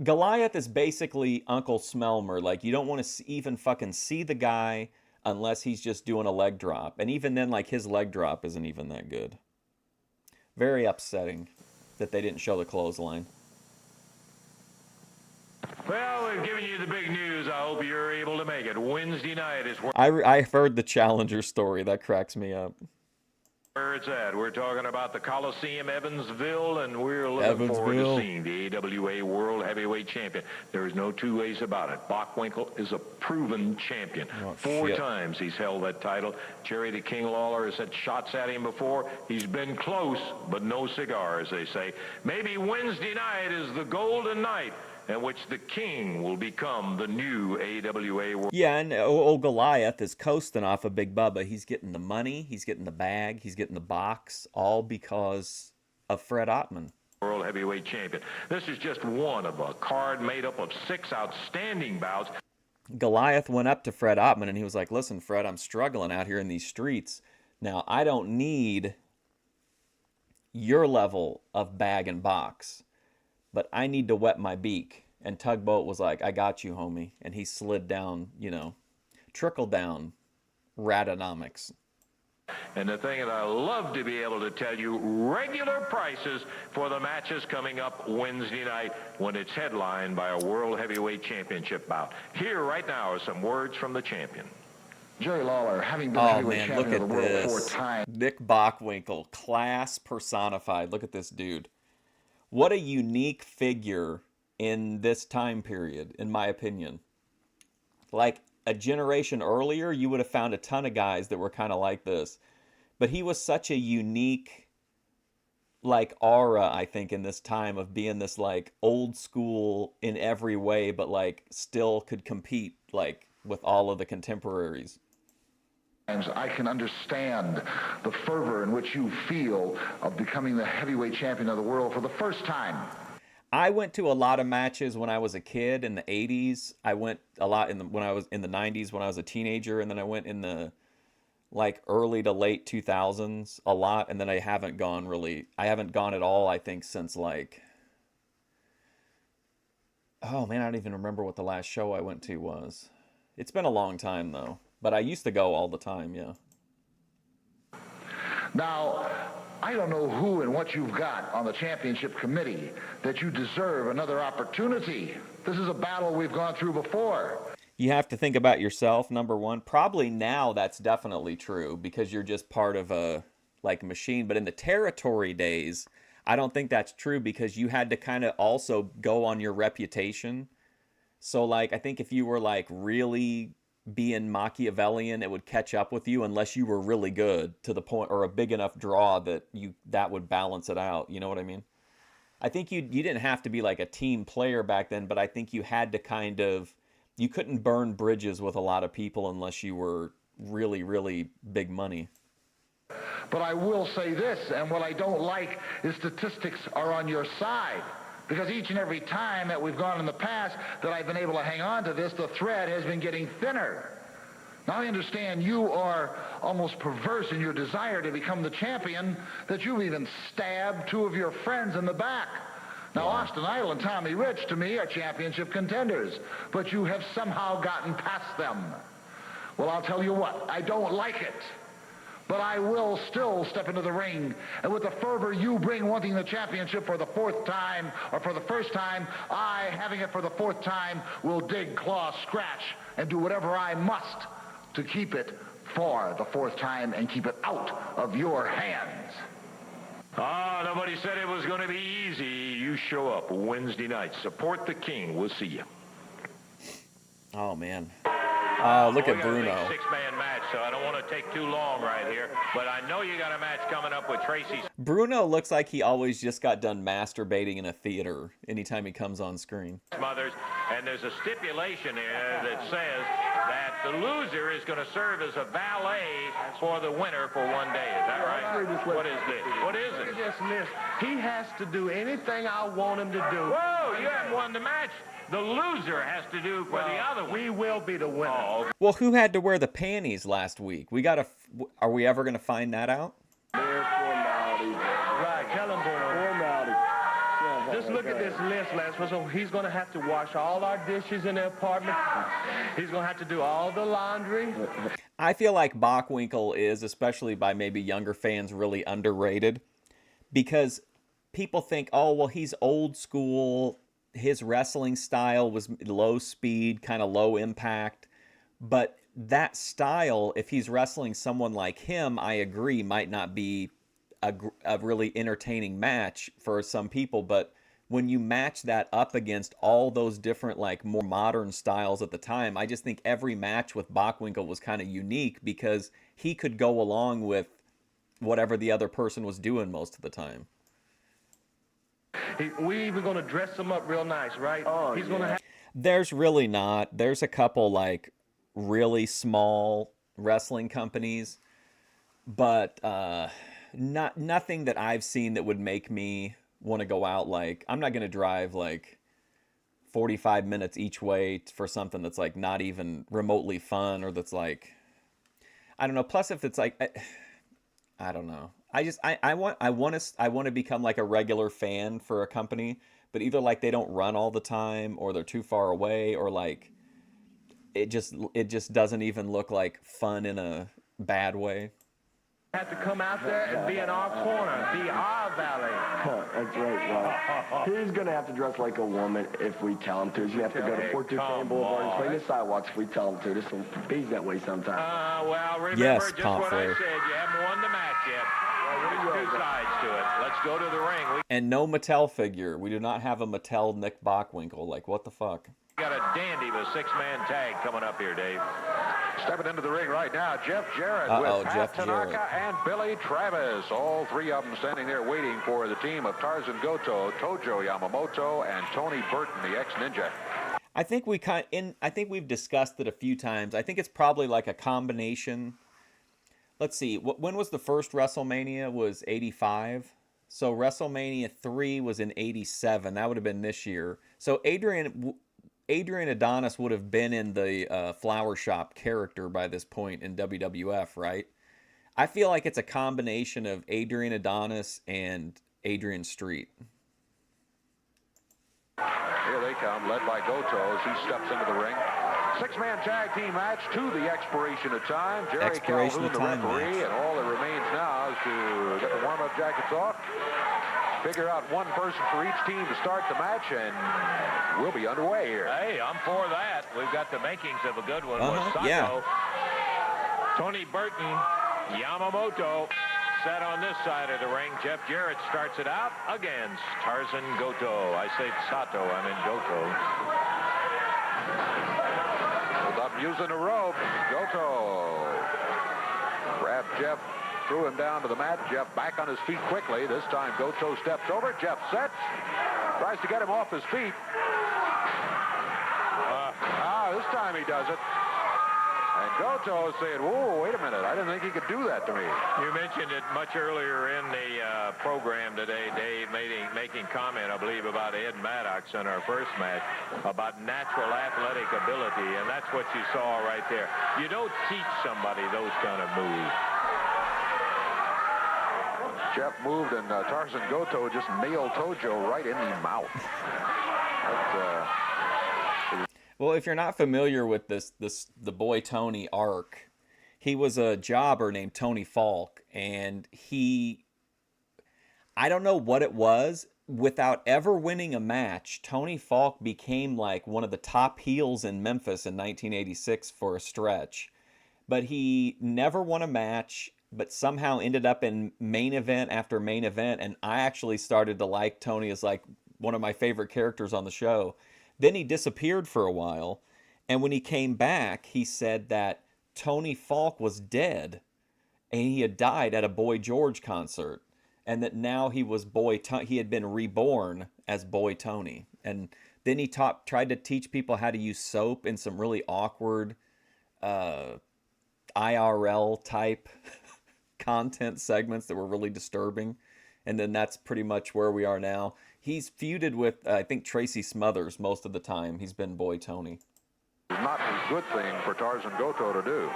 Speaker 1: Goliath is basically Uncle Smelmer. Like, you don't want to even fucking see the guy unless he's just doing a leg drop. And even then, like, his leg drop isn't even that good. Very upsetting that they didn't show the clothesline.
Speaker 14: Well, we've given you the big news. I hope you're able to make it. Wednesday night is
Speaker 1: I've heard the Challenger story. That cracks me up.
Speaker 14: where it's at. We're talking about the Coliseum, Evansville, and we're looking forward to seeing the AWA World Heavyweight Champion. There is no two ways about it. Bockwinkel is a proven champion. Four times he's held that title. Jerry the King Lawler has had shots at him before. He's been close, but no cigar, as they say. Maybe Wednesday night is the golden night in which the King will become the new AWA World.
Speaker 1: Yeah, and old Goliath is coasting off of Big Bubba. He's getting the money, he's getting the bag, he's getting the box, all because of Fred Ottman.
Speaker 14: World Heavyweight Champion. This is just one of a card made up of 6 outstanding bouts.
Speaker 1: Goliath went up to Fred Ottman and he was like, listen, Fred, I'm struggling out here in these streets. Now, I don't need your level of bag and box, but I need to wet my beak. And Tugboat was like, I got you, homie. And he slid down, you know, trickle down Ratonomics.
Speaker 9: And the thing that I love to be able to tell you, regular prices for the matches coming up Wednesday night when it's headlined by a World Heavyweight Championship bout. Here right now are some words from the champion.
Speaker 10: Jerry Lawler, having been
Speaker 1: Oh
Speaker 10: heavyweight
Speaker 1: man, look
Speaker 10: champion
Speaker 1: at
Speaker 10: of the world
Speaker 1: this.
Speaker 10: 4 times.
Speaker 1: Nick Bockwinkel, class personified. Look at this dude. What a unique figure in this time period, in my opinion. Like a generation earlier, you would have found a ton of guys that were kind of like this. But he was such a unique, like, aura, I think, in this time of being this, like, old school in every way, but, like, still could compete, like, with all of the contemporaries.
Speaker 10: I can understand the fervor in which you feel of becoming the heavyweight champion of the world for the first time.
Speaker 1: I went to a lot of matches when I was a kid in the 80s. I went a lot when I was in the 90s when I was a teenager, and then I went in the like early to late 2000s a lot, and then I haven't gone at all, I think, since like, oh man, I don't even remember what the last show I went to was. It's been a long time though, but I used to go all the time, yeah.
Speaker 10: Now, I don't know who and what you've got on the championship committee that you deserve another opportunity. This is a battle we've gone through before.
Speaker 1: You have to think about yourself, number one. Probably now that's definitely true because you're just part of a like machine. But in the territory days, I don't think that's true because you had to kind of also go on your reputation. So like I think if you were like really being Machiavellian, it would catch up with you unless you were really good to the point or a big enough draw that would balance it out. You know what I mean? I think you didn't have to be like a team player back then, but I think you had to kind of, you couldn't burn bridges with a lot of people unless you were really, really big money.
Speaker 10: But I will say this, and what I don't like is statistics are on your side. Because each and every time that we've gone in the past that I've been able to hang on to this, the thread has been getting thinner. Now I understand you are almost perverse in your desire to become the champion, that you've even stabbed 2 of your friends in the back. Now, Austin Idol and Tommy Rich, to me, are championship contenders, but you have somehow gotten past them. Well, I'll tell you what, I don't like it, but I will still step into the ring, and with the fervor you bring wanting the championship for the 4th time, or for the first time, I, having it for the 4th time, will dig, claw, scratch, and do whatever I must to keep it for the 4th time and keep it out of your hands.
Speaker 9: Ah, nobody said it was going to be easy. You show up Wednesday night. Support the king. We'll see you.
Speaker 1: Oh, man. Look at Bruno.
Speaker 9: We got a big 6-man match, so I don't want to take too long right here. But I know you got a match coming up with Tracy.
Speaker 1: Bruno looks like he always just got done masturbating in a theater anytime he comes on screen.
Speaker 9: Mothers, and there's a stipulation here that says that the loser is going to serve as a valet for the winner for 1 day. Is that right? What is this? What is it?
Speaker 16: Just listen. He has to do anything I want him to do.
Speaker 9: Whoa, you haven't won the match. The loser has to do for the other one.
Speaker 16: We will be the winner.
Speaker 9: Oh.
Speaker 1: Well, who had to wear the panties last week? Are we ever going to find that out?
Speaker 16: Right, tell him, Bruno. Just look at this list, Lance. So he's going to have to wash all our dishes in the apartment. He's going to have to do all the laundry.
Speaker 1: I feel like Bockwinkel is, especially by maybe younger fans, really underrated because people think, oh, well, he's old school. His wrestling style was low speed, kind of low impact. But that style, if he's wrestling someone like him, I agree, might not be a really entertaining match for some people. But when you match that up against all those different, like, more modern styles at the time, I just think every match with Bockwinkel was kind of unique because he could go along with whatever the other person was doing most of the time.
Speaker 16: We even going to dress him up real nice, right? Oh, he's going to have.
Speaker 1: There's really not. There's a couple like really small wrestling companies, but nothing that I've seen that would make me want to go out. Like, I'm not going to drive like 45 minutes each way for something that's like not even remotely fun, or that's like, I don't know. Plus, if it's like, I don't know. I want to become like a regular fan for a company, but either like they don't run all the time, or they're too far away, or like it just doesn't even look like fun in a bad way.
Speaker 15: Have to come out there and be in our corner, be our valet.
Speaker 13: That's right, Bob. He's going to have to dress like a woman if we tell him to. He's going to have to go to 420 Boulevard and play the sidewalks if we tell him to. This will be that way sometime.
Speaker 9: Well, remember
Speaker 1: Yes,
Speaker 9: just
Speaker 1: Tom
Speaker 9: what I
Speaker 1: Flair.
Speaker 9: said. You haven't won the match yet. There's two sides to it. Let's go to the ring.
Speaker 1: And no Mattel figure. We do not have a Mattel Nick Bockwinkel. Like, what the fuck?
Speaker 9: We got a dandy with a six-man tag coming up here, Dave.
Speaker 10: Stepping into the ring right now, Jeff Jarrett
Speaker 1: Uh-oh,
Speaker 10: with Pat
Speaker 1: Jeff
Speaker 10: Tanaka
Speaker 1: Jarrett.
Speaker 10: and Billy Travis. All three of them standing there waiting for the team of Tarzan Goto, Tojo Yamamoto, and Tony Burton, the ex-ninja.
Speaker 1: I think I think we've discussed it a few times. I think it's probably like a combination. Let's see. When was the first WrestleMania? Was 85. So WrestleMania 3 was in 87. That would have been this year. So Adrian Adonis would have been in the Flower Shop character by this point in WWF, right? I feel like it's a combination of Adrian Adonis and Adrian Street.
Speaker 10: Here they come, led by Goto as he steps into the ring. Six-man tag team match to the expiration of time. Jerry
Speaker 1: Expiration
Speaker 10: Calhoun,
Speaker 1: of time
Speaker 10: the referee,
Speaker 1: match.
Speaker 10: and all that remains now is to get the warm-up jackets off, figure out one person for each team to start the match, and we'll be underway here.
Speaker 9: Hey, I'm for that. We've got the makings of a good one.
Speaker 1: Uh-huh, yeah.
Speaker 9: Tony Burton, Yamamoto, set on this side of the ring. Jeff Jarrett starts it out against Tarzan Goto. I say Sato, I mean Goto.
Speaker 10: Up using the rope. Goto grabbed Jeff, threw him down to the mat. Jeff back on his feet quickly. This time Goto steps over. Jeff sets, tries to get him off his feet. This time he does it. And Goto is saying, whoa, wait a minute. I didn't think he could do that to me.
Speaker 9: You mentioned it much earlier in the program today, Dave, making comment, I believe, about Ed Maddox in our first match, about natural athletic ability, and that's what you saw right there. You don't teach somebody those kind of moves.
Speaker 10: Jeff moved, and Tarzan Goto just nailed Tojo right in the mouth.
Speaker 1: Well, if you're not familiar with the Boy Tony arc, he was a jobber named Tony Falk, and I don't know what it was, without ever winning a match, Tony Falk became like one of the top heels in Memphis in 1986 for a stretch. But he never won a match, but somehow ended up in main event after main event, and I actually started to like Tony as like one of my favorite characters on the show. Then he disappeared for a while, and when he came back, he said that Tony Falk was dead, and he had died at a Boy George concert, and that now he was he had been reborn as Boy Tony. And then he tried to teach people how to use soap in some really awkward IRL type content segments that were really disturbing. And then that's pretty much where we are now. He's feuded with, I think, Tracy Smothers most of the time. He's been Boy Tony.
Speaker 10: Not a good thing for Tarzan Goto to do.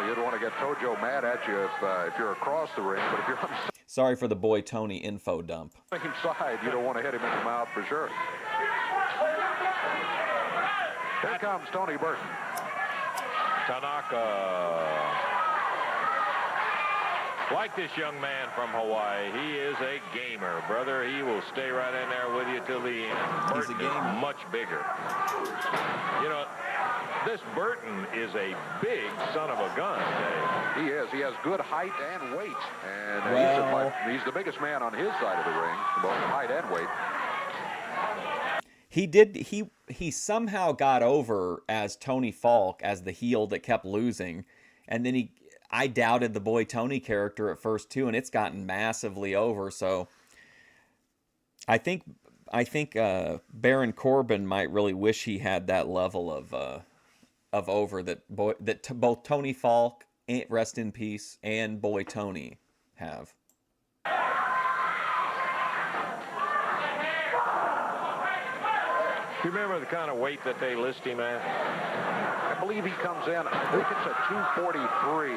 Speaker 10: You don't want to get Tojo mad at you if you're across the ring, but if you're on the
Speaker 1: Sorry for the Boy Tony info dump.
Speaker 10: same side, you don't want to hit him in the mouth for sure. Here comes Tony Burton.
Speaker 9: Tanaka. Like this young man from Hawaii, he is a gamer, brother. He will stay right in there with you till the end.
Speaker 1: He's a
Speaker 9: Burton
Speaker 1: gamer.
Speaker 9: is much bigger. You know, this Burton is a big son of a gun, Dave.
Speaker 10: He is. He has good height and weight. And
Speaker 1: Well-
Speaker 10: he's the biggest man on his side of the ring, both height and weight.
Speaker 1: He somehow got over as Tony Falk, as the heel that kept losing. And then I doubted the Boy Tony character at first too, and it's gotten massively over. So I think Baron Corbin might really wish he had that level of over that both Tony Falk, rest in peace, and Boy Tony have.
Speaker 9: Do you remember the kind of weight that they list him at?
Speaker 10: I believe he comes in, I think it's a 243.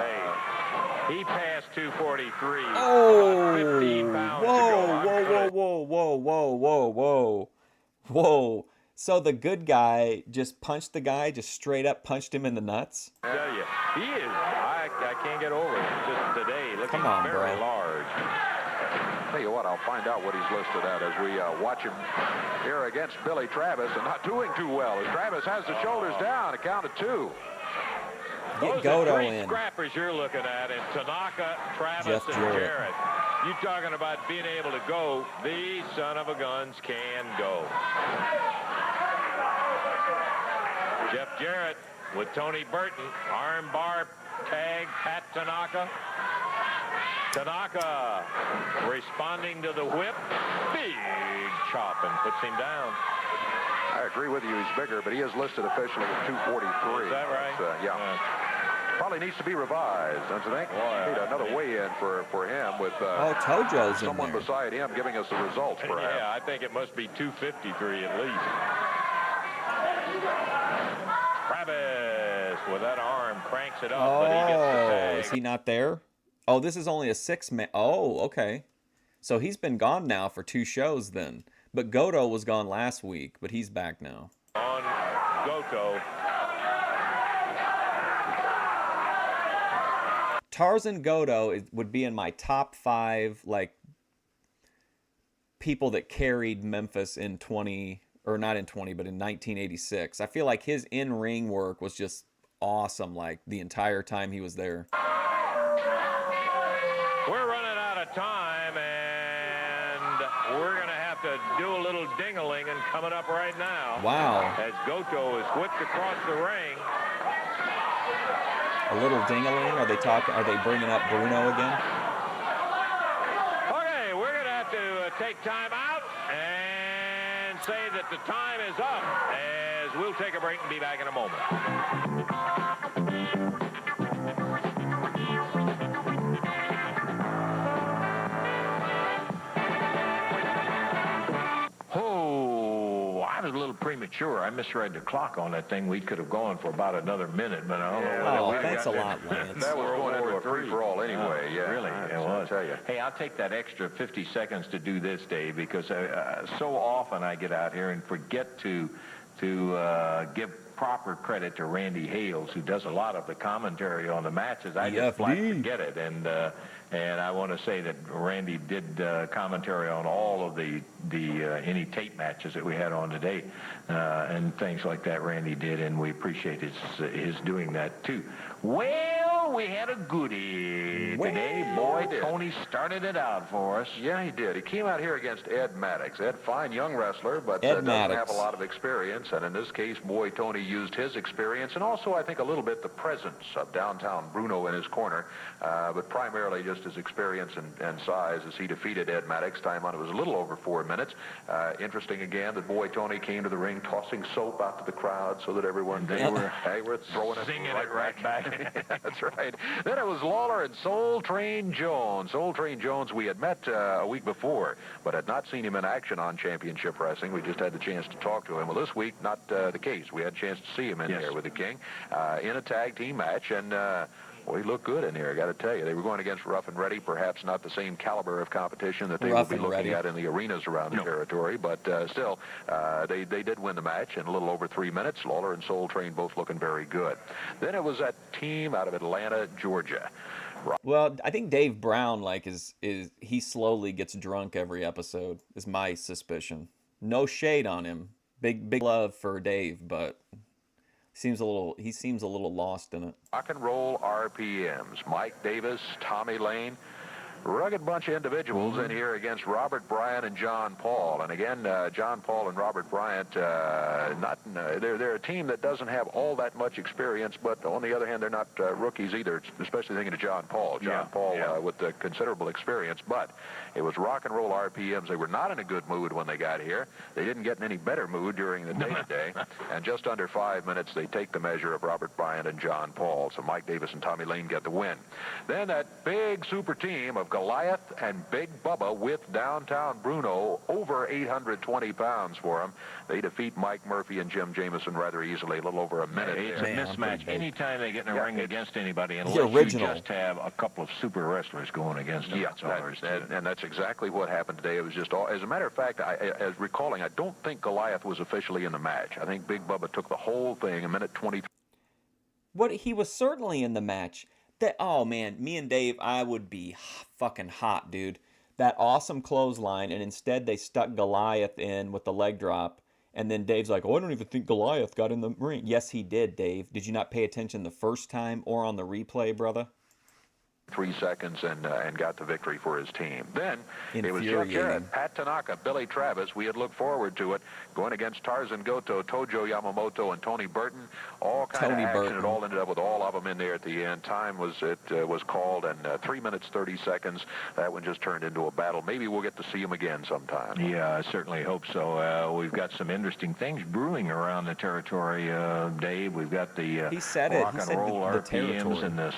Speaker 9: Hey, he passed 243.
Speaker 1: Oh,
Speaker 9: 15 pounds
Speaker 1: whoa,
Speaker 9: ago.
Speaker 1: whoa, whoa, whoa, whoa, whoa, whoa, whoa, whoa. So the good guy just punched the guy, just straight up punched him in the nuts?
Speaker 9: I tell you, he is. I can't get over it. Just today, looking
Speaker 1: Come on,
Speaker 9: very
Speaker 1: bro.
Speaker 9: large.
Speaker 10: Tell you what, I'll find out what he's listed at as we watch him here against Billy Travis, and not doing too well as Travis has the shoulders down, a count of 2.
Speaker 1: Get
Speaker 9: Those
Speaker 1: Goto
Speaker 9: are three
Speaker 1: in.
Speaker 9: scrappers you're looking at, and Tanaka, Travis,
Speaker 1: Jeff
Speaker 9: and
Speaker 1: Jarrett.
Speaker 9: Jarrett. You talking about being able to go? These son of a guns can go. Jeff Jarrett with Tony Burton, arm bar tag, Pat Tanaka. Tanaka responding to the whip, big chop, and puts him down.
Speaker 10: I agree with you, he's bigger, but he is listed officially at 243.
Speaker 9: Is that right?
Speaker 10: Yeah. Probably needs to be revised, don't you think? Need another weigh-in for him with
Speaker 1: Tojo's in
Speaker 10: someone
Speaker 1: there.
Speaker 10: beside him giving us the results, perhaps.
Speaker 9: Yeah, I think it must be 253 at least. Travis with that arm cranks it up, but he gets the tag.
Speaker 1: Is he not there? Oh, this is only a 6-man. Oh, okay. So he's been gone now for 2 shows then. But Goto was gone last week, but he's back now.
Speaker 9: On Goto.
Speaker 1: Tarzan Goto would be in my top 5, like, people that carried Memphis in 20, or not in 20, but in 1986. I feel like his in-ring work was just awesome, like, the entire time he was there.
Speaker 9: We're running out of time, and we're going to have to do a little ding-a-ling and coming up right now.
Speaker 1: Wow.
Speaker 9: As Goto is whipped across the ring.
Speaker 1: A little ding-a-ling? Are they bringing up Bruno again?
Speaker 9: Okay, we're going to have to take time out and say that the time is up, as we'll take a break and be back in a moment. Oh, I was a little premature. I misread the clock on that thing. We could have gone for about another minute, but I don't know what
Speaker 1: Oh, thanks a lot, Lance.
Speaker 10: That was going into a free-for-all anyway, yeah.
Speaker 9: Really?
Speaker 10: It was. Tell you.
Speaker 9: Hey, I'll take that extra 50 seconds to do this, Dave, because so often I get out here and forget to give proper credit to Randy Hales, who does a lot of the commentary on the matches. I just flat forget it, and I want to say that Randy did commentary on all of the any tape matches that we had on today, and things like that. Randy did, and we appreciate his doing that too. Well, we had a goodie today. Boy, Tony started it out for us.
Speaker 10: Yeah, he did. He came out here against Ed Maddox. Ed, fine young wrestler, but
Speaker 1: Ed
Speaker 10: doesn't
Speaker 1: Maddox.
Speaker 10: have a lot of experience. And in this case, boy, Tony used his experience and also, I think, a little bit the presence of downtown Bruno in his corner, but primarily just his experience and size as he defeated Ed Maddox. Time on it was a little over 4 minutes. Interesting again that boy Tony came to the ring tossing soap out to the crowd so that everyone they were throwing it
Speaker 9: Singing it right back.
Speaker 10: That's right. Then it was Lawler and Soul Train Jones. Soul Train Jones we had met a week before, but had not seen him in action on Championship Wrestling. We just had the chance to talk to him. Well, this week, not the case. We had a chance to see him in there with the King in a tag team match, and well, he looked good in here, I got to tell you. They were going against Rough and Ready, perhaps not the same caliber of competition that they will be looking at in the arenas around the territory, but still, they did win the match in a little over 3 minutes. Lawler and Soul Train both looking very good. Then it was that team out of Atlanta, Georgia.
Speaker 1: Well, I think Dave Brown, like, is he slowly gets drunk every episode, is my suspicion. No shade on him. Big love for Dave, but he seems a little lost in it.
Speaker 10: Rock and roll RPMs. Mike Davis, Tommy Lane. Rugged bunch of individuals in here against Robert Bryant and John Paul. And again, John Paul and Robert Bryant, they're a team that doesn't have all that much experience, but on the other hand, they're not rookies either, especially thinking of John Paul. John Paul with considerable experience, but it was rock and roll RPMs. They were not in a good mood when they got here. They didn't get in any better mood during the day today. And just under 5 minutes, they take the measure of Robert Bryant and John Paul. So Mike Davis and Tommy Lane get the win. Then that big super team of Goliath and Big Bubba with Downtown Bruno, over 820 pounds for him. They defeat Mike Murphy and Jim Jamison rather easily, a little over a minute.
Speaker 14: It's
Speaker 10: there.
Speaker 14: a mismatch. Anytime they get in a ring against anybody,
Speaker 1: The
Speaker 14: unless you
Speaker 1: original.
Speaker 14: just have a couple of super wrestlers going against them, that's all there is to it.
Speaker 10: And that's exactly what happened today. It was just all, as a matter of fact, as recalling, I don't think Goliath was officially in the match. I think Big Bubba took the whole thing, a minute 23.
Speaker 1: What, he was certainly in the match. That, oh man, me and Dave, I would be fucking hot, dude. That awesome clothesline, and instead they stuck Goliath in with the leg drop, and then Dave's like, oh, I don't even think Goliath got in the ring. Yes, he did, Dave. Did you not pay attention the first time or on the replay, brother?
Speaker 10: 3 seconds and got the victory for his team. Then it was Jeff
Speaker 1: Infuriating.
Speaker 10: Jarrett, Pat Tanaka, Billy Travis. We had looked forward to it, going against Tarzan Goto, Tojo Yamamoto, and Tony Burton. All kind
Speaker 1: Tony
Speaker 10: of action.
Speaker 1: Burton.
Speaker 10: It all ended up with all of them in there at the end. Time was called, and 3 minutes 30 seconds. That one just turned into a battle. Maybe we'll get to see him again sometime.
Speaker 14: Yeah, I certainly hope so. We've got some interesting things brewing around the territory, Dave. We've got the
Speaker 1: He said it.
Speaker 14: rock
Speaker 1: He
Speaker 14: and
Speaker 1: said
Speaker 14: roll
Speaker 1: the
Speaker 14: RPMs
Speaker 1: territory.
Speaker 14: and this.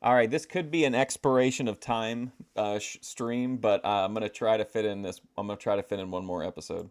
Speaker 1: All right, this could be an expiration of time stream, but I'm gonna try to fit in this. I'm gonna try to fit in one more episode.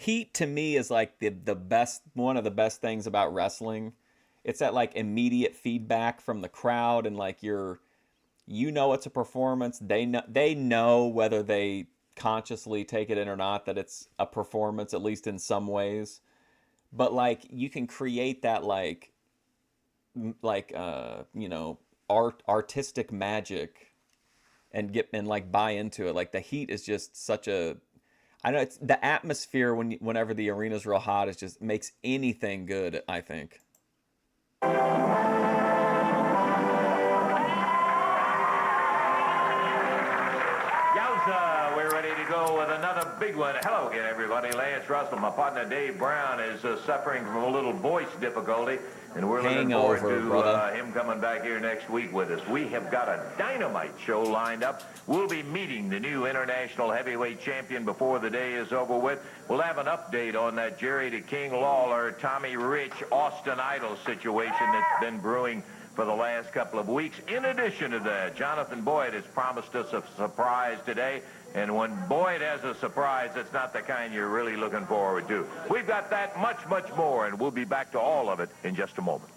Speaker 1: Heat to me is like the best, one of the best things about wrestling. It's that like immediate feedback from the crowd, and like you know it's a performance. They know whether they consciously take it in or not that it's a performance, at least in some ways. But like you can create that artistic magic and like buy into it. Like the Heat is just such a, I know it's the atmosphere whenever the arena's real hot, it just makes anything good, I think.
Speaker 14: Yowza, we're ready to go with another big one. Hello again, everybody. Lance Russell, my partner Dave Brown, is suffering from a little voice difficulty, and we're looking forward to him coming back here next week with us. We have got a dynamite show lined up. We'll be meeting the new international heavyweight champion before the day is over with. We'll have an update on that Jerry the King Lawler, Tommy Rich, Austin Idol situation that's been brewing for the last couple of weeks. In addition to that, Jonathan Boyd has promised us a surprise today. And when Boyd has a surprise, it's not the kind you're really looking forward to. We've got that much, much more, and we'll be back to all of it in just a moment.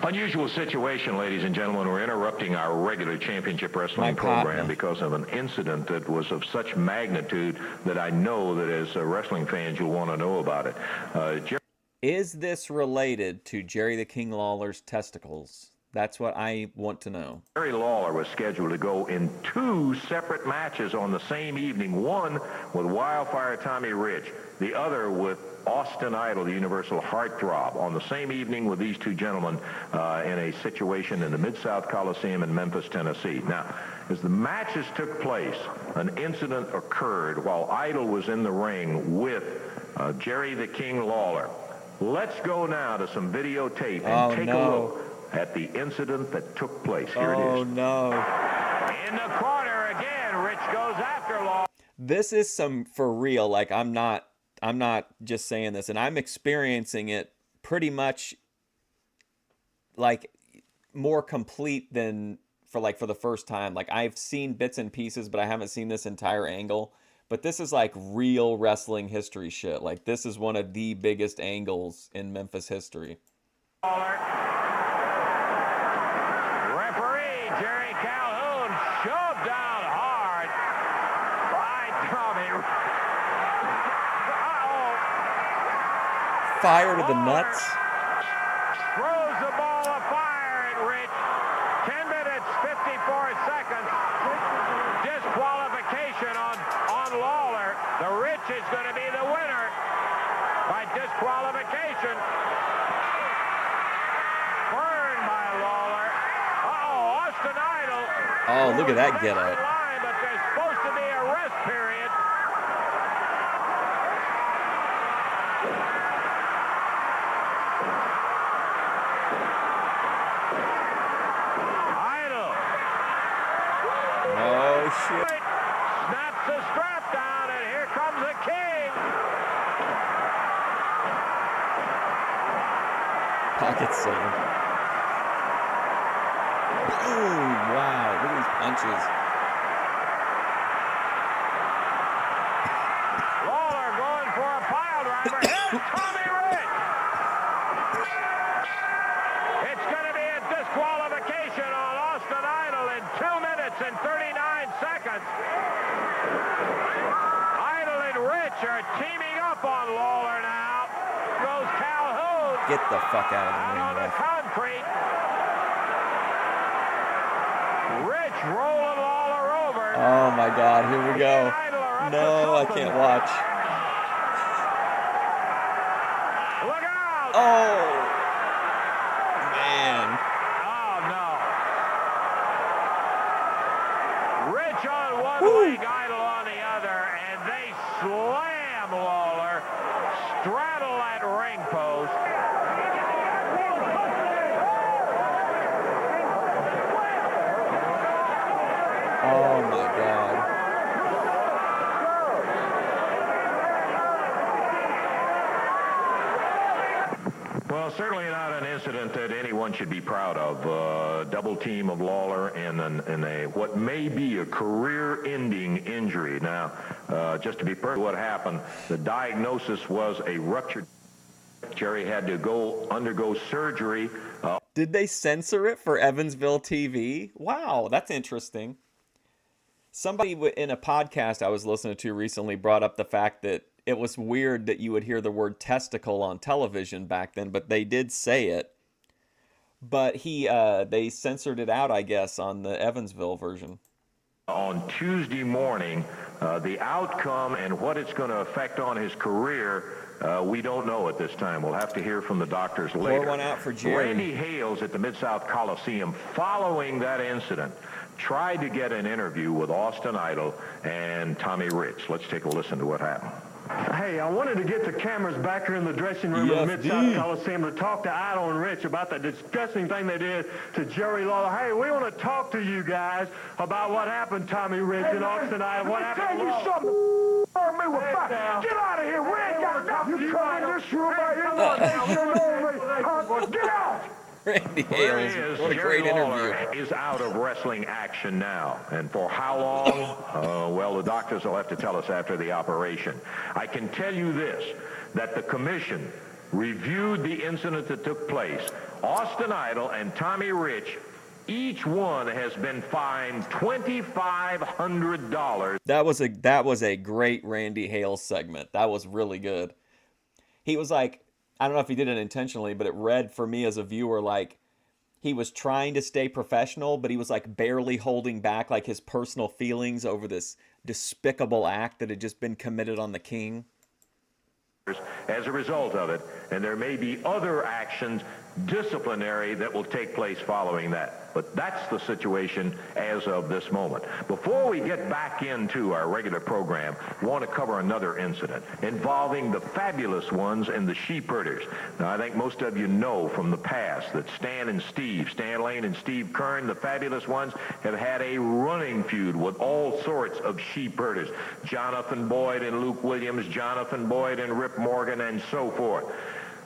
Speaker 14: Unusual situation, ladies and gentlemen. We're interrupting our regular championship wrestling program because of an incident that was of such magnitude that I know that as wrestling fans you'll want to know about it.
Speaker 1: Is this related to Jerry the King Lawler's testicles? That's what I want to know.
Speaker 14: Jerry Lawler was scheduled to go in 2 separate matches on the same evening, one with Wildfire Tommy Rich, the other with Austin Idol, the Universal Heartthrob, on the same evening with these two gentlemen in a situation in the Mid-South Coliseum in Memphis, Tennessee. Now, as the matches took place, an incident occurred while Idol was in the ring with Jerry the King Lawler. Let's go now to some videotape and take a look at the incident that took place. Here it is.
Speaker 1: Oh, no.
Speaker 14: In the corner again, Rich goes after Lawler.
Speaker 1: This is some for real. Like, I'm not just saying this, and I'm experiencing it pretty much like more complete than for the first time. Like, I've seen bits and pieces, but I haven't seen this entire angle. But this is like real wrestling history shit. Like, this is one of the biggest angles in Memphis history.
Speaker 14: Referee Jerry Calhoun shoved down hard by Tommy.
Speaker 1: Fire to the nuts.
Speaker 9: Throws the ball of fire at Rich. 10 minutes, 54 seconds. Disqualification on Lawler. The Rich is going to be the winner by disqualification. Burned by Lawler. Uh-oh, Austin Idol.
Speaker 1: Oh, look at that get up.
Speaker 9: Line, but there's supposed to be a rest period. Idol.
Speaker 1: Oh, shit.
Speaker 9: Snaps the strap down, and here comes the king.
Speaker 1: Pocket save. Boom! Wow, look at these punches.
Speaker 9: Lawler going for a pile driver. Here's Tommy Rich. It's going to be a disqualification on Austin Idol in 2 minutes and 39 seconds. Idol and Rich are teaming up on Lawler now. Goes Calhoun.
Speaker 1: Get the fuck out of the ring,
Speaker 9: On the
Speaker 1: ref.
Speaker 9: concrete. Rich rolling Lawler over.
Speaker 1: Oh my God, here we go. No, I can't watch.
Speaker 9: Look out!
Speaker 1: Oh, man.
Speaker 9: Oh, no. Rich on one leg, Idol on the other, and they slam Lawler, straddle that ring post.
Speaker 1: Oh my God.
Speaker 14: Well, certainly not an incident that anyone should be proud of. Double team of Lawler in a what may be a career-ending injury. Now, just to be perfect, what happened? The diagnosis was a ruptured. Jerry had to undergo surgery.
Speaker 1: Did they censor it for Evansville TV? Wow, that's interesting. Somebody in a podcast I was listening to recently brought up the fact that it was weird that you would hear the word testicle on television back then, but they did say it. But they censored it out, I guess, on the Evansville version.
Speaker 14: On Tuesday morning, the outcome and what it's going to affect on his career, we don't know at this time. We'll have to hear from the doctors later.
Speaker 1: Pour one out for Jerry.
Speaker 14: Randy Hales at the Mid-South Coliseum, following that incident, tried to get an interview with Austin Idol and Tommy Rich. Let's take a listen to what happened.
Speaker 17: Hey, I wanted to get the cameras back here in the dressing room of the Mid-South Coliseum to talk to Idol and Rich about that disgusting thing they did to Jerry Lawler. Hey, we want to talk to you guys about what happened, Tommy Rich and Austin Idol. What happened?
Speaker 8: Tell you something. Get out of here. We ain't got nothing. You come in this room right here. Get out.
Speaker 1: Randy
Speaker 14: There he
Speaker 1: Hales.
Speaker 14: is.
Speaker 1: What a
Speaker 14: Jerry
Speaker 1: great
Speaker 14: Lawler
Speaker 1: interview.
Speaker 14: is out of wrestling action now. And for how long? Well, the doctors will have to tell us after the operation. I can tell you this, that the commission reviewed the incident that took place. Austin Idol and Tommy Rich, each one has been fined $2,500.
Speaker 1: That was a great Randy Hales segment. That was really good. He was like, I don't know if he did it intentionally, but it read for me as a viewer like he was trying to stay professional, but he was like barely holding back like his personal feelings over this despicable act that had just been committed on the king.
Speaker 14: As a result of it, and there may be other actions, disciplinary, that will take place following that. But that's the situation as of this moment. Before we get back into our regular program, I want to cover another incident involving the fabulous ones and the sheep herders. Now, I think most of you know from the past that Stan Lane and Steve Kern, the fabulous ones, have had a running feud with all sorts of sheep herders. Jonathan Boyd and Luke Williams, Jonathan Boyd and Rip Morgan, and so forth.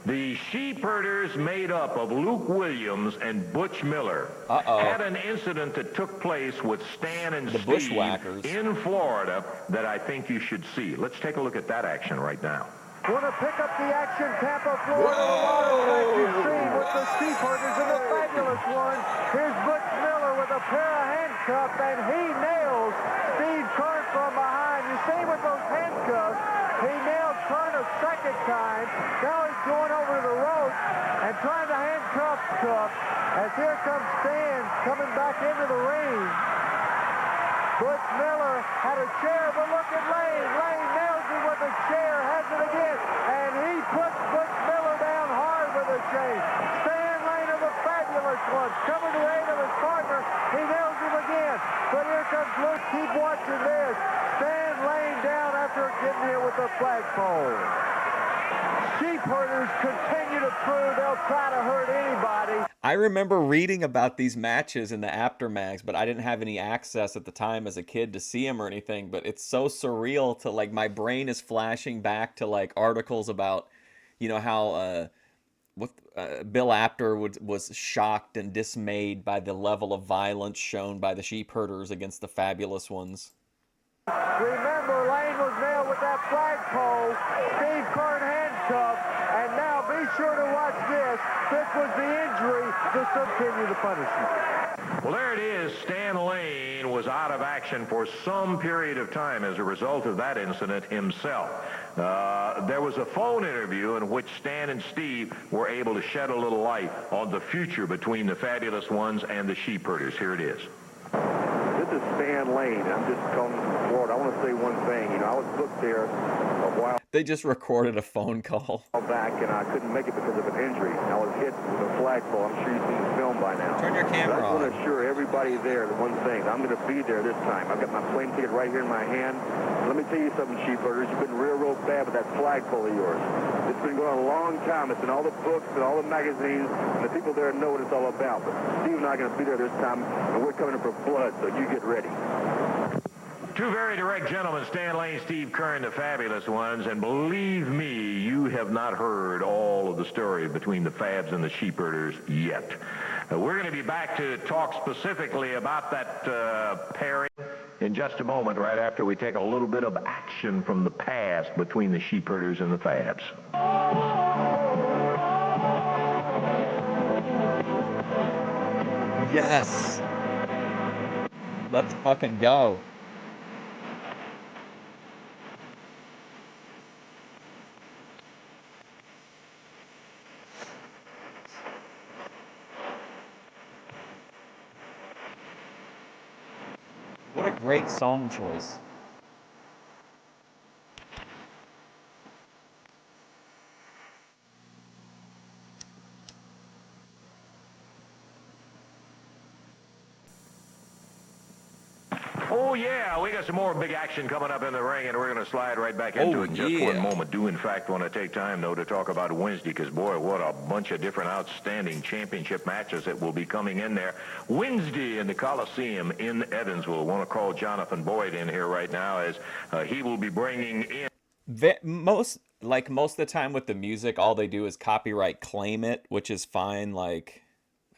Speaker 14: The sheep herders made up of Luke Williams and Butch Miller had an incident that took place with Stan and Steve
Speaker 1: Bushwhackers
Speaker 14: in Florida that I think you should see. Let's take a look at that action right now.
Speaker 8: Want to pick up the action, Tampa, Florida, the water track you've seen with the sheep herders and the fabulous one. Here's Butch Miller with a pair of handcuffs, and he nails Steve Kern from behind. You see with those handcuffs, he nailed Kern a second
Speaker 18: second time. Now he's going over to the rope and trying to handcuff Cook. As here comes Stan coming back into the ring. Butch Miller had a chair, but look at Lane. Lane nails him with a chair, has it again, and he puts Butch Miller down hard with a chain. Stan Lane of the Fabulous Ones coming to the aid of his partner. He nails him again, but here comes Luke. Keep watching this. Stan Lane down after getting hit with the flagpole. Sheep herders continue to prove they'll try to hurt anybody.
Speaker 1: I remember reading about these matches in the aftermaths, but I didn't have any access at the time as a kid to see them or anything. But it's so surreal to, like, my brain is flashing back to, like, articles about, you know, how Bill Apter was shocked and dismayed by the level of violence shown by the Sheep Herders against the Fabulous Ones.
Speaker 18: Remember, Lane was nailed with that flagpole. Steve Kern handcuffed. And now be sure to watch this. This was the injury to continue the punishment.
Speaker 10: Well, there it is. Stan Lane was out of action for some period of time as a result of that incident himself. There was a phone interview in which Stan and Steve were able to shed a little light on the future between the Fabulous Ones and the Sheep Herders. Here it is.
Speaker 13: This is Stan Lane. I'm just coming forward. I want to say one thing. You know, I was booked there a while
Speaker 1: They just recorded a phone call.
Speaker 13: back, and I couldn't make it because of an injury. I was hit with a flagpole. I'm sure you've seen the film by now.
Speaker 1: Turn your camera
Speaker 13: but I just want
Speaker 1: on.
Speaker 13: to assure everybody there the one thing. I'm going to be there this time. I've got my plane ticket right here in my hand. Let me tell you something, Sheep Herders. You've been real bad with that flagpole of yours. It's been going on a long time. It's in all the books and all the magazines, and the people there know what it's all about. But Steve and I are going to be there this time, and we're coming in for blood, so you get ready.
Speaker 10: Two very direct gentlemen, Stan Lane, Steve Kern, the Fabulous Ones, and believe me, you have not heard all of the story between the Fabs and the Sheep Herders yet. We're going to be back to talk specifically about that pairing in just a moment, right after we take a little bit of action from the past between the Sheep Herders and the Fabs.
Speaker 1: Yes. Let's fucking go. What a great song choice.
Speaker 10: Oh, yeah, we got some more big action coming up in the ring, and we're going to slide right back into it in just one moment. Do, in fact, want to take time, though, to talk about Wednesday, because, boy, what a bunch of different outstanding championship matches that will be coming in there. Wednesday in the Coliseum in Evansville. Want to call Jonathan Boyd in here right now as he will be bringing in...
Speaker 1: Most of the time with the music, all they do is copyright claim it, which is fine. Like,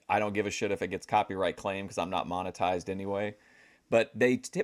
Speaker 1: I don't give a shit if it gets copyright claimed because I'm not monetized anyway. But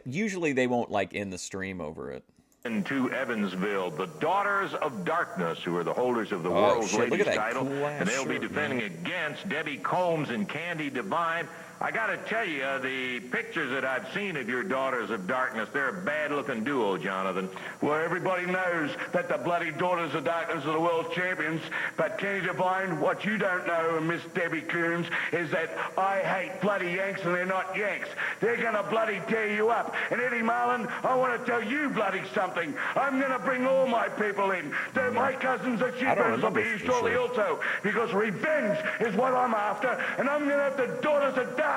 Speaker 1: usually they won't like end the stream over it.
Speaker 10: To Evansville, the Daughters of Darkness, who are the holders of the World's Ladies title,
Speaker 1: cool
Speaker 10: and they'll be defending against Debbie Combs and Candy Divine. I got to tell you, the pictures that I've seen of your Daughters of Darkness, they're a bad-looking duo, Jonathan.
Speaker 12: Well, everybody knows that the bloody Daughters of Darkness are the world champions. But Candy Divine, what you don't know, Miss Debbie Coombs, is that I hate bloody Yanks and they're not Yanks. They're going to bloody tear you up. And Eddie Marlin, I want to tell you bloody something. I'm going to bring all my people in. They're my cousins at Sheepers will be here shortly also. Because revenge is what I'm after. And I'm going to have the Daughters of Darkness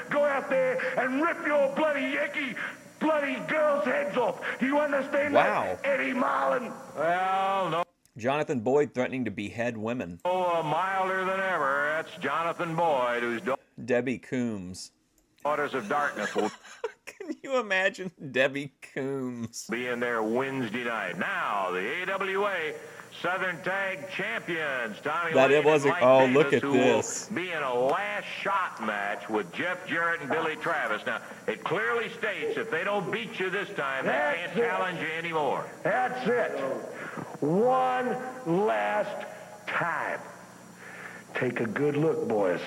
Speaker 12: go out there and rip your bloody Yankee bloody girls' heads off. Do you understand that, Eddie Marlin?
Speaker 10: Well, no.
Speaker 1: Jonathan Boyd threatening to behead women.
Speaker 10: Oh, milder than ever. That's Jonathan Boyd, who's
Speaker 1: Debbie Coombs.
Speaker 10: Daughters of Darkness will...
Speaker 1: Can you imagine Debbie Coombs?
Speaker 10: Be in there Wednesday night. Now, the AWA Southern Tag Champions, Tommy
Speaker 1: That
Speaker 10: Lee
Speaker 1: it wasn't.
Speaker 10: and Mike
Speaker 1: Oh,
Speaker 10: Davis,
Speaker 1: look at
Speaker 10: who
Speaker 1: this.
Speaker 10: will be in a last shot match with Jeff Jarrett and Billy Travis. Now, it clearly states if they don't beat you this time, they can't challenge you anymore.
Speaker 12: That's it. One last time. Take a good look, boys.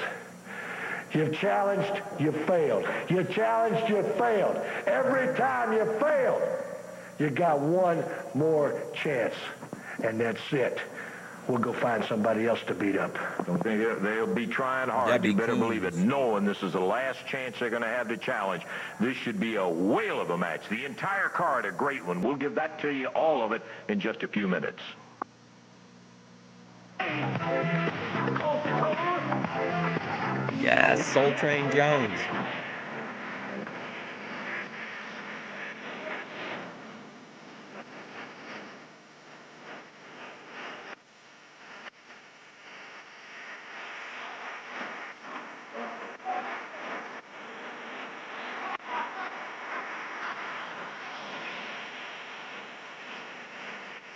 Speaker 12: You've challenged, you failed. You challenged, you failed. Every time you failed, you got one more chance. and that's it. We'll go find somebody else to beat up.
Speaker 14: Don't think they'll be trying hard. You better believe it. Knowing this is the last chance they're going to have to challenge. This should be a whale of a match. The entire card, a great one. We'll give that to you, all of it, in just a few minutes.
Speaker 1: Yes, Soul Train Jones.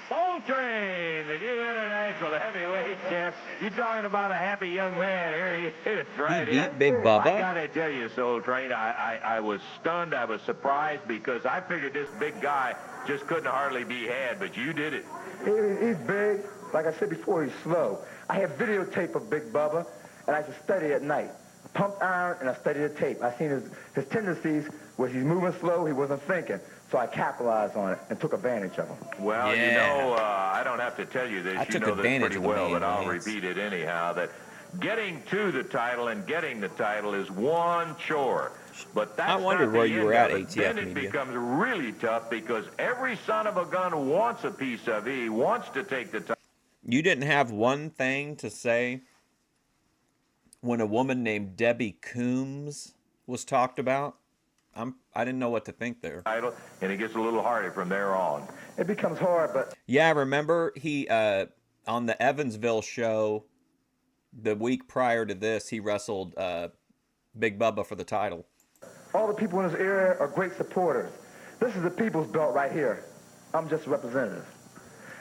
Speaker 14: Soul Train, the new international heavyweight champ. You're talking about a happy young man. Here he is, right
Speaker 1: He
Speaker 14: here.
Speaker 1: beat Big Bubba.
Speaker 14: I gotta tell you, Soul Train, I was stunned. I was surprised because I figured this big guy just couldn't hardly be had, but you did it.
Speaker 12: He's big. Like I said before, he's slow. I have videotape of Big Bubba, and I used to study at night. Pumped iron, and I studied the tape. I seen his tendencies where he's moving slow, he wasn't thinking. So I capitalized on it and took advantage of him.
Speaker 14: Well,
Speaker 1: Yeah.
Speaker 14: you know, I don't have to tell you this.
Speaker 1: I
Speaker 14: You
Speaker 1: took
Speaker 14: know this
Speaker 1: advantage
Speaker 14: pretty
Speaker 1: of the
Speaker 14: well,
Speaker 1: man
Speaker 14: but I'll
Speaker 1: hands.
Speaker 14: repeat it anyhow, that getting to the title and getting the title is one chore. But that's
Speaker 1: I wondered
Speaker 14: not the
Speaker 1: where you
Speaker 14: end
Speaker 1: were
Speaker 14: of
Speaker 1: at,
Speaker 14: it.
Speaker 1: ATF
Speaker 14: Then it
Speaker 1: Media.
Speaker 14: becomes really tough because every son of a gun wants a piece of it. He wants to take the title.
Speaker 1: You didn't have one thing to say when a woman named Debbie Coombs was talked about? I didn't know what to think there.
Speaker 14: Title, and it gets a little harder from there on.
Speaker 12: It becomes hard, but...
Speaker 1: Yeah, I remember he, on the Evansville show, the week prior to this, he wrestled Big Bubba for the title.
Speaker 12: All the people in this area are great supporters. This is the people's belt right here. I'm just a representative.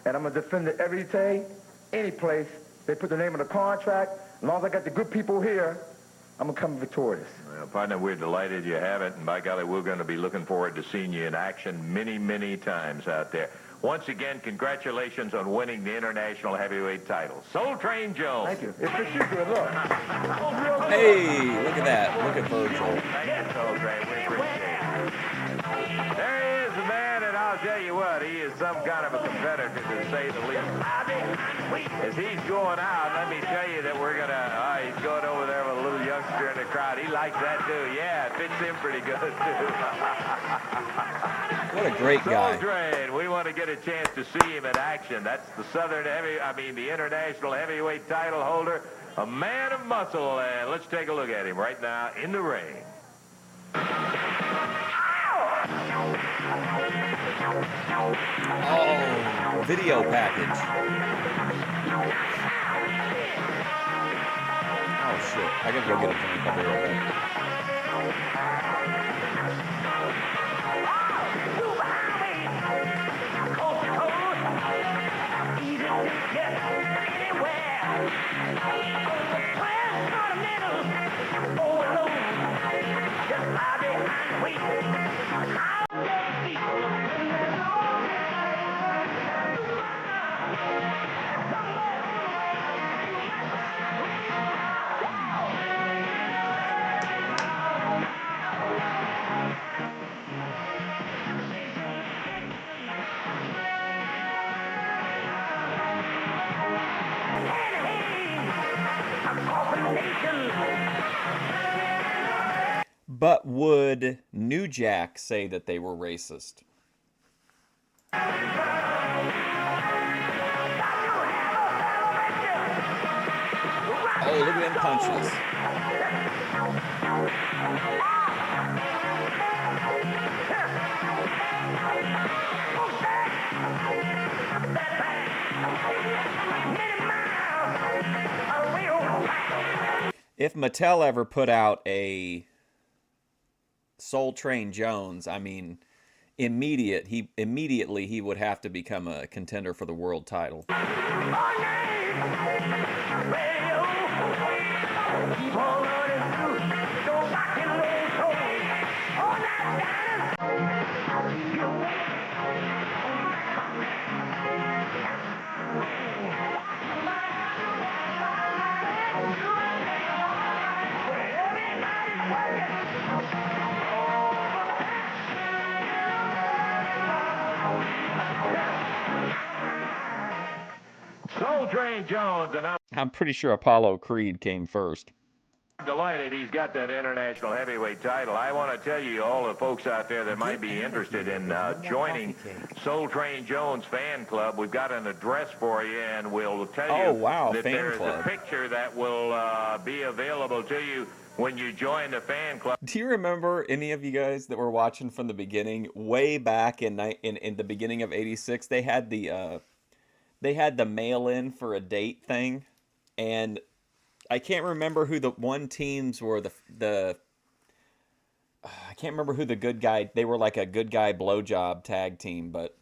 Speaker 12: And I'm going to defend it every day, any place. They put the name on the contract. As long as I got the good people here, I'm going to come victorious.
Speaker 14: Well, partner, we're delighted you have it, and by golly, we're going to be looking forward to seeing you in action many, many times out there. Once again, congratulations on winning the international heavyweight title. Soul Train Jones.
Speaker 12: Thank you. It fits you good, look.
Speaker 1: Hey, look at that. Look at Virgil.
Speaker 14: Thank you, Soul Train. We appreciate it. There he is, the man, and I'll tell you what, he is some kind of a competitor, to say the least. As he's going out, let me tell you that we're going to, he's going over there with a little youngster in the crowd. He likes that, too. Yeah, it fits him pretty good, too.
Speaker 1: What a great guy.
Speaker 14: Soul Train, we want to get a chance to see him in action. That's the the international heavyweight title holder, a man of muscle. And let's take a look at him right now in the ring.
Speaker 1: Oh, video package. Oh, shit. I gotta go get a drink. I'll be right back. But would New Jack say that they were racist? Oh, look at them punches. If Mattel ever put out a Soul Train Jones, I mean, immediately he would have to become a contender for the world title.
Speaker 14: Soul Train Jones, and
Speaker 1: I'm pretty sure Apollo Creed came first.
Speaker 14: I'm delighted he's got that international heavyweight title. I want to tell you, all the folks out there that might be interested in joining Soul Train Jones fan club, we've got an address for you, and we'll tell you that there's a picture that will be available to you when you join the fan club.
Speaker 1: Do you remember any of you guys that were watching from the beginning, way back in the beginning of '86? They had the mail-in for a date thing, and I can't remember who the one teams were. I can't remember who the good guy. They were like a good guy blowjob tag team, but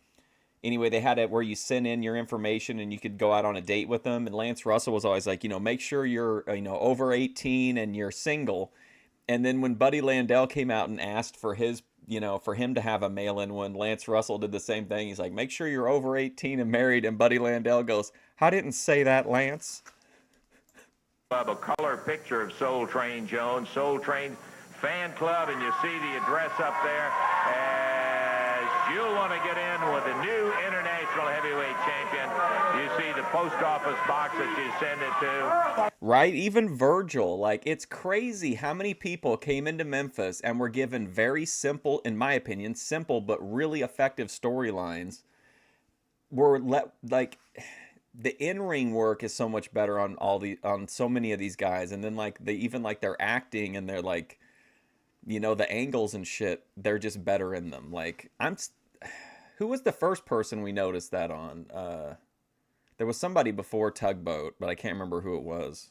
Speaker 1: anyway, they had it where you send in your information and you could go out on a date with them. And Lance Russell was always like, make sure you're over 18 and you're single. And then when Buddy Landell came out and asked for his, for him to have a mail-in one, Lance Russell did the same thing. He's like, make sure you're over 18 and married. And Buddy Landell goes, I didn't say that, Lance.
Speaker 14: Have a color picture of Soul Train Jones, Soul Train fan club, and you see the address up there. As you'll want to get in with the new international heavyweight champion, you see the post office box that you send it to.
Speaker 1: Right? Even Virgil, like, it's crazy how many people came into Memphis and were given very simple, in my opinion, simple but really effective storylines. The in-ring work is so much better on so many of these guys, and then their acting and their the angles and shit, they're just better in them. Who was the first person we noticed that on? There was somebody before Tugboat, but I can't remember who it was.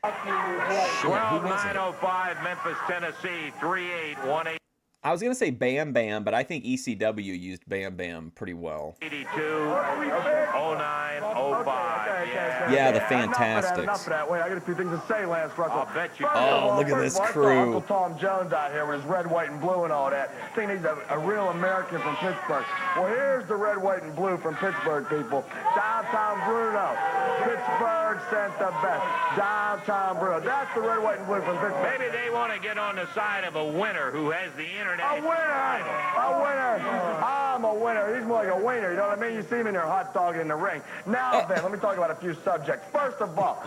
Speaker 14: 12905 Memphis, Tennessee, 3818.
Speaker 1: I was going to say Bam Bam, but I think ECW used Bam Bam pretty well.
Speaker 14: 82, 09, 05.
Speaker 1: Yeah, the Fantastics.
Speaker 13: Enough of that. Wait, I got a few things to say, Lance Russell.
Speaker 14: I'll bet you.
Speaker 1: Oh, look at this crew.
Speaker 13: Uncle Tom Jones out here with his red, white, and blue and all that. I think he's a real American from Pittsburgh. Well, here's the red, white, and blue from Pittsburgh, people. Downtown Bruno. Pittsburgh sent the best. Downtown Bruno. That's the red, white, and blue from Pittsburgh.
Speaker 14: Maybe they want to get on the side of a winner who has the internet.
Speaker 13: A winner! A winner! I'm a winner. He's more like a winner, you know what I mean? You see him in there hot dogging in the ring. Now then, let me talk about a few subjects. First of all,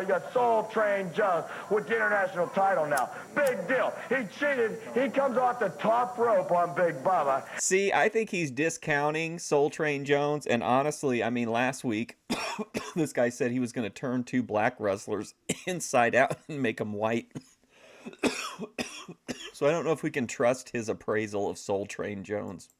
Speaker 13: you got Soul Train Jones with the international title now. Big deal. He cheated. He comes off the top rope on Big Bubba.
Speaker 1: See, I think he's discounting Soul Train Jones, and honestly, I mean, last week, this guy said he was going to turn two black wrestlers inside out and make them white. So I don't know if we can trust his appraisal of Soul Train Jones.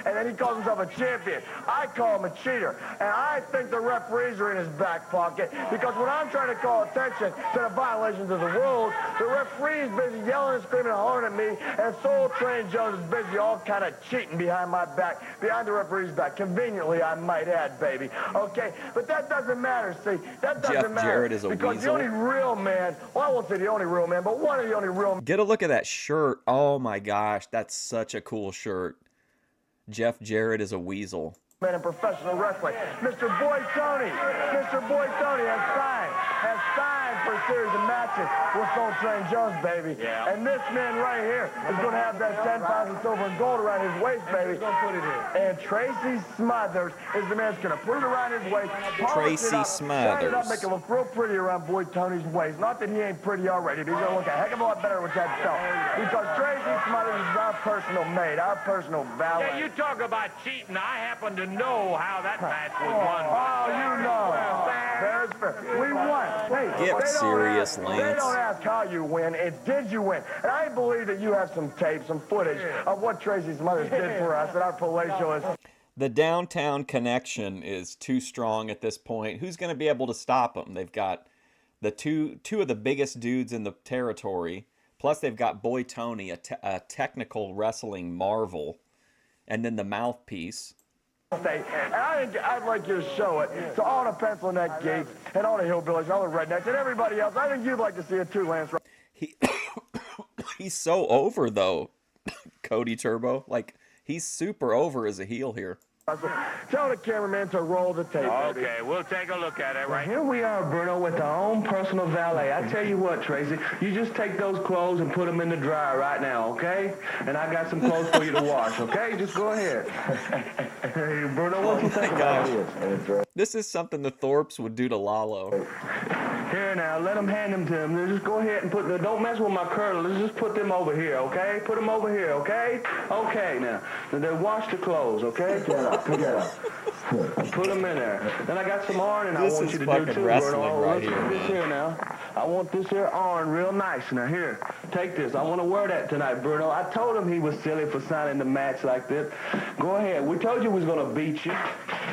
Speaker 13: And then he calls himself a champion. I call him a cheater. And I think the referees are in his back pocket, because when I'm trying to call attention to the violations of the rules, the referee's busy yelling and screaming and hollering at me, and Soul Train Jones is busy all kind of cheating behind my back, behind the referee's back. Conveniently, I might add, baby. Okay? But that doesn't matter, see? That doesn't matter.
Speaker 1: Jarrett is a
Speaker 13: because
Speaker 1: weasel.
Speaker 13: The only real man, well, I won't say the only real man, but one of the only real men.
Speaker 1: Get a look at that shirt. Oh my gosh, that's such a cool shirt. Jeff Jarrett is a weasel.
Speaker 13: Man in professional wrestling, Mr. Boy Tony. Mr. Boy Tony has signed for a series of matches with Soul Train Jones, baby. Yeah. And this man right here is going to have that 10 pounds of silver and gold around his waist, baby. He's going to put it in. And Tracy Smothers is the man that's going to put it around his waist.
Speaker 1: Tracy Smothers.
Speaker 13: Shine it up, make it look real pretty around Boy Tony's waist. Not that he ain't pretty already, but he's going to look a heck of a lot better with that belt. Because Tracy Smothers is our personal mate, our personal valet.
Speaker 14: Yeah, you talk about cheating. I happen to know how that match was won.
Speaker 13: Oh, you know. Fair's fair. We won. Hey,
Speaker 1: get serious, Lance.
Speaker 13: They don't ask how you win. It's did you win. And I believe that you have some tape, some footage of what Tracy's mother did for us at our palatial.
Speaker 1: The downtown connection is too strong at this point. Who's going to be able to stop them? They've got the two of the biggest dudes in the territory. Plus, they've got Boy Tony, a technical wrestling marvel. And then the mouthpiece.
Speaker 13: And I'd like you to show it to all the pencil neck geeks and all the hillbillies and all the rednecks and everybody else. I think you'd like to see it too, Lance.
Speaker 1: He's so over, though, Cody Turbo. Like, he's super over as a heel here.
Speaker 12: Tell the cameraman to roll the tape.
Speaker 14: Okay, we'll take a look at it
Speaker 12: Well, here we are, Bruno, with our own personal valet. I tell you what, Tracy, you just take those clothes and put them in the dryer right now, okay? And I got some clothes for you to wash, okay? Just go ahead. Hey, Bruno, what do you think about this?
Speaker 1: This is something the Thorpes would do to Lalo.
Speaker 12: Here now, let them hand them to him. Just go ahead and put the, don't mess with my curl. Let's just put them over here, okay? Put them over here, okay? Okay, now. Then wash the clothes, okay? Get up, get up. Put them in there. Then I got some iron, and I want you to do too, Bruno.
Speaker 1: Right
Speaker 12: Look
Speaker 1: here,
Speaker 12: at this here now. I want this here iron real nice. Now here, take this. I want to wear that tonight, Bruno. I told him he was silly for signing the match like this. Go ahead. We told you we was going to beat you.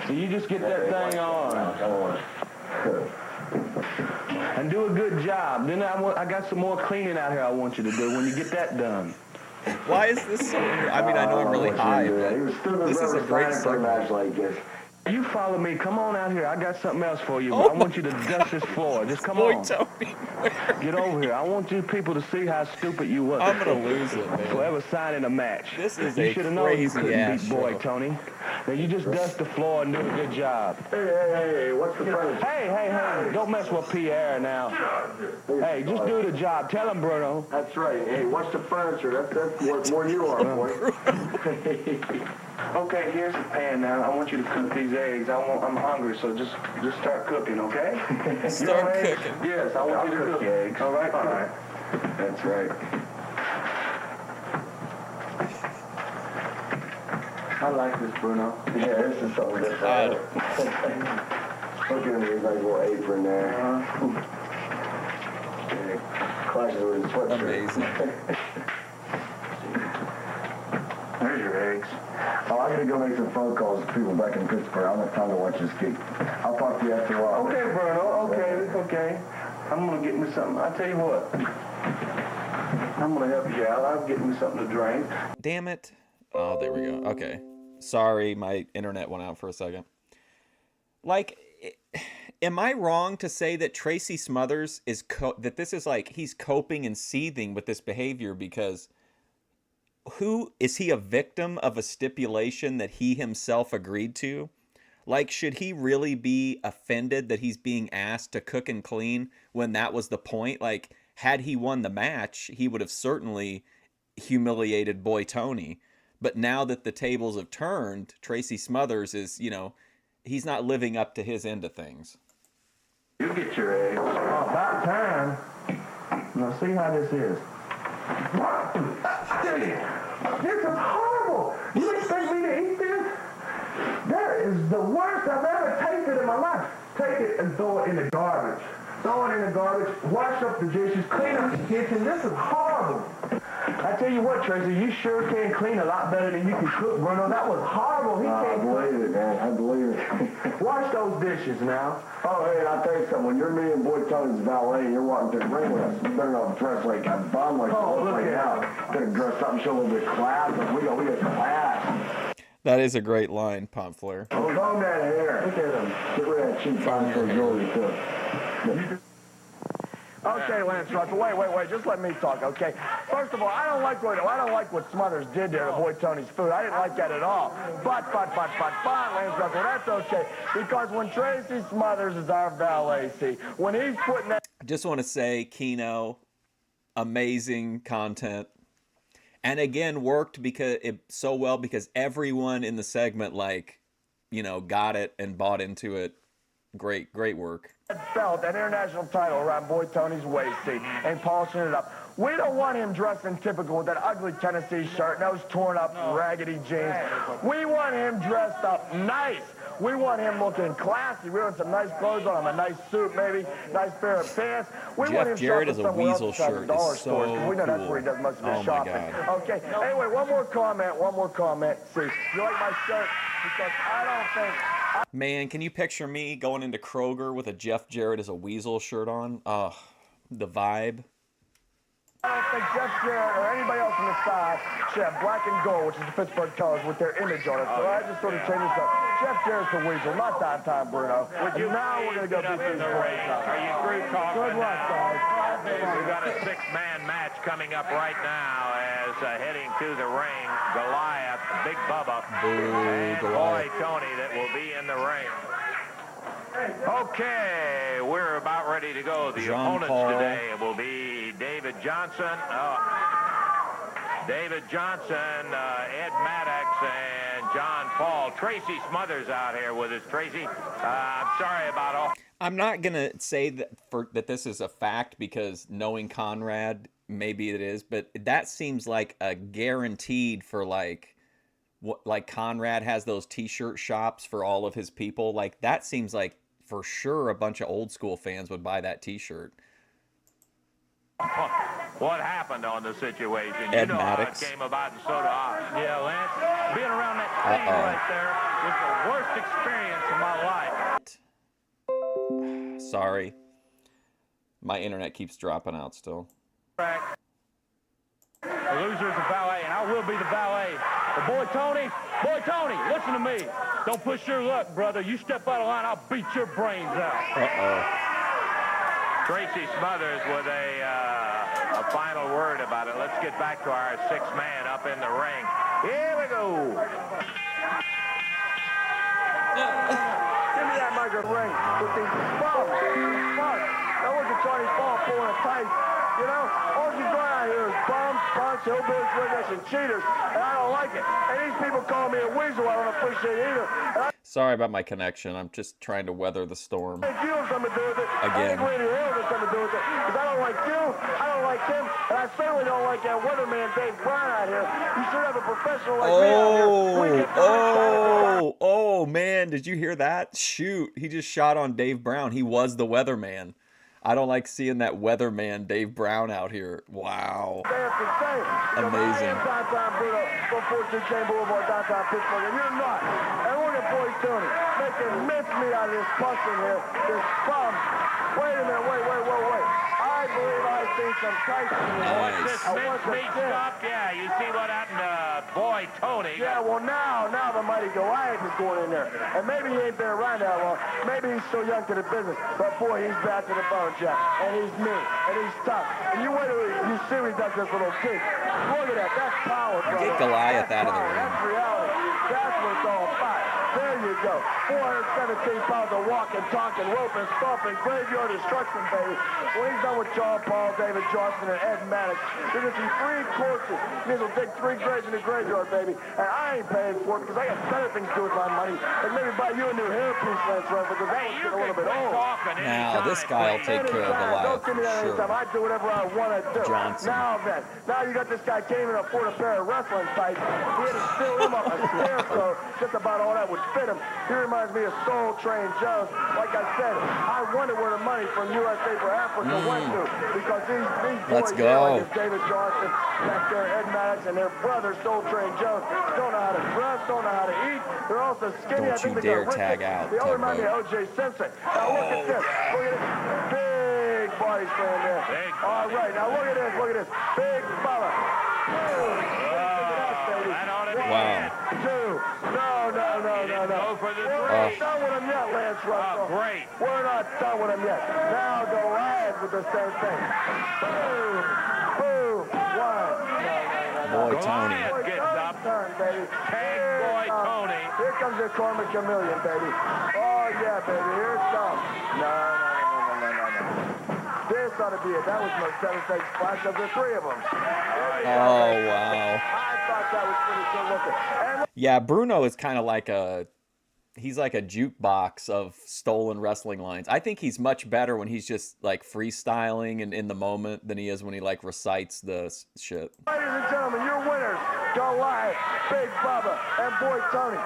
Speaker 12: So you just get that thing on. And do a good job. Then I got some more cleaning out here I want you to do when you get that done.
Speaker 1: Why is this so weird? I mean, I know I'm really high, but this is a great segment.
Speaker 12: You follow me. Come on out here. I got something else for you. I want you to dust this floor. Just come on. Get over here. I want you people to see how stupid you was.
Speaker 1: I'm going to lose it, man.
Speaker 12: For ever signing a match.
Speaker 1: This is
Speaker 12: you should have known you couldn't
Speaker 1: crazy-ass
Speaker 12: beat Boy
Speaker 1: show.
Speaker 12: Tony. Now you just dust the floor and do a good job.
Speaker 13: Hey, what's the furniture?
Speaker 12: Hey, don't mess with Pierre now. Hey, just do the job. Tell him, Bruno.
Speaker 13: That's right. Hey, what's the furniture? That's worth more than you are, boy.
Speaker 12: Okay, here's the pan now. I want you to cook these eggs. I'm hungry, so just start cooking, okay?
Speaker 1: Start cooking.
Speaker 12: Yes, I want you to cook eggs. All right? All right.
Speaker 13: That's right.
Speaker 12: I like this, Bruno.
Speaker 13: Yeah, this is something different. Look at me, nice little apron there. Clashes with his sweatshirt.
Speaker 1: Amazing.
Speaker 12: There's your eggs.
Speaker 13: Oh, I gotta go make some phone calls to people back in Pittsburgh. I don't have time to watch this gig. I'll talk to you after a while.
Speaker 12: Okay, Bruno. Okay. I'm gonna get me something. I tell you what. I'm gonna help you out. I'll get me something to drink.
Speaker 1: Damn it. Oh, there we go. Okay. Sorry, my internet went out for a second. Like, am I wrong to say that Tracy Smothers is that this is like he's coping and seething with this behavior because who is he a victim of a stipulation that he himself agreed to? Like, should he really be offended that he's being asked to cook and clean when that was the point? Like, had he won the match, he would have certainly humiliated Boy Tony. But now that the tables have turned, Tracy Smothers is, he's not living up to his end of things.
Speaker 12: You get your eggs. Oh, about time. Now see how this is. This is horrible. You expect me to eat this? That is the worst I've ever tasted in my life. Take it and throw it in the garbage. Throw it in the garbage, wash up the dishes, clean up the kitchen. This is horrible. I tell you what, Tracy, you sure can clean a lot better than you can cook, Bruno. That was horrible.
Speaker 13: I believe it, man. I believe it.
Speaker 12: Wash those dishes now.
Speaker 13: Oh, hey, I'll tell you something. When you're me and Boy Tony's valet and you're walking to the ring with us, you better not dress like a bum like you look right now. Better dress up and show a little bit of class. Like we got class.
Speaker 1: That is a great line, Pomp Flare.
Speaker 13: Oh, comb that hair. Look at him. Get rid of that cheap fine for jewelry, too.
Speaker 12: Okay, Lance Russell, wait, just let me talk, okay? First of all, I don't like what Smothers did there to Boy Tony's food. I didn't like that at all. But, Lance Russell, that's okay. Because when Tracy Smothers is our valet, see, when he's putting that...
Speaker 1: I just want to say, Keno, amazing content. And again, worked so well because everyone in the segment, got it and bought into it. Great work.
Speaker 12: Belt, that international title around Boy Tony's waist, see, and polishing it up. We don't want him dressing typical with that ugly Tennessee shirt and those torn up raggedy jeans. We want him dressed up nice. We want him looking classy. We want some nice clothes on him, a nice suit maybe, nice pair of pants. We want him
Speaker 1: Jarrett is a
Speaker 12: somewhere
Speaker 1: weasel
Speaker 12: else besides
Speaker 1: shirt.
Speaker 12: the dollar
Speaker 1: It's so
Speaker 12: stores, 'cause we know that's
Speaker 1: cool.
Speaker 12: where he does most of his
Speaker 1: Oh my
Speaker 12: shopping.
Speaker 1: God.
Speaker 12: Okay, anyway, one more comment. See, you like my shirt? Because I don't think...
Speaker 1: Man, can you picture me going into Kroger with a Jeff Jarrett as a weasel shirt on? Oh, the vibe.
Speaker 12: I don't think Jeff Jarrett or anybody else on the side should have black and gold, which is the Pittsburgh colors, with their image on it. So I just sort of changed this up. Jeff Jarrett's a weasel, not that time, Bruno. Now we're going to go beat these boys up.
Speaker 14: Are you through talking?
Speaker 12: Good luck, guys.
Speaker 14: We've got a six-man match coming up right now as opponents heading to the ring, Goliath, Big Bubba, and
Speaker 1: Goliath.
Speaker 14: Boy Tony that will be in the ring. Okay, we're about ready to go. The opponents today will be David Johnson, Ed Maddox, and John Paul. Tracy Smothers out here with us. Tracy, I'm sorry about all.
Speaker 1: I'm not gonna say that this is a fact because knowing Conrad, maybe it is, but that seems like a guaranteed for like Conrad has those T-shirt shops for all of his people. Like that seems like for sure a bunch of old school fans would buy that T-shirt.
Speaker 14: What happened on the situation?
Speaker 1: Ed
Speaker 14: you know
Speaker 1: Maddox.
Speaker 14: How it came about, and so do I.
Speaker 15: Yeah, Lance, being around that scene right there was the worst experience of my life.
Speaker 1: Sorry, my internet keeps dropping out still.
Speaker 15: The loser's a valet, and I will be the valet. But boy, Tony, listen to me. Don't push your luck, brother. You step out of line, I'll beat your brains out.
Speaker 14: Tracy Smothers with a final word about it. Let's get back to our sixth man up in the ring. Here we go.
Speaker 18: Give me that microphone ring with these bums. Now look at Johnny Ball pulling a tight. You know, all you're going out here is bums, punks, hillbillies, rednecks, and cheaters, and I don't like it. And these people call me a weasel, I don't appreciate it either.
Speaker 1: Sorry about my connection. I'm just trying to weather the storm.
Speaker 18: I think you have something to do with it.
Speaker 1: Again.
Speaker 18: I think Randy Hill has something to do with it. Because I don't like you, I don't like him, and I certainly don't like that weatherman Dave Brown out here. You should have a professional like me out here.
Speaker 1: Oh, man, did you hear that? Shoot, he just shot on Dave Brown. He was the weatherman. I don't like seeing that weatherman Dave Brown out here. Wow. Amazing.
Speaker 18: Downtown Bruno, from 42 Chain Boulevard, downtown Pittsburgh, and you're not. And look at Boy Tony making mincemeat out of this person here, this bum. Wait a minute, wait. I believe I've seen some tight.
Speaker 14: What's this mincemeat stuff? Yeah, you see what happened to Boy Tony.
Speaker 18: Yeah, well now the mighty Goliath is going in there. And maybe he ain't been around that long. Maybe he's so young to the business. But boy, he's bad to the bone, Jack. And he's mean. And he's tough. And you wait till you see what he does this little kid. Look at that. That's power, brother.
Speaker 1: Get Goliath out of the ring.
Speaker 18: That's reality. That's what it's all about. There you go. 417 pounds of walking, talking, roping, stomping, graveyard destruction, baby. When he's done with John Paul, David Johnson, and Ed Maddox, you're going to see 3 corpses. Means we'll dig 3 graves in the graveyard, baby. And I ain't paying for it because I got better things to do with my money. And maybe buy you a new hairpiece, Lance Ruff, because that one's getting a little bit old.
Speaker 1: Now, this guy will take care of Goliath.
Speaker 18: Don't give me that anytime. I do whatever I want to do.
Speaker 1: Johnson.
Speaker 18: Now you got this guy can't even afford a pair of wrestling tights. He had to steal him off a scarecrow. Just about all that would fit him. He reminds me of Soul Train Jones. Like I said, I wonder where the money from USA for Africa went to. Because these boys here, like David Johnson, back there, Ed Maddox, and their brother, Soul Train Jones, don't know how to dress, don't know how to eat. They're also skinny.
Speaker 1: Don't you dare tag out.
Speaker 18: They all remind me of O.J. Simpson. Now look at this. Look at this. Big body slam there. All right, now look at this. Big fella.
Speaker 1: Wow.
Speaker 18: 2. No. We're not done with him yet, Lance Russell.
Speaker 14: Great.
Speaker 18: We're not done with him yet. Now Goliath with the same thing. Boom. 1.
Speaker 1: Boy Tony.
Speaker 14: Gets up.
Speaker 18: Turn, baby.
Speaker 14: Boy Tony.
Speaker 18: Here comes the Karma Chameleon, baby. Oh, yeah, baby. Here it comes. No. This ought to be it. That was my 7-6 splash of the 3 of them.
Speaker 1: Oh, wow.
Speaker 18: I thought that was pretty good looking.
Speaker 1: Yeah, Bruno is kind of like he's like a jukebox of stolen wrestling lines. I think he's much better when he's just like freestyling and in the moment than he is when he like recites the shit.
Speaker 18: Ladies and gentlemen, your winners, Goliath, Big Bubba, and Boy Tony.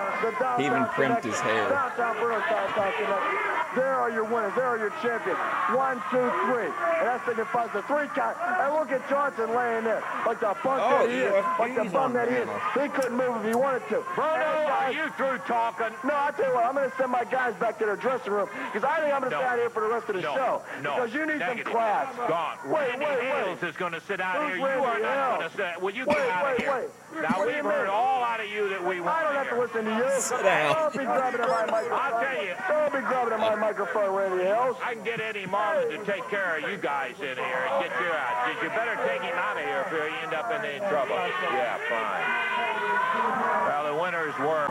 Speaker 1: He even primped his hair.
Speaker 18: Downtown Bruno Downtown Connection. There are your winners. There are your champions. 1, 2, 3. And that signifies the 3 count. And look at Johnson laying there. Like the punk that he is. Like the bum that he is. He couldn't move if he wanted to.
Speaker 14: Bruno, are you through talking?
Speaker 18: No, I'll tell you what. I'm going to send my guys back to their dressing room. Because I think I'm going to stay out here for the rest of the show. Because you need some class.
Speaker 14: Gone.
Speaker 18: Wait.
Speaker 14: Hills is going to sit out here.
Speaker 18: Who's
Speaker 14: You are
Speaker 18: Randy
Speaker 14: not
Speaker 18: Hill?
Speaker 14: going to sit. Will you get out of here?
Speaker 18: Wait.
Speaker 14: Now,
Speaker 13: What do
Speaker 14: we've
Speaker 13: you
Speaker 14: heard
Speaker 13: mean?
Speaker 14: all out of you that we want
Speaker 13: I don't
Speaker 14: to
Speaker 13: have to
Speaker 14: hear.
Speaker 13: listen to you.
Speaker 1: Sit down.
Speaker 13: Don't be grabbing at my microphone.
Speaker 14: I'll tell you.
Speaker 13: Don't be grabbing at my microphone, Randy Hills.
Speaker 14: I can get Eddie Marlin to take care of you guys in here and get you out. You better take him out of here if you end up in any trouble. Yeah, fine. Well, the winners were...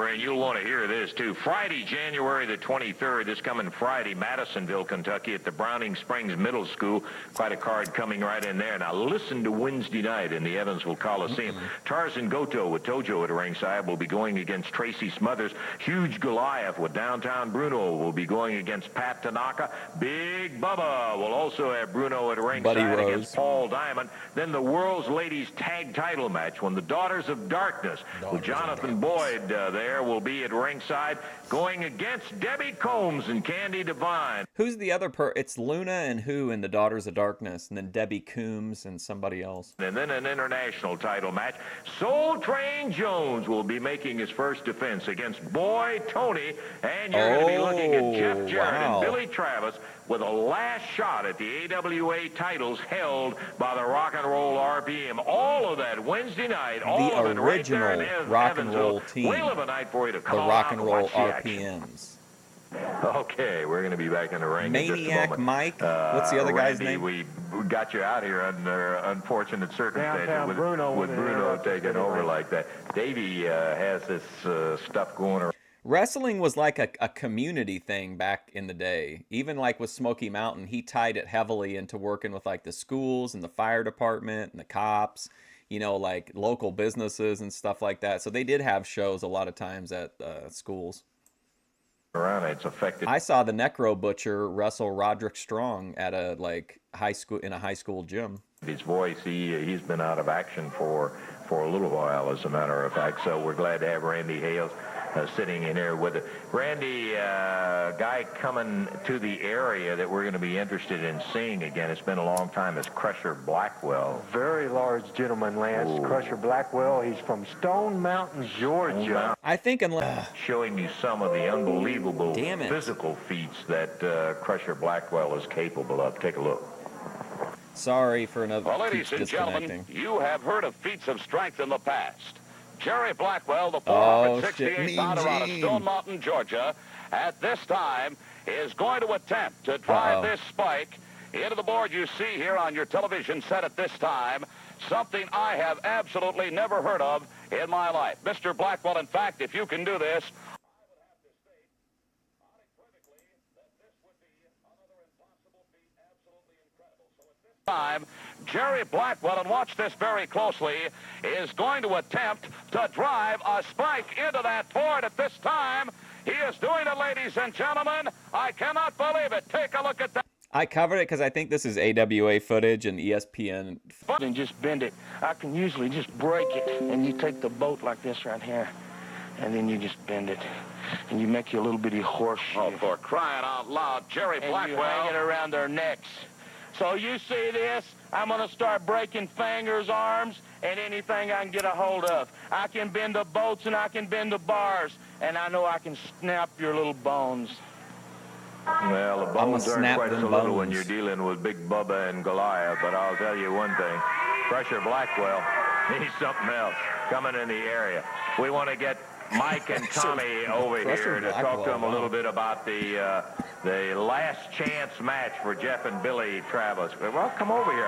Speaker 14: And you'll want to hear this, too. Friday, January the 23rd, this coming Friday, Madisonville, Kentucky, at the Browning Springs Middle School. Quite a card coming right in there. Now, listen to Wednesday night in the Evansville Coliseum. Tarzan Goto with Tojo at ringside will be going against Tracy Smothers. Huge Goliath with Downtown Bruno will be going against Pat Tanaka. Big Bubba will also have Bruno at ringside against Paul Diamond. Then the World's Ladies Tag Title match when the Daughters of Darkness with Jonathan Boyd there will be at ringside going against Debbie Combs and Candy Devine.
Speaker 1: Who's the other It's Luna and who in the Daughters of Darkness, and then Debbie Coombs and somebody else.
Speaker 14: And then an international title match. Soul Train Jones will be making his first defense against Boy Tony, and you're going to be looking at Jeff Jarrett and Billy Travis with a last shot at the AWA titles held by the Rock and Roll RPM. All of that Wednesday night. All of it right there in
Speaker 1: original rock and roll team.
Speaker 14: Whale of a night for you to
Speaker 1: The
Speaker 14: call
Speaker 1: Rock
Speaker 14: out
Speaker 1: and
Speaker 14: and
Speaker 1: Roll
Speaker 14: watch the action.
Speaker 1: RPMs.
Speaker 14: Okay, we're going to be back in the ring in just a
Speaker 1: Maniac
Speaker 14: moment.
Speaker 1: Mike? What's the other guy's
Speaker 14: Randy,
Speaker 1: name?
Speaker 14: We got you out here under unfortunate circumstances
Speaker 13: Downtown
Speaker 14: with
Speaker 13: Bruno
Speaker 14: Bruno taking over like that. Davey has this stuff going around.
Speaker 1: Wrestling was like a community thing back in the day. Even like with Smoky Mountain, he tied it heavily into working with like the schools and the fire department and the cops, you know, like local businesses and stuff like that. So they did have shows a lot of times at schools.
Speaker 14: Around it's affected.
Speaker 1: I saw the Necro Butcher wrestle Roderick Strong at a like high school gym.
Speaker 14: His voice, he's been out of action for a little while, as a matter of fact. So we're glad to have Randy Hales sitting in here with it. Randy, guy coming to the area that we're going to be interested in seeing again. It's been a long time. Is Crusher Blackwell.
Speaker 17: Very large gentleman, Lance.
Speaker 14: Ooh.
Speaker 17: Crusher Blackwell. He's from Stone Mountain, Georgia.
Speaker 1: I think unless
Speaker 14: showing you some of the unbelievable physical feats that Crusher Blackwell is capable of. Take a look.
Speaker 1: Sorry for another
Speaker 10: Well, ladies and gentlemen, you have heard of feats of strength in the past. Jerry Blackwell, the 468th out of Stone Mountain, Georgia, at this time is going to attempt to drive this spike into the board you see here on your television set at this time, something I have absolutely never heard of in my life. Mr. Blackwell, in fact, if you can do this, time, Jerry Blackwell, and watch this very closely, is going to attempt to drive a spike into that board at this time. He is doing it, ladies and gentlemen. I cannot believe it. Take a look at that.
Speaker 1: I covered it because I think this is AWA footage and ESPN.
Speaker 19: And just bend it. I can usually just break it, and you take the boat like this right here, and then you just bend it, and you make you a little bitty horseshoe.
Speaker 10: Oh, for crying out loud, Jerry
Speaker 19: And
Speaker 10: Blackwell.
Speaker 19: you hang it around their necks. So you see this? I'm going to start breaking fingers, arms, and anything I can get a hold of. I can bend the boats and I can bend the bars, and I know I can snap your little bones.
Speaker 14: Well, the bones aren't
Speaker 1: snap
Speaker 14: quite so
Speaker 1: them
Speaker 14: little when
Speaker 1: bones.
Speaker 14: you're dealing with Big Bubba and Goliath, but I'll tell you one thing. Crusher Blackwell, he's something else coming in the area. We want to get Mike and Tommy over here to talk to them a little bit about the last chance match for Jeff and Billy Travis. Well, come over here.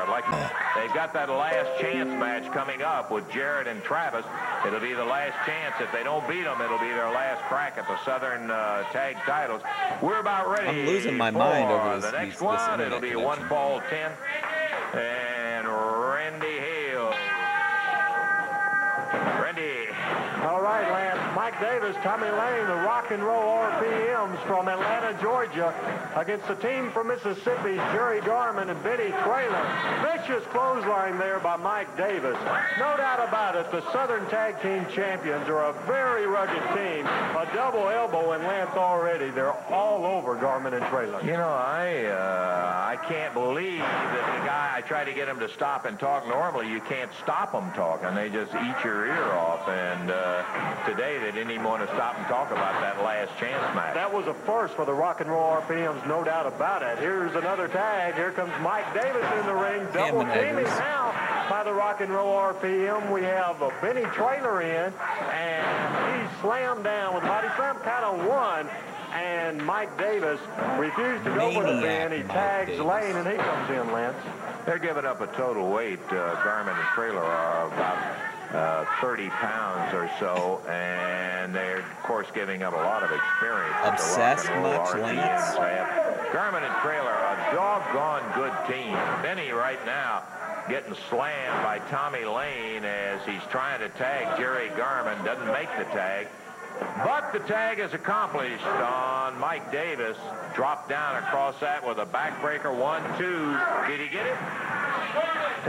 Speaker 14: They've got that last chance match coming up with Jarrett and Travis. It'll be the last chance. If they don't beat them, it'll be their last crack at the Southern Tag titles. We're about ready.
Speaker 1: I'm losing my
Speaker 14: for
Speaker 1: mind over this.
Speaker 14: The next
Speaker 1: this
Speaker 14: one,
Speaker 1: internet
Speaker 14: it'll be
Speaker 1: connection.
Speaker 14: 1-fall-10. And Randy Hale. Randy.
Speaker 17: All right, Lance. Mike Davis, Tommy Lane, the Rock and Roll RPMs from Atlanta, Georgia, against the team from Mississippi, Jerry Garman and Benny Traylor. Vicious clothesline there by Mike Davis. No doubt about it, the Southern Tag Team Champions are a very rugged team. A double elbow and Lance already. They're all over Garman and Traylor.
Speaker 14: You know, I can't believe that the guy, I try to get him to stop and talk. Normally, you can't stop them talking. They just eat your ear off. And today, they didn't even want to stop and talk about that last chance match.
Speaker 17: That was a first for the Rock and Roll RPMs, no doubt about it. Here's another tag. Here comes Mike Davis in the ring. Double teaming now by the Rock and Roll RPM. We have Benny Traylor in, and he slammed down with a body slam, kind of won. And Mike Davis refused to go for the pin. He tags Lane, and he comes in, Lance.
Speaker 14: They're giving up a total weight. Garmin and Traylor are about 30 pounds or so, and they're, of course, giving up a lot of experience.
Speaker 1: Obsessed much, Lance?
Speaker 14: Garmin and Traylor, a doggone good team. Benny right now getting slammed by Tommy Lane as he's trying to tag Jerry Garmin. Doesn't make the tag. But the tag is accomplished on Mike Davis. Dropped down across that with a backbreaker. 1, 2. Did he get it?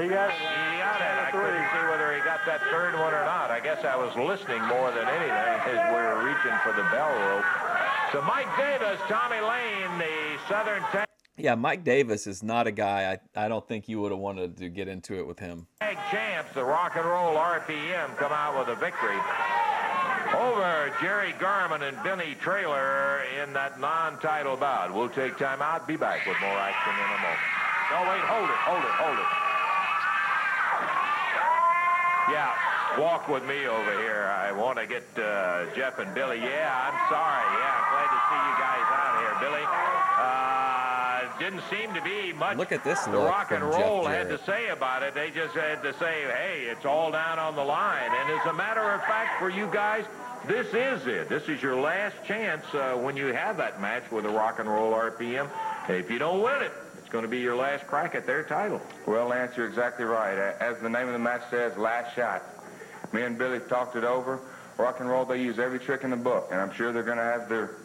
Speaker 17: He got it.
Speaker 14: He got it. I couldn't see whether he got that third one or not. I guess I was listening more than anything as we were reaching for the bell rope. So Mike Davis, Tommy Lane, the Southern Tag.
Speaker 1: Yeah, Mike Davis is not a guy. I don't think you would have wanted to get into it with him.
Speaker 14: Tag champs, the Rock and Roll RPM, come out with a victory over Jerry Garmin and Benny Traylor in that non-title bout. We'll take time out. Be back with more action in a moment. No, wait, hold it. Yeah, walk with me over here. I want to get Jeff and Billy. Yeah, I'm sorry. Yeah, I'm glad to see you guys out here, Billy. Didn't seem to be much
Speaker 1: Look at this
Speaker 14: the
Speaker 1: look
Speaker 14: Rock and
Speaker 1: from
Speaker 14: Roll
Speaker 1: Jeff
Speaker 14: had to say about it. They just had to say, hey, it's all down on the line. And as a matter of fact, for you guys, this is it. This is your last chance when you have that match with the Rock and Roll RPM. If you don't win it, it's going to be your last crack at their title.
Speaker 5: Well, Lance, you're exactly right. As the name of the match says, last shot. Me and Billy talked it over. Rock and Roll, they use every trick in the book, and I'm sure they're going to have their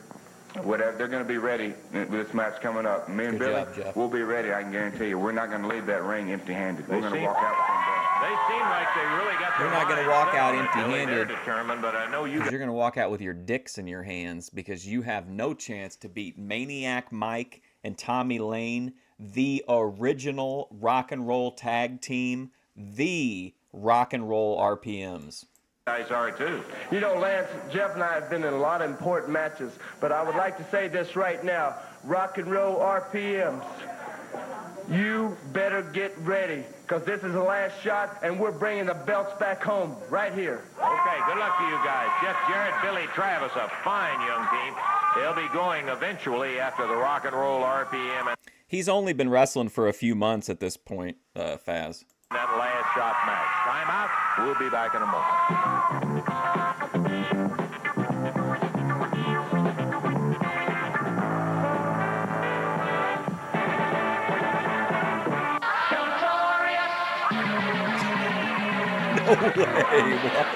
Speaker 5: whatever. They're going to be ready with this match coming up. Me and Billy, we'll be ready. I can guarantee you. We're not going to leave that ring empty-handed. We're going to walk out with them done.
Speaker 14: They seem like they really got.
Speaker 1: You're not going to walk out empty-handed.
Speaker 14: They're determined, but I know you.
Speaker 1: You're going to walk out with your dicks in your hands because you have no chance to beat Maniac Mike and Tommy Lane, the original Rock and Roll tag team, the Rock and Roll RPMs.
Speaker 14: Guys are too.
Speaker 12: You know, Lance, Jeff and I have been in a lot of important matches, but I would like to say this right now. Rock and Roll RPMs, you better get ready, because this is the last shot, and we're bringing the belts back home right here.
Speaker 14: Okay, good luck to you guys. Jeff Jarrett, Billy Travis, a fine young team. They'll be going eventually after the Rock and Roll RPM.
Speaker 1: He's only been wrestling for a few months at this point, Faz.
Speaker 14: That last shot match. Time out. We'll be back in a moment.
Speaker 1: No way, what?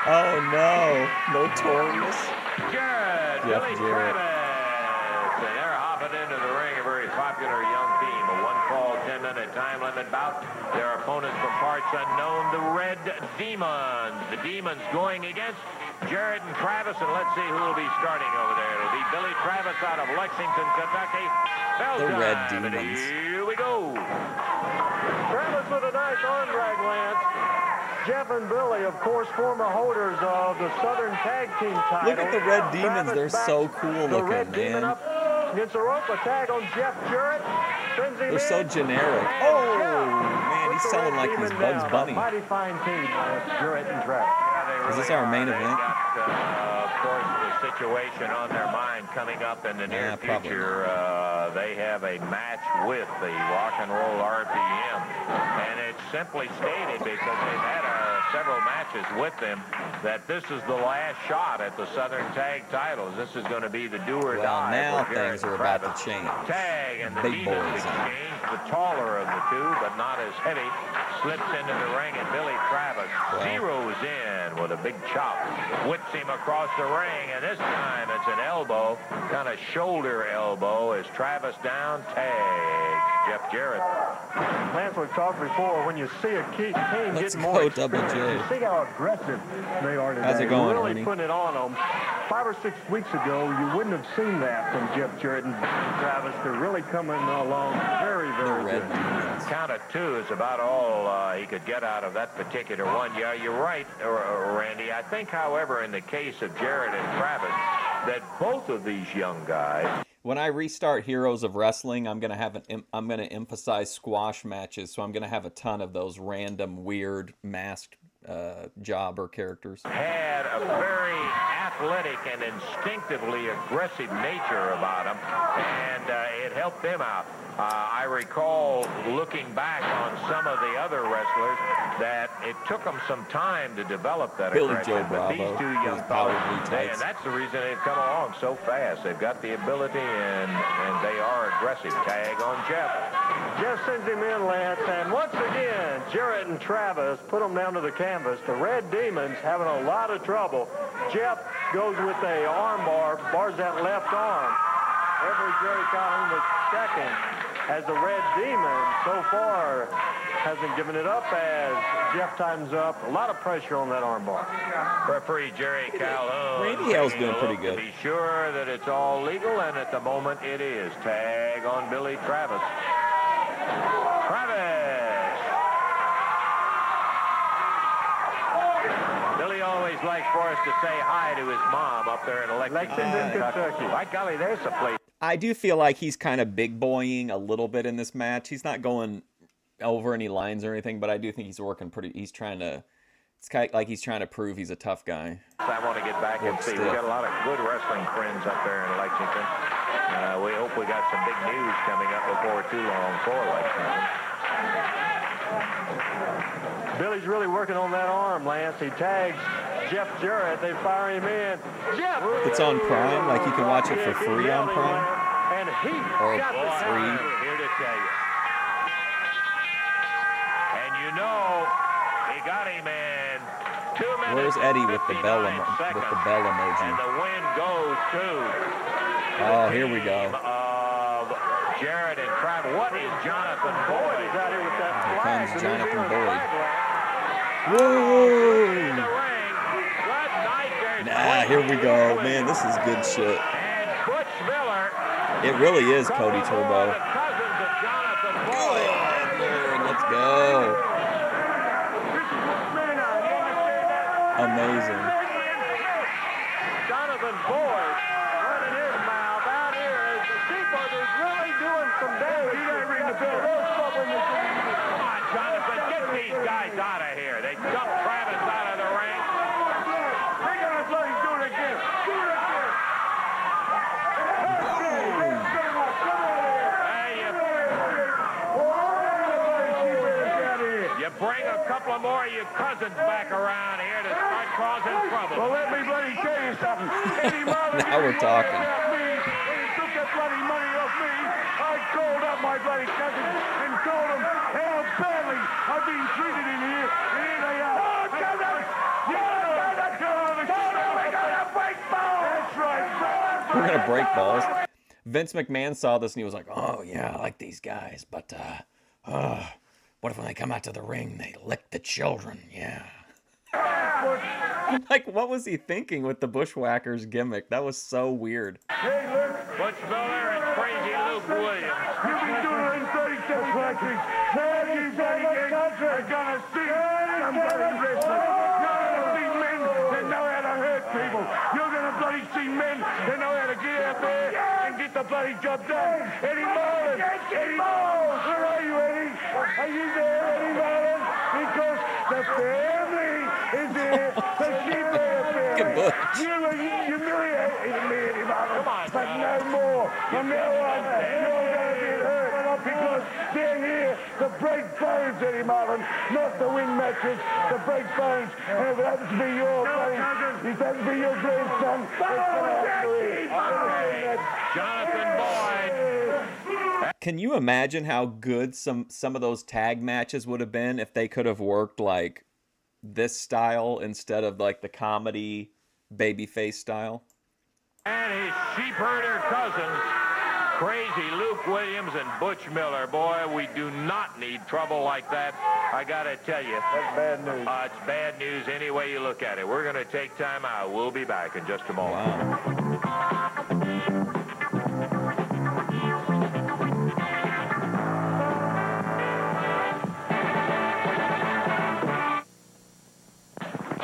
Speaker 1: Oh no, Notorious.
Speaker 14: Jarrett, Billy
Speaker 1: Jarrett.
Speaker 14: Travis. And they're hopping into the ring, a very popular young team. A one-fall, 10-minute time limit bout. Their opponents from parts unknown, the Red Demons. The Demons going against Jarrett and Travis, and let's see who will be starting over there. It'll be Billy Travis out of Lexington, Kentucky.
Speaker 1: The Red
Speaker 14: And
Speaker 1: Demons.
Speaker 14: here we go.
Speaker 17: Travis with a nice arm drag, Lance. Jeff and Billy, of course, former holders of the Southern Tag Team title.
Speaker 1: Look at the Red Demons.
Speaker 17: Travis
Speaker 1: They're
Speaker 17: backs
Speaker 1: so cool
Speaker 17: the
Speaker 1: looking,
Speaker 17: Red Demon
Speaker 1: man.
Speaker 17: up against the rope. A tag on Jeff Jarrett. Sends him
Speaker 1: They're so
Speaker 17: in.
Speaker 1: generic.
Speaker 17: And
Speaker 1: Oh,
Speaker 17: Jeff
Speaker 1: man, he's
Speaker 17: puts the
Speaker 1: selling
Speaker 17: Red
Speaker 1: like he's
Speaker 17: Demon
Speaker 1: Bugs
Speaker 17: down.
Speaker 1: Bunny.
Speaker 17: A mighty fine team, Jarrett and Travis.
Speaker 1: Is this our main event?
Speaker 14: Of course, the situation on their mind coming up in the near
Speaker 1: probably
Speaker 14: future. They have a match with the Rock and Roll RPM, and it's simply stated because they've had several matches with them that this is the last shot at the Southern Tag titles. This is going to be the do or
Speaker 1: Well,
Speaker 14: die.
Speaker 1: now
Speaker 14: for Jarrett
Speaker 1: things are
Speaker 14: and
Speaker 1: about
Speaker 14: Travis.
Speaker 1: to change.
Speaker 14: Tag and the
Speaker 1: Big
Speaker 14: Demons
Speaker 1: boys in.
Speaker 14: exchange. The taller of the two, but not as heavy, slips into the ring, and Billy Travis zeroes in with a big chop. Whips him across the ring, and this time it's an elbow, kind of shoulder elbow as Travis down tags Jeff Jarrett.
Speaker 17: Lance, we've talked before, when you see a team
Speaker 1: Let's
Speaker 17: get more
Speaker 1: go, Double
Speaker 17: experience,
Speaker 1: J.
Speaker 17: you see how aggressive they are today.
Speaker 1: How's it going,
Speaker 17: really
Speaker 1: Ernie?
Speaker 17: putting it on them. 5 or 6 weeks ago, you wouldn't have seen that from Jeff Jarrett and Travis. They're really coming along very, very good.
Speaker 14: Count of two is about all he could get out of that particular one.
Speaker 9: going. Yeah, you're right, Randy. I think, however, in the case of Jarrett and Travis, that both of these young guys.
Speaker 1: When I restart Heroes of Wrestling, I'm gonna emphasize squash matches. So I'm gonna have a ton of those random, weird, masked jobber characters.
Speaker 9: Had a very athletic and instinctively aggressive nature about them, and it helped them out. I recall looking back on some of the other wrestlers that it took them some time to develop that
Speaker 1: Billy
Speaker 9: aggression.
Speaker 1: Joe
Speaker 9: But
Speaker 1: Bravo,
Speaker 9: these two young
Speaker 1: his power
Speaker 9: fellas,
Speaker 1: tights.
Speaker 9: and that's the reason they've come along so fast. They've got the ability, and they are aggressive. Tag on Jeff.
Speaker 17: Jeff sends him in, Lance, and once again, Jarrett and Travis put them down to the canvas. The Red Demons having a lot of trouble. Jeff goes with a arm bar, bars that left arm. Every Jerry Calhoun was checking as the Red Demon so far hasn't given it up as Jeff times up. A lot of pressure on that arm bar.
Speaker 9: Referee Jerry Calhoun.
Speaker 1: Randy Hale's
Speaker 9: taking a
Speaker 1: doing pretty
Speaker 9: look
Speaker 1: good.
Speaker 9: To be sure that it's all legal, and at the moment it is. Tag on Billy Travis. Billy always likes for us to say hi to his mom up there in Lexington, Kentucky. By golly, there's a place.
Speaker 1: I do feel like he's kind of big boying a little bit in this match. He's not going over any lines or anything, but I do think he's working pretty. He's trying to. It's kind of like he's trying to prove he's a tough guy.
Speaker 9: I want to get back and see. We got a lot of good wrestling friends up there in Lexington. We hope we got some big news coming up before too long for Lexington.
Speaker 17: Billy's really working on that arm, Lance. He tags Jeff Jarrett. They fire him in. Jeff!
Speaker 1: It's on Prime, like you can watch it for free on Prime.
Speaker 17: And he
Speaker 1: Or
Speaker 17: got the
Speaker 1: free.
Speaker 9: I'm here to tell you. And you know, he got him in 2 minutes.
Speaker 1: Where's Eddie with the bell
Speaker 9: seconds,
Speaker 1: emoji?
Speaker 9: And the win goes to.
Speaker 1: Oh, here we go.
Speaker 9: Of Jarrett and Travis. What is Jonathan Boyd out here with that
Speaker 1: Here
Speaker 9: flag?
Speaker 1: comes Jonathan Boyd.
Speaker 9: In the ring. Good night there.
Speaker 1: Nah, here we go. Man, this is good shit.
Speaker 9: And Butch Miller.
Speaker 1: It really is Cody Turbo.
Speaker 9: Cousins of Jonathan Boyd.
Speaker 1: Let's go. Amazing.
Speaker 17: Jonathan Boyd running his mouth out here as the Seabird is really doing some damage. You didn't ring the bell.
Speaker 9: Come on, Jonathan, get these guys out of here. They dumped Travis out of the ring.
Speaker 17: They're going to bloody do it again. Do it again.
Speaker 9: You bring a couple of more of your cousins back around here to start causing trouble.
Speaker 17: Well, let me bloody tell you something. Eddie Marlin,
Speaker 1: Now we're talking.
Speaker 17: he took that bloody money off me. I called up my bloody cousins and told them how badly I've been treated in here. And here they are. Oh, Jonathan! We're gonna break balls! That's right.
Speaker 1: We're gonna break balls. Vince McMahon saw this and he was like, "Oh yeah, I like these guys, but what if when they come out to the ring they lick the children?" Yeah. Like, what was he thinking with the Bushwhackers gimmick? That was so weird.
Speaker 17: Hey, look.
Speaker 9: Butch Miller and Crazy Luke Williams.
Speaker 17: You've been doing it in 37 countries. Now you bloody are gonna see some bloody wrestling. You're gonna see men that know how to hurt people. You're gonna bloody see men that know how to get out there and get the bloody job done. Eddie Marlin! Eddie Marlin! Where are you, Eddie? Are you there, Eddie Marlin? Because the family is here. The Sheephead family. You humiliated me, Eddie Marlin. But no more. From now on, you're going to get hurt. Because they're here to break bones, Eddie Marlin. Not the win matches, to break bones. And if it happens to be your if it happens to be your grandson, it's going to happen to be.
Speaker 9: Jonathan Boyd.
Speaker 1: Can you imagine how good some of those tag matches would have been if they could have worked like this style instead of like the comedy babyface style?
Speaker 9: And his sheep herder cousins, Crazy Luke Williams and Butch Miller. Boy, we do not need trouble like that. I got to tell you.
Speaker 17: That's bad news.
Speaker 9: It's bad news any way you look at it. We're going to take time out. We'll be back in just a moment.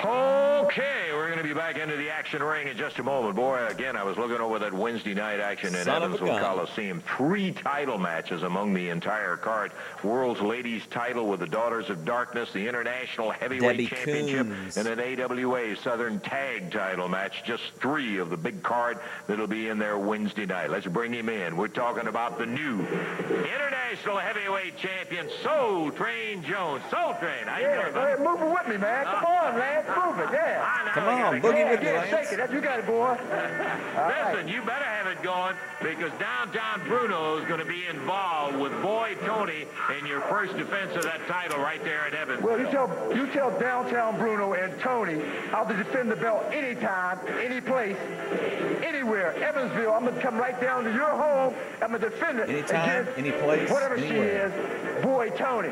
Speaker 10: Okay, we're going to be back into the action ring in just a moment. Boy, again, I was looking over that Wednesday night action in Evansville Coliseum. 3 title matches among the entire card. World's Ladies title with the Daughters of Darkness, the International Heavyweight Championship, and an AWA Southern Tag title match. Just 3 of the big card that'll be in there Wednesday night. Let's bring him in. We're talking about the new International Heavyweight Champion, Soul Train Jones. Soul Train, how you doing, buddy?
Speaker 12: Move it with me, man. Come on, Lance. Move it, yeah.
Speaker 1: Come on, boogie with me, Lance.
Speaker 12: Shake it. You got it, boy.
Speaker 9: Listen, you better have it going because Downtown Bruno is going to be involved with Boy Tony in your first defense of that title right there in Evansville.
Speaker 12: Well, you tell Downtown Bruno and Tony how to defend the belt anytime, any place, anywhere. Evansville, I'm going to come right down to your home. I'm going to defend it.
Speaker 1: Anytime, any place,
Speaker 12: whatever
Speaker 1: anywhere.
Speaker 12: she is, Boy Tony.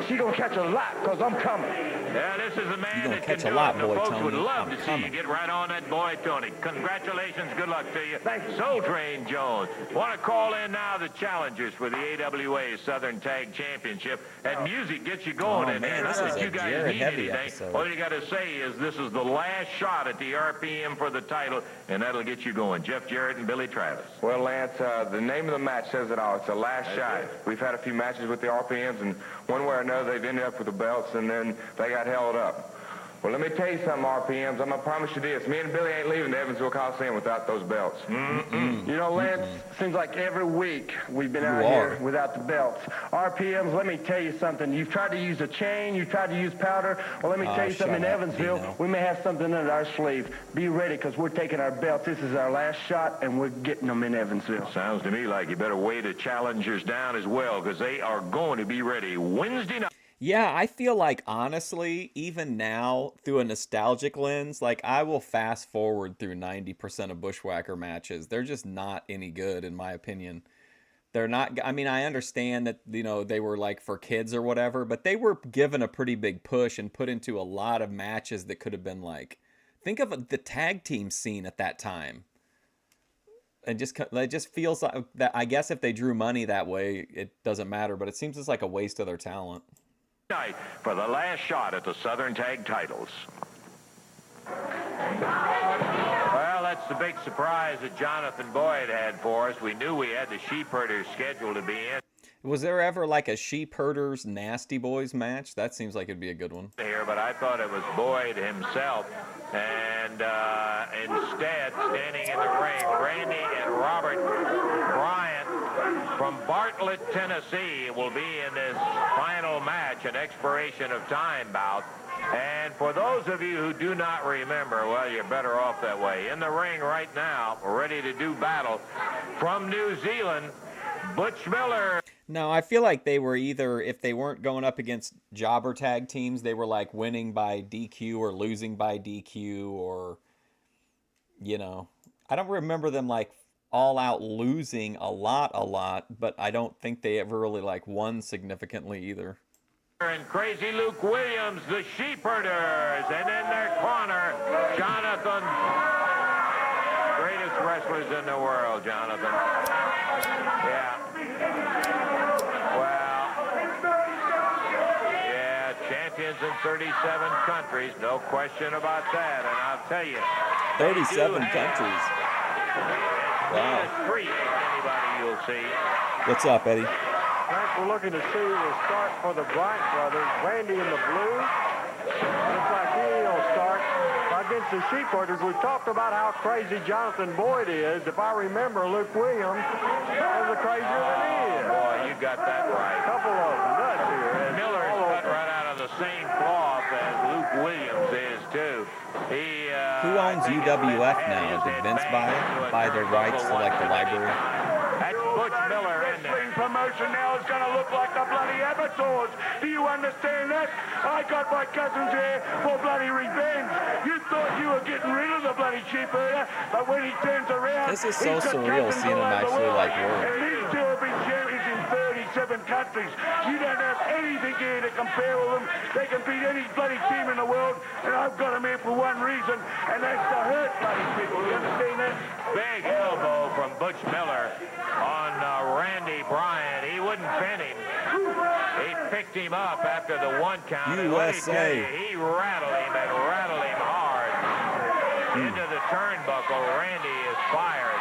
Speaker 12: She going to catch a lot because I'm coming.
Speaker 9: Yeah, this is a man
Speaker 1: gonna
Speaker 9: that
Speaker 1: catch
Speaker 9: can
Speaker 1: a lot,
Speaker 9: do it.
Speaker 1: Boy
Speaker 9: The folks
Speaker 1: Tony.
Speaker 9: would love
Speaker 1: I'm
Speaker 9: to
Speaker 1: coming.
Speaker 9: see you get right on that Boy Tony. Congratulations. Good luck to you. Thank you. Soul Train Jones. Want to call in now the challengers for the AWA Southern Tag Championship. And music gets you going in
Speaker 1: man,
Speaker 9: there.
Speaker 1: this
Speaker 9: Not
Speaker 1: is
Speaker 9: that
Speaker 1: a
Speaker 9: you guys
Speaker 1: Jared
Speaker 9: need
Speaker 1: heavy
Speaker 9: anything.
Speaker 1: episode.
Speaker 9: All you got to say is this is the last shot at the RPM for the title, and that'll get you going. Jeff Jarrett and Billy Travis.
Speaker 5: Well, Lance, the name of the match says it all. It's the last shot. We've had a few matches with the RPMs, and one way or another, they've ended up with the belts, and then they got held up. Well, let me tell you something, RPMs. I'm going to promise you this. Me and Billy ain't leaving the Evansville Coliseum without those belts.
Speaker 12: You know, Lance, seems like every week we've been out here without the belts. RPMs, let me tell you something. You've tried to use a chain. You've tried to use powder. Well, let me tell you something. In Evansville, we may have something under our sleeve. Be ready, because we're taking our belts. This is our last shot, and we're getting them in Evansville.
Speaker 9: Sounds to me like you better weigh the challengers down as well, because they are going to be ready Wednesday night.
Speaker 1: Yeah, I feel like, honestly, even now, through a nostalgic lens, like, I will fast forward through 90% of Bushwhacker matches. They're just not any good, in my opinion. They're not, I mean, I understand that, you know, they were, like, for kids or whatever, but they were given a pretty big push and put into a lot of matches that could have been, like, think of the tag team scene at that time. And it just feels like, that. I guess if they drew money that way, it doesn't matter, but it seems it's like a waste of their talent.
Speaker 9: Night for the last shot at the Southern Tag titles. Well, that's the big surprise that Jonathan Boyd had for us. We knew we had the Sheep Herders scheduled to be in.
Speaker 1: Was there ever like a Sheep Herders Nasty Boys match? That seems like it'd be a good one.
Speaker 9: Here, but I thought it was Boyd himself. And instead, standing in the ring, Randy and Robert Bryant from Bartlett, Tennessee, will be in this final match, an expiration of time bout. And for those of you who do not remember, well, you're better off that way. In the ring right now, ready to do battle, from New Zealand, Butch Miller.
Speaker 1: No, I feel like they were either, if they weren't going up against jobber tag teams, they were like winning by DQ or losing by DQ or, you know, I don't remember them like all out losing a lot, but I don't think they ever really like won significantly either.
Speaker 9: And Crazy Luke Williams, the Sheep Herders, and in their corner, Jonathan, greatest wrestlers in the world, Jonathan. Yeah. Well, yeah, champions in 37 countries, no question about that. And I'll tell you,
Speaker 1: 37 countries. Wow.
Speaker 9: Street, anybody you'll see.
Speaker 1: What's up, Eddie?
Speaker 18: Next, we're looking to see the start for the Bryant brothers. Randy in the blue. Looks like he'll start against the Sheep Herders. We've talked about how crazy Jonathan Boyd is. If I remember, Luke Williams is crazier than he is.
Speaker 9: Boy, you got that right.
Speaker 18: A couple of nuts here.
Speaker 9: Miller's cut right out of the same cloth as Luke Williams is, too.
Speaker 1: Who owns UWF now? Did Vince buy the rights to like the library?
Speaker 9: That's Butch Miller in there.
Speaker 8: Wrestling promotion now is going to look like the bloody abattoirs. Do you understand that? I got my cousins here for bloody revenge. You thought you were getting rid of the bloody Sheep Herder, but when he turns around,
Speaker 1: This is so
Speaker 8: he's got
Speaker 1: surreal
Speaker 8: cousins
Speaker 1: seeing him
Speaker 8: all over the
Speaker 1: actually
Speaker 8: world.
Speaker 1: like work.
Speaker 8: And these two have been champions in 37 countries. You don't have anything here to compare with them. They can beat any bloody team in the world, and I've got them here for one reason, and that's to hurt bloody people. You understand that?
Speaker 9: Big elbow from Butch Miller on Randy Bryant. He wouldn't pin him. He picked him up after the one count. And let me tell you, he rattled him and rattled him into the turnbuckle. Randy is fired.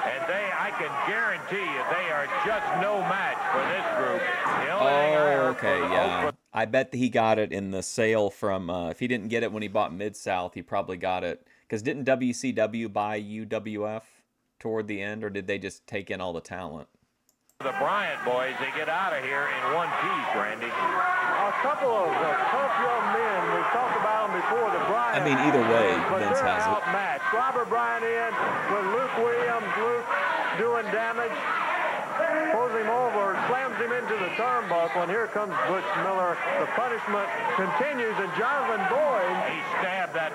Speaker 9: And I can guarantee you, they are just no match for this group. The only thing I heard
Speaker 1: Okay,
Speaker 9: from
Speaker 1: yeah.
Speaker 9: Oakland-
Speaker 1: I bet that he got it in the sale from, if he didn't get it when he bought Mid-South, he probably got it. Because didn't WCW buy UWF toward the end, or did they just take in all the talent?
Speaker 9: The Bryant boys, they get out of here in one piece, Randy.
Speaker 17: A couple of tough young men. We've talked about them before, the Bryant.
Speaker 1: I mean, either way,
Speaker 17: but
Speaker 1: Vince
Speaker 17: they're
Speaker 1: has it.
Speaker 17: outmatched. Robert Bryant in with Luke Williams. Luke doing damage. Pulls him over, slams him into the turnbuckle, and here comes Butch Miller. The punishment continues, and Jonathan Boyd.
Speaker 9: He stabbed that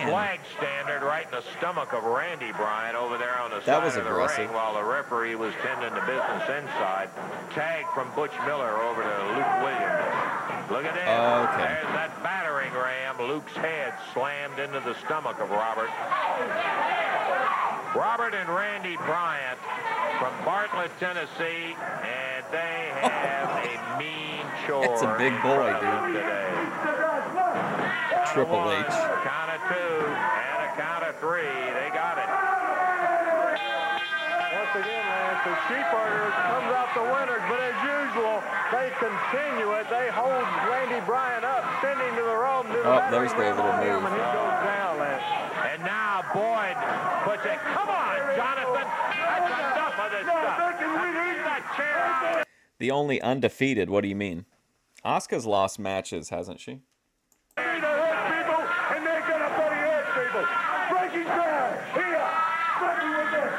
Speaker 9: flag standard right in the stomach of Randy Bryant over there on the
Speaker 1: That
Speaker 9: side
Speaker 1: was
Speaker 9: of the
Speaker 1: aggressive.
Speaker 9: ring while the referee was tending to business inside. Tag from Butch Miller over to Luke Williams. Look at that.
Speaker 1: Okay.
Speaker 9: There's that battering ram. Luke's head slammed into the stomach of Robert. Robert and Randy Bryant from Bartlett, Tennessee, and they have a mean chore.
Speaker 1: That's a big boy, dude.
Speaker 9: Today.
Speaker 1: Triple H.
Speaker 9: Count of 2 and a count of 3. They got it.
Speaker 17: Once again, Lance, the Sheepherders comes out the winners, but as usual, they continue it. They hold Randy Bryant up, send him to the rope.
Speaker 1: There's their little move.
Speaker 17: And he goes down, Lance.
Speaker 9: And now Boyd puts it. Come on, Jonathan. That's enough of this stuff. Leave that chair out.
Speaker 1: The only undefeated, what do you mean? Asuka's lost matches, hasn't she?
Speaker 8: They're gonna hurt people, and they're gonna bloody hurt people. Breaking ground. Here. Breaking with this.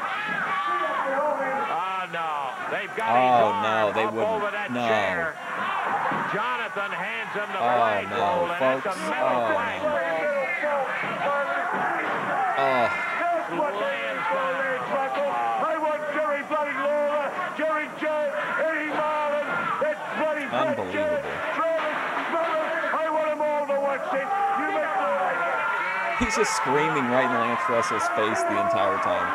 Speaker 9: Oh, no. They've got
Speaker 1: Oh,
Speaker 9: his arm
Speaker 1: no, they
Speaker 9: up
Speaker 1: wouldn't.
Speaker 9: over that
Speaker 1: No.
Speaker 9: chair. Jonathan hands him the
Speaker 1: Oh,
Speaker 9: flagpole,
Speaker 1: no,
Speaker 9: and that's a
Speaker 1: folks.
Speaker 9: metal
Speaker 1: Oh,
Speaker 9: flagpole.
Speaker 1: Oh.
Speaker 8: That's what they is for, Lance Russell. I want Jerry bloody Lawler, Jerry Judd, Eddie Marlin, that bloody
Speaker 1: Unbelievable.
Speaker 8: Travis Miller. I want them all to watch this. You make the
Speaker 1: He's just screaming right in Lance Russell's face the entire time.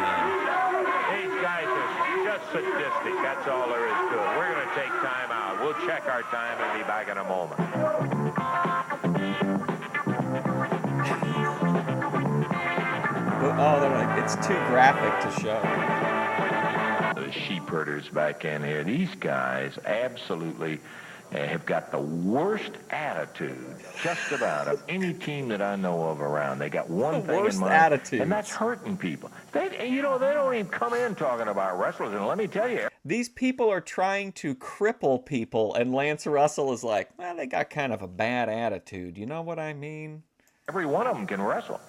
Speaker 9: These guys are just sadistic. That's all there is to it. We're going to take time out. We'll check our time and be back in a moment.
Speaker 1: Oh, they're like, it's too graphic to show.
Speaker 9: The sheepherders back in here. These guys absolutely have got the worst attitude just about of any team that I know of around. They got one thing
Speaker 1: worst
Speaker 9: in mind,
Speaker 1: attitudes.
Speaker 9: and that's hurting people. They don't even come in talking about wrestlers. And let me tell you,
Speaker 1: These people are trying to cripple people, and Lance Russell is like, well, they got kind of a bad attitude. You know what I mean?
Speaker 9: every one of them can wrestle.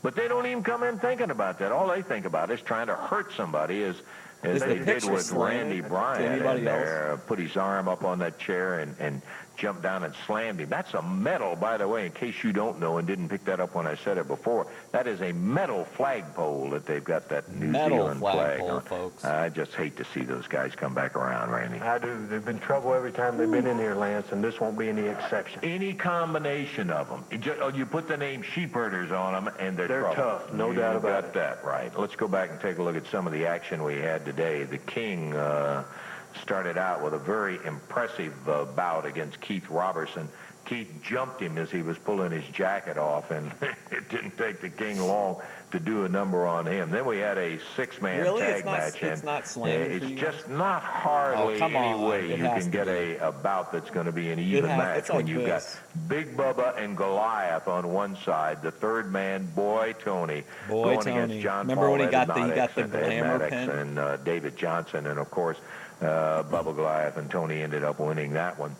Speaker 9: But they don't even come in thinking about that. All they think about is trying to hurt somebody, as they did with Randy Bryant in there. Put his arm up on that chair and jumped down and slammed him. That's a metal, by the way, in case you don't know and didn't pick that up when I said it before. That is a metal flagpole that they've got that New Zealand flag on.
Speaker 1: Folks.
Speaker 9: I just hate to see those guys come back around, Randy.
Speaker 17: I do. They've been trouble every time they've been in here, Lance, and this won't be any exception.
Speaker 9: Any combination of them. You put the name sheepherders on them, and they're trouble.
Speaker 17: Tough, no doubt about it.
Speaker 9: You got that right. Let's go back and take a look at some of the action we had today. The King started out with a very impressive bout against Keith Robertson. Keith jumped him as he was pulling his jacket off, and it didn't take the King long to do a number on him. Then we had a six-man tag match.
Speaker 1: It's not slamming
Speaker 9: It's
Speaker 1: for you
Speaker 9: just not hardly any way you can get a bout that's going to be an even match when you've got Big Bubba and Goliath on one side, the third man, Boy Tony, going against John
Speaker 1: Remember
Speaker 9: Paul
Speaker 1: when he got the
Speaker 9: and
Speaker 1: glamour
Speaker 9: Maddox
Speaker 1: pin?
Speaker 9: and David Johnson, and of course Bubba Goliath and Tony ended up winning that one.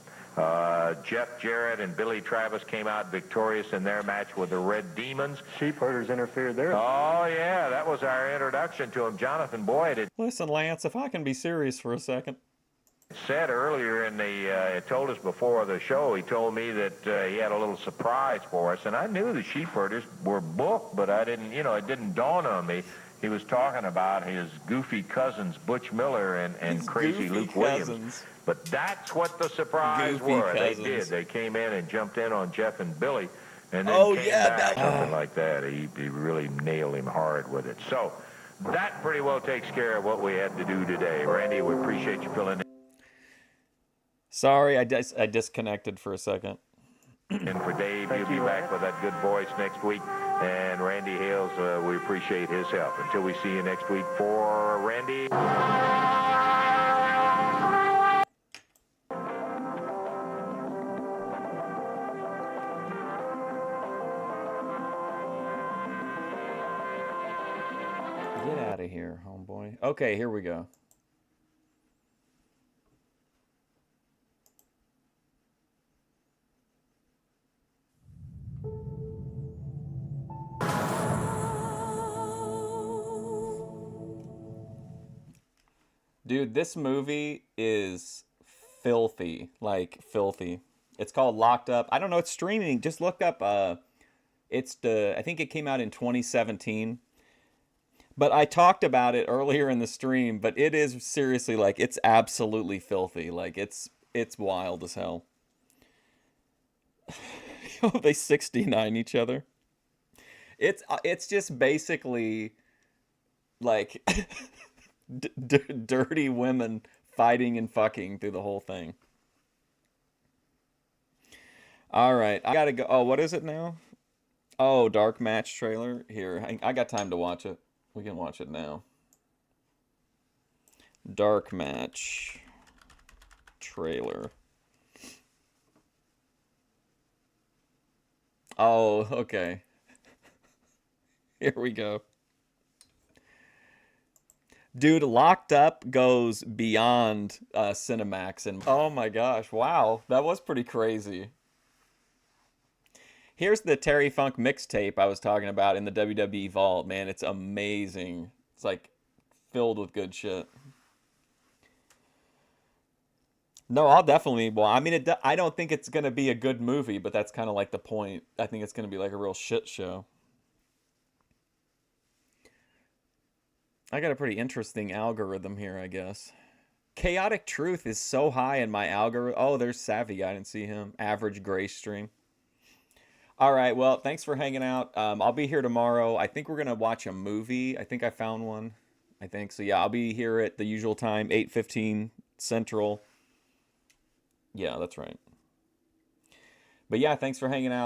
Speaker 9: Jeff Jarrett and Billy Travis came out victorious in their match with the Red Demons.
Speaker 17: Sheepherders interfered there.
Speaker 9: Oh, yeah, that was our introduction to him. Jonathan Boyd had
Speaker 1: Listen, Lance, if I can be serious for a second.
Speaker 9: said earlier in the, told us before the show, he told me that he had a little surprise for us, and I knew the Sheepherders were booked, but I didn't, it didn't dawn on me. He was talking about his goofy cousins, Butch Miller and crazy Luke Williams. But that's what the surprise were. They did. They came in and jumped in on Jeff and Billy, and then came back, something like that. He really nailed him hard with it. So that pretty well takes care of what we had to do today. Randy, we appreciate you filling in.
Speaker 1: Sorry, I disconnected for a second.
Speaker 9: And for Dave, he'll be back with that good voice next week. And Randy Hales, we appreciate his help. Until we see you next week, for Randy. Get out of here, homeboy. Okay, here we go. Dude, this movie is filthy, like filthy. It's called Locked Up. I don't know, it's streaming. Just look up I think it came out in 2017. But I talked about it earlier in the stream, but it is seriously like it's absolutely filthy. Like it's wild as hell. They 69 each other. It's just basically like dirty women fighting and fucking through the whole thing. All right, I gotta go. Oh, what is it now? Oh, Dark Match trailer. Here, I got time to watch it. We can watch it now. Dark Match trailer. Oh, okay. Here we go. Dude, Locked Up goes beyond Cinemax, and oh my gosh, wow, that was pretty crazy. Here's the Terry Funk mixtape I was talking about in the WWE Vault. Man, it's amazing. It's like filled with good shit. No, I'll definitely. Well, I mean, I don't think it's gonna be a good movie, but that's kind of like the point. I think it's gonna be like a real shit show. I got a pretty interesting algorithm here, I guess. Chaotic Truth is so high in my algorithm. Oh, there's Savvy. I didn't see him. Average Gray stream. All right, well, thanks for hanging out. I'll be here tomorrow. I think we're going to watch a movie. I think I found one. I think. So, yeah, I'll be here at the usual time, 8:15 Central. Yeah, that's right. But, yeah, thanks for hanging out.